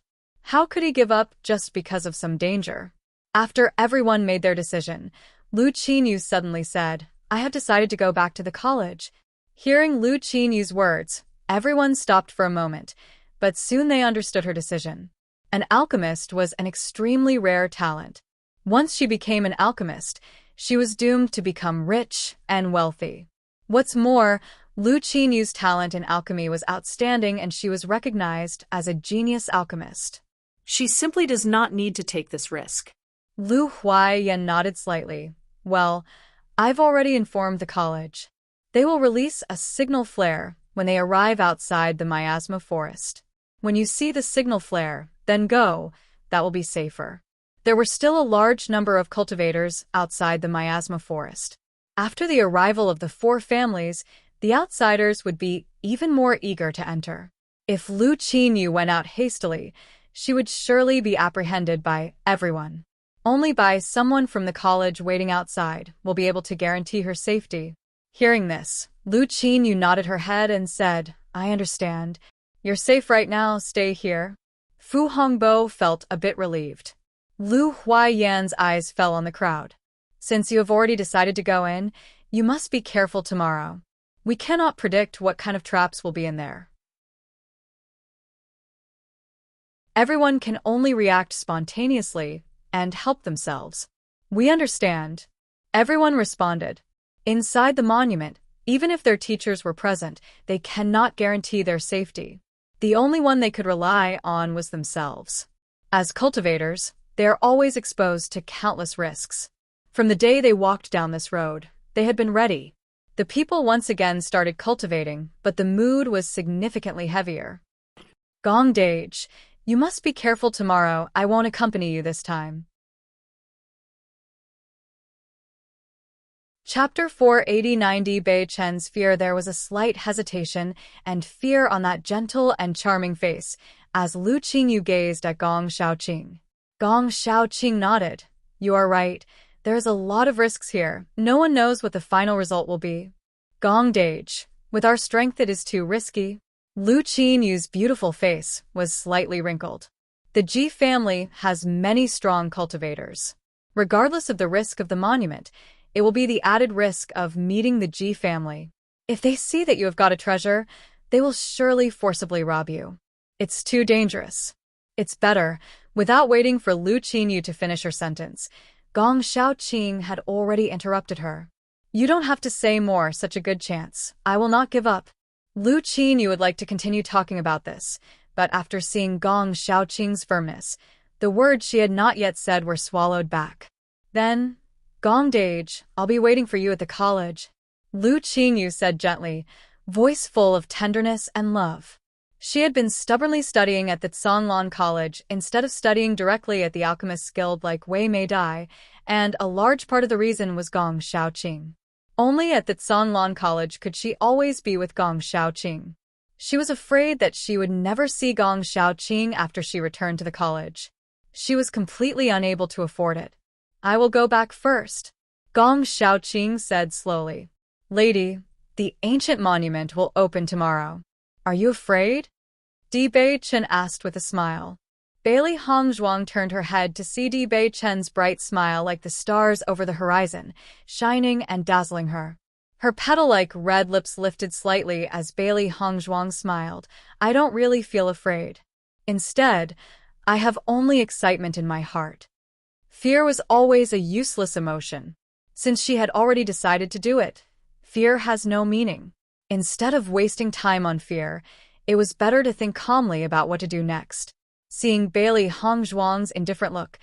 How could he give up just because of some danger? After everyone made their decision, Lu Qinyu suddenly said, I have decided to go back to the college. Hearing Lu Qinyu's words, Everyone stopped for a moment, but soon they understood her decision. An alchemist was an extremely rare talent. Once she became an alchemist, she was doomed to become rich and wealthy. What's more, Lu Qinyu's talent in alchemy was outstanding and she was recognized as a genius alchemist. She simply does not need to take this risk. Lu Huaiyan nodded slightly. Well, I've already informed the college. They will release a signal flare when they arrive outside the miasma forest. When you see the signal flare, then go. That will be safer. There were still a large number of cultivators outside the miasma forest. After the arrival of the 4 families, the outsiders would be even more eager to enter. If Lu Qinyu went out hastily, she would surely be apprehended by everyone. Only by someone from the college waiting outside will be able to guarantee her safety. Hearing this, Lu Qinyu nodded her head and said, I understand. You're safe right now, stay here. Fu Hongbo felt a bit relieved. Lu Huaiyan's eyes fell on the crowd. Since you have already decided to go in, you must be careful tomorrow. We cannot predict what kind of traps will be in there. Everyone can only react spontaneously and help themselves. We understand. Everyone responded. Inside the monument, even if their teachers were present, they cannot guarantee their safety. The only one they could rely on was themselves. As cultivators, they are always exposed to countless risks. From the day they walked down this road, they had been ready. The people once again started cultivating, but the mood was significantly heavier. Gongdage, you must be careful tomorrow. I won't accompany you this time. Chapter 480-90 Bei Chen's fear. There was a slight hesitation and fear on that gentle and charming face as Lu Qingyu gazed at Gong Shaoqing. Gong Shaoqing nodded. You are right. There's a lot of risks here. No one knows what the final result will be. Gongdage, with our strength it is too risky. Lu Qinyu's beautiful face was slightly wrinkled. The Ji family has many strong cultivators. Regardless of the risk of the monument, it will be the added risk of meeting the Ji family. If they see that you have got a treasure, they will surely forcibly rob you. It's too dangerous. It's better. Without waiting for Lu Qinyu to finish her sentence, Gong Shaoqing had already interrupted her. You don't have to say more, such a good chance. I will not give up. Lu Qinyu would like to continue talking about this, but after seeing Gong Shaoqing's firmness, the words she had not yet said were swallowed back. Then, Gongdage, I'll be waiting for you at the college. Lu Qinyu said gently, voice full of tenderness and love. She had been stubbornly studying at the Tsanglan College instead of studying directly at the Alchemist's Guild like Wei Mei Dai, and a large part of the reason was Gong Shaoqing. Only at the Tsanglan College could she always be with Gong Shaoqing. She was afraid that she would never see Gong Shaoqing after she returned to the college. She was completely unable to afford it. I will go back first, Gong Shaoqing said slowly. Lady, the ancient monument will open tomorrow. Are you afraid? Di Bei Chen asked with a smile. Bailey Hongzhuang turned her head to see Di Bei Chen's bright smile like the stars over the horizon, shining and dazzling her. Her petal-like red lips lifted slightly as Bailey Hongzhuang smiled. I don't really feel afraid. Instead, I have only excitement in my heart. Fear was always a useless emotion. Since she had already decided to do it, fear has no meaning. Instead of wasting time on fear, it was better to think calmly about what to do next. Seeing Bailey Hongzhuang's indifferent look,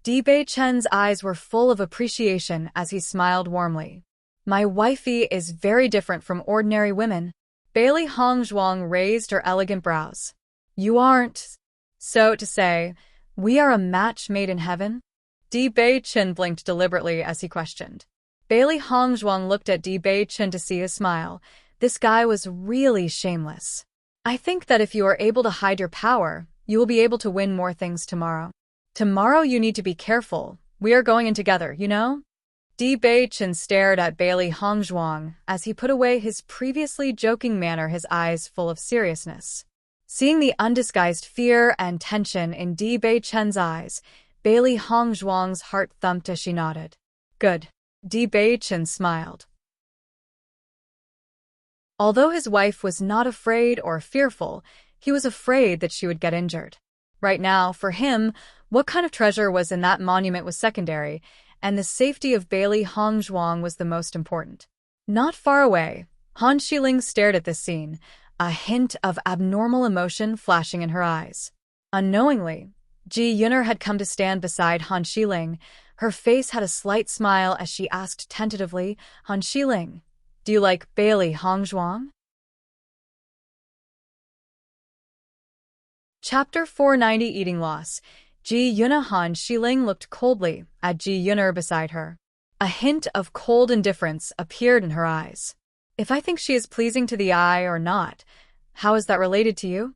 Di Bei Chen's eyes were full of appreciation as he smiled warmly. My wifey is very different from ordinary women. Bailey Hongzhuang raised her elegant brows. You aren't, so to say, we are a match made in heaven? Di Bei Chen blinked deliberately as he questioned. Bailey Hongzhuang looked at Di Bei Chen to see his smile. This guy was really shameless. I think that if you are able to hide your power, you will be able to win more things tomorrow. Tomorrow you need to be careful. We are going in together, you know? Di Bei Chen stared at Bailey Hongzhuang as he put away his previously joking manner, his eyes full of seriousness. Seeing the undisguised fear and tension in Di Bei Chen's eyes, Bailey Hongzhuang's heart thumped as she nodded. Good. Di Bei Chen smiled. Although his wife was not afraid or fearful, he was afraid that she would get injured. Right now, for him, what kind of treasure was in that monument was secondary, and the safety of Bailey Hongzhuang was the most important. Not far away, Han Xiling stared at this scene, a hint of abnormal emotion flashing in her eyes. Unknowingly, Ji Yun'er had come to stand beside Han Xiling. Her face had a slight smile as she asked tentatively, Han Xiling, do you like Bailey Hongzhuang? Chapter 490 Eating Loss. Ji Yun'er. Han Xiling looked coldly at Ji Yun'er beside her. A hint of cold indifference appeared in her eyes. If I think she is pleasing to the eye or not, how is that related to you?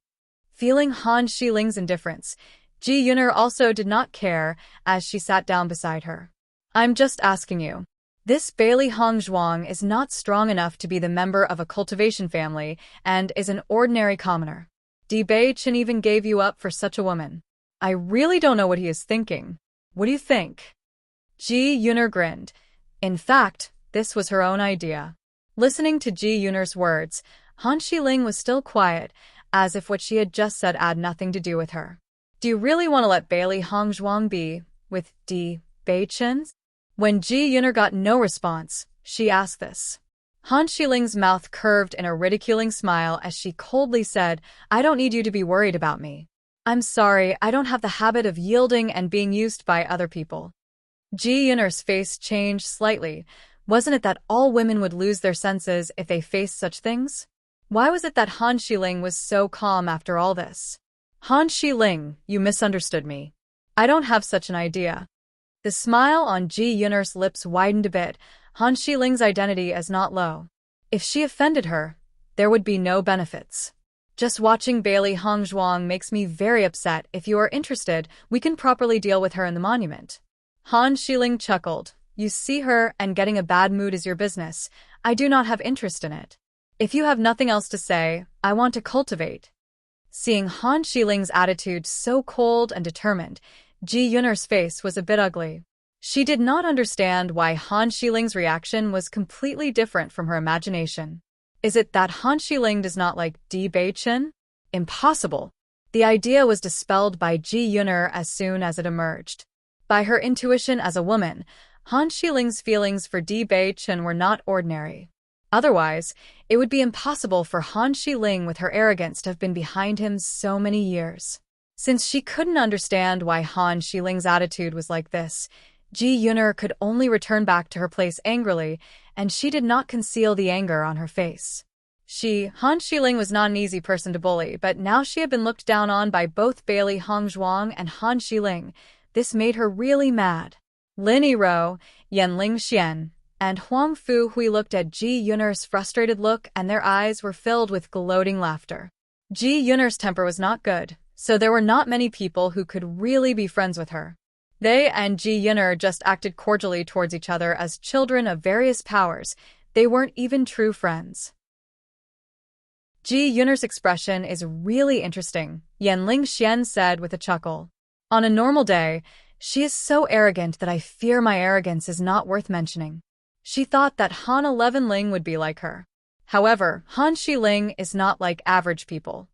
Feeling Han Xiling's indifference, Ji Yun'er also did not care as she sat down beside her. I'm just asking you. This Bailey Hongzhuang is not strong enough to be the member of a cultivation family and is an ordinary commoner. Bewitching even gave you up for such a woman. I really don't know what he is thinking. What do you think? Ji Yun'er grinned. In fact, this was her own idea. Listening to Ji Yun'er's words, Han Xiling was still quiet, as if what she had just said had nothing to do with her. Do you really want to let Bailey Hongzhuang be with Bewitching? When Ji Yun'er got no response, she asked this. Han Xiling's mouth curved in a ridiculing smile as she coldly said, I don't need you to be worried about me. I'm sorry, I don't have the habit of yielding and being used by other people. Ji Yun'er's face changed slightly. Wasn't it that all women would lose their senses if they faced such things? Why was it that Han Xiling was so calm after all this? Han Xiling, you misunderstood me. I don't have such an idea. The smile on Ji Yun'er's lips widened a bit. Han Xiling's identity is not low. If she offended her, there would be no benefits. Just watching Bailey Hongzhuang makes me very upset. If you are interested, we can properly deal with her in the monument. Han Xiling chuckled. You see her and getting a bad mood is your business. I do not have interest in it. If you have nothing else to say, I want to cultivate. Seeing Han Xiling's attitude so cold and determined, Ji Yun'er's face was a bit ugly. She did not understand why Han Xiling's reaction was completely different from her imagination. Is it that Han Xiling does not like Bewitching? Impossible. The idea was dispelled by Ji Yun'er as soon as it emerged. By her intuition as a woman, Han Xiling's feelings for Bewitching were not ordinary. Otherwise, it would be impossible for Han Xiling with her arrogance to have been behind him so many years. Since she couldn't understand why Han Xiling's attitude was like this, Ji Yun'er could only return back to her place angrily, and she did not conceal the anger on her face. Han Xiling was not an easy person to bully, but now she had been looked down on by both Bailey Hongzhuang and Han Xiling. This made her really mad. Lin Yirou, Yanling Xian, and Huang Fu Hui looked at Ji Yun'er's frustrated look and their eyes were filled with gloating laughter. Ji Yun'er's temper was not good, so there were not many people who could really be friends with her. They and Ji Yun'er just acted cordially towards each other as children of various powers. They weren't even true friends. Ji Yun'er's expression is really interesting, Yanling Xian said with a chuckle. On a normal day, she is so arrogant that I fear my arrogance is not worth mentioning. She thought that Han 11 Ling would be like her. However, Han Xiling is not like average people.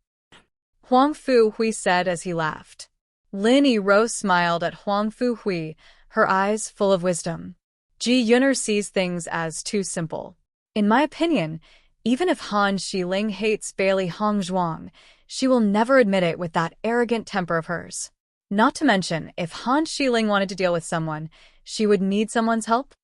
Huang Fu Hui said as he laughed. Lin Yirou smiled at Huang Fu Hui, her eyes full of wisdom. Ji Yun'er sees things as too simple. In my opinion, even if Han Xiling hates Bailey Hongzhuang, she will never admit it with that arrogant temper of hers. Not to mention, if Han Xiling wanted to deal with someone, she would need someone's help.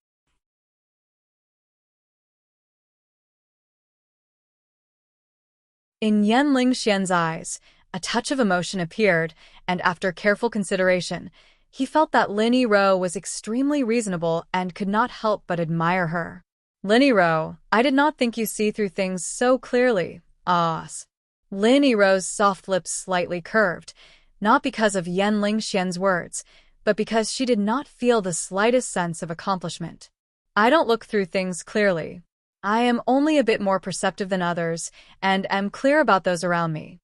In Yanling Xian's eyes, a touch of emotion appeared, and after careful consideration, he felt that Lin Yirou was extremely reasonable and could not help but admire her. Lin Yirou, I did not think you see through things so clearly. Lin Yirou's soft lips slightly curved, not because of Yanling Xian's words, but because she did not feel the slightest sense of accomplishment. I don't look through things clearly. I am only a bit more perceptive than others, and am clear about those around me.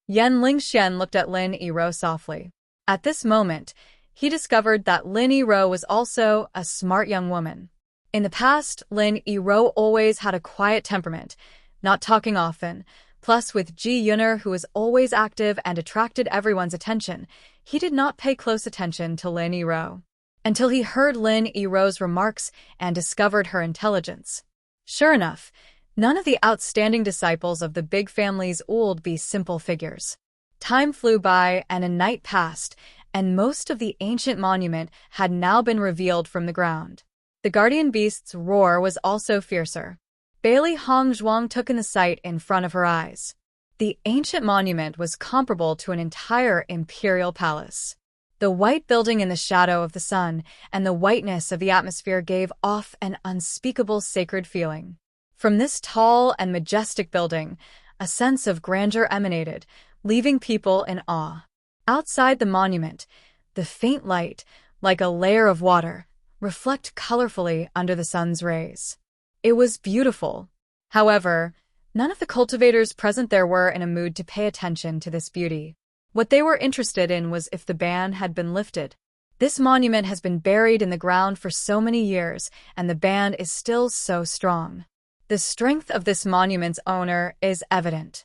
Yanling Xian looked at Lin Yirou softly. At this moment, he discovered that Lin Yirou was also a smart young woman. In the past, Lin Yirou always had a quiet temperament, not talking often. Plus, with Ji Yun'er, who was always active and attracted everyone's attention, he did not pay close attention to Lin Yiro until he heard Lin Yiro's remarks and discovered her intelligence. Sure enough, none of the outstanding disciples of the big families would be simple figures. Time flew by and a night passed, and most of the ancient monument had now been revealed from the ground. The guardian beast's roar was also fiercer. Bailey Hongzhuang took in the sight in front of her eyes. The ancient monument was comparable to an entire imperial palace. The white building in the shadow of the sun and the whiteness of the atmosphere gave off an unspeakable sacred feeling. From this tall and majestic building, a sense of grandeur emanated, leaving people in awe. Outside the monument, the faint light, like a layer of water, reflected colorfully under the sun's rays. It was beautiful. However, none of the cultivators present there were in a mood to pay attention to this beauty. What they were interested in was if the ban had been lifted. This monument has been buried in the ground for so many years, and the ban is still so strong. The strength of this monument's owner is evident.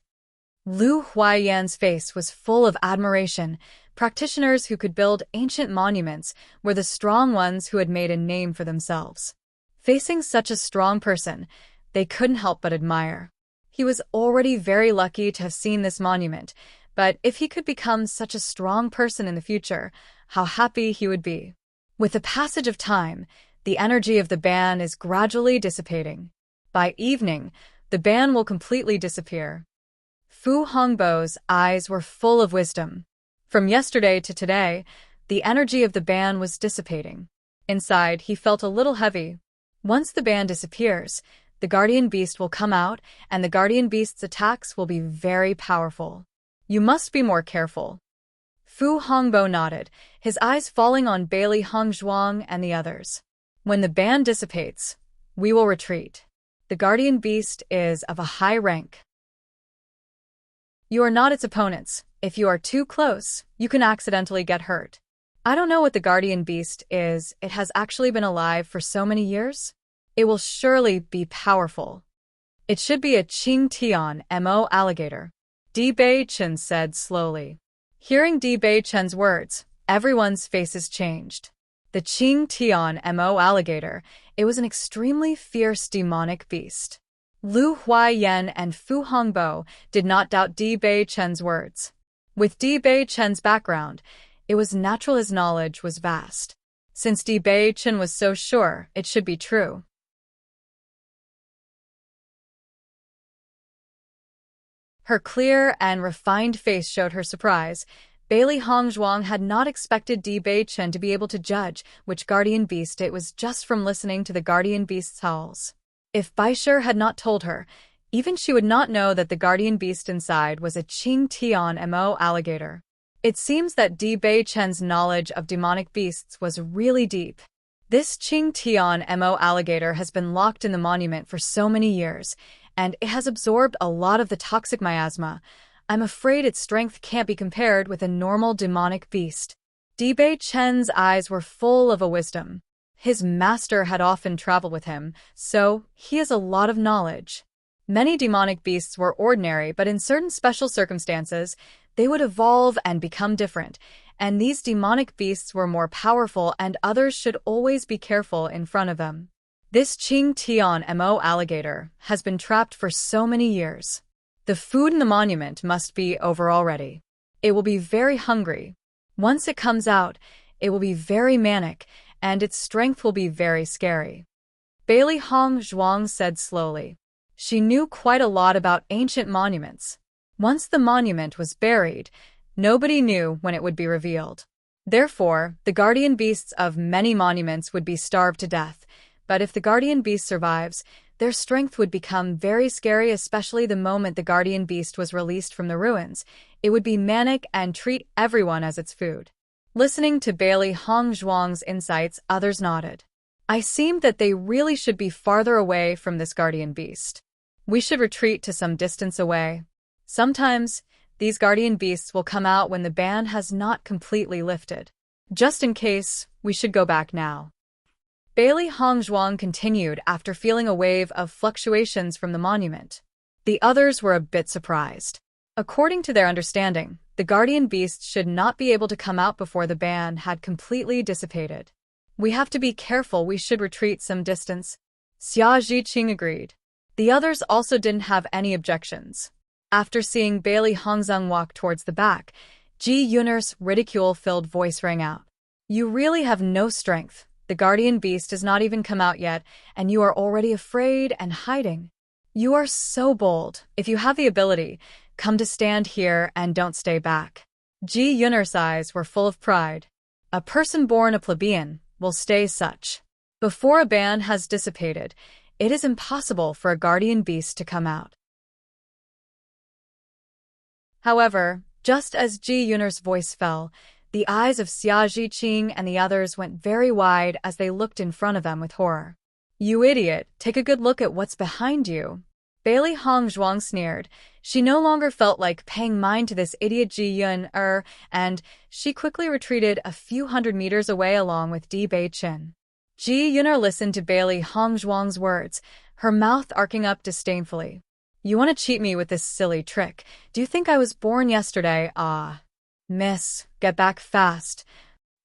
Lu Huaiyan's face was full of admiration. Practitioners who could build ancient monuments were the strong ones who had made a name for themselves. Facing such a strong person, they couldn't help but admire. He was already very lucky to have seen this monument, but if he could become such a strong person in the future, how happy he would be. With the passage of time, the energy of the ban is gradually dissipating. By evening, the ban will completely disappear. Fu Hongbo's eyes were full of wisdom. From yesterday to today, the energy of the ban was dissipating. Inside, he felt a little heavy. Once the ban disappears, the guardian beast will come out, and the guardian beast's attacks will be very powerful. You must be more careful. Fu Hongbo nodded, his eyes falling on Bailey Hongzhuang and the others. When the ban dissipates, we will retreat. The guardian beast is of a high rank. You are not its opponents. If you are too close, you can accidentally get hurt. I don't know what the guardian beast is. It has actually been alive for so many years. It will surely be powerful. It should be a Qing Tian Mo alligator. Di Bei Chen said slowly. Hearing Di Bei Chen's words, everyone's faces changed. The Qing Tian Mo alligator, it was an extremely fierce demonic beast. Lu Huaiyan and Fu Hongbo did not doubt Di Bei Chen's words. With Di Bei Chen's background, it was natural his knowledge was vast. Since Di Bei Chen was so sure, it should be true. Her clear and refined face showed her surprise. Bailey Hongzhuang had not expected Di Bei Chen to be able to judge which guardian beast it was just from listening to the guardian beast's howls. If Baisher had not told her, even she would not know that the guardian beast inside was a Qing Tian Mo alligator. It seems that Di Bei Chen's knowledge of demonic beasts was really deep. This Qing Tian Mo alligator has been locked in the monument for so many years, and it has absorbed a lot of the toxic miasma. I'm afraid its strength can't be compared with a normal demonic beast. Di Bei Chen's eyes were full of a wisdom. His master had often traveled with him, so he has a lot of knowledge. Many demonic beasts were ordinary, but in certain special circumstances, they would evolve and become different, and these demonic beasts were more powerful and others should always be careful in front of them. This Qing Tian Mo alligator has been trapped for so many years. The food in the monument must be over already. It will be very hungry. Once it comes out, it will be very manic, and its strength will be very scary. Bailey Hongzhuang said slowly. She knew quite a lot about ancient monuments. Once the monument was buried, nobody knew when it would be revealed. Therefore, the guardian beasts of many monuments would be starved to death, but if the guardian beast survives, their strength would become very scary, especially the moment the guardian beast was released from the ruins. It would be manic and treat everyone as its food. Listening to Bailey Hongzhuang's insights, others nodded. I seemed that they really should be farther away from this guardian beast. We should retreat to some distance away. Sometimes, these guardian beasts will come out when the ban has not completely lifted. Just in case, we should go back now. Bailey Hongzhuang continued after feeling a wave of fluctuations from the monument. The others were a bit surprised. According to their understanding, the guardian beast should not be able to come out before the ban had completely dissipated. We have to be careful, we should retreat some distance. Xia Zhiqing agreed. The others also didn't have any objections. After seeing Bailey Hongzheng walk towards the back, Ji Yun'er's ridicule-filled voice rang out. You really have no strength. The guardian beast has not even come out yet, and you are already afraid and hiding. You are so bold. If you have the ability, come to stand here and don't stay back. Ji Yun'er's eyes were full of pride. A person born a plebeian will stay such. Before a ban has dissipated, it is impossible for a guardian beast to come out. However, just as Ji Yun'er's voice fell, the eyes of Xia Zhiqing and the others went very wide as they looked in front of them with horror. You idiot, take a good look at what's behind you. Bailey Hongzhuang sneered. She no longer felt like paying mind to this idiot Ji Yun'er, and she quickly retreated a few hundred meters away along with Di Beiqin. Ji Yun'er listened to Bailey Hongzhuang's words, her mouth arcing up disdainfully. You want to cheat me with this silly trick? Do you think I was born yesterday? Ah. Miss, get back fast.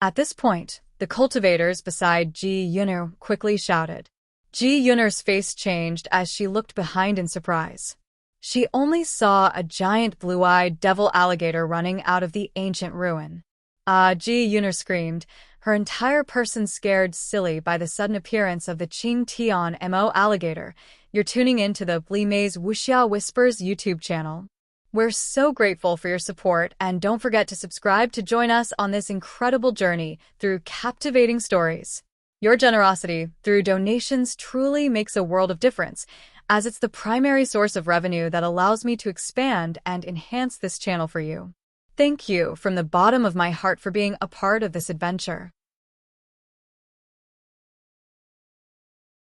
At this point, the cultivators beside Ji Yun'er quickly shouted. Ji Yun'er's face changed as she looked behind in surprise. She only saw a giant blue-eyed devil alligator running out of the ancient ruin. Ah, Ji Yun'er screamed, her entire person scared silly by the sudden appearance of the Qing Tian Mo alligator. You're tuning in to the Blimay's Wuxia Whispers YouTube channel. We're so grateful for your support, and don't forget to subscribe to join us on this incredible journey through captivating stories. Your generosity through donations truly makes a world of difference, as it's the primary source of revenue that allows me to expand and enhance this channel for you. Thank you from the bottom of my heart for being a part of this adventure.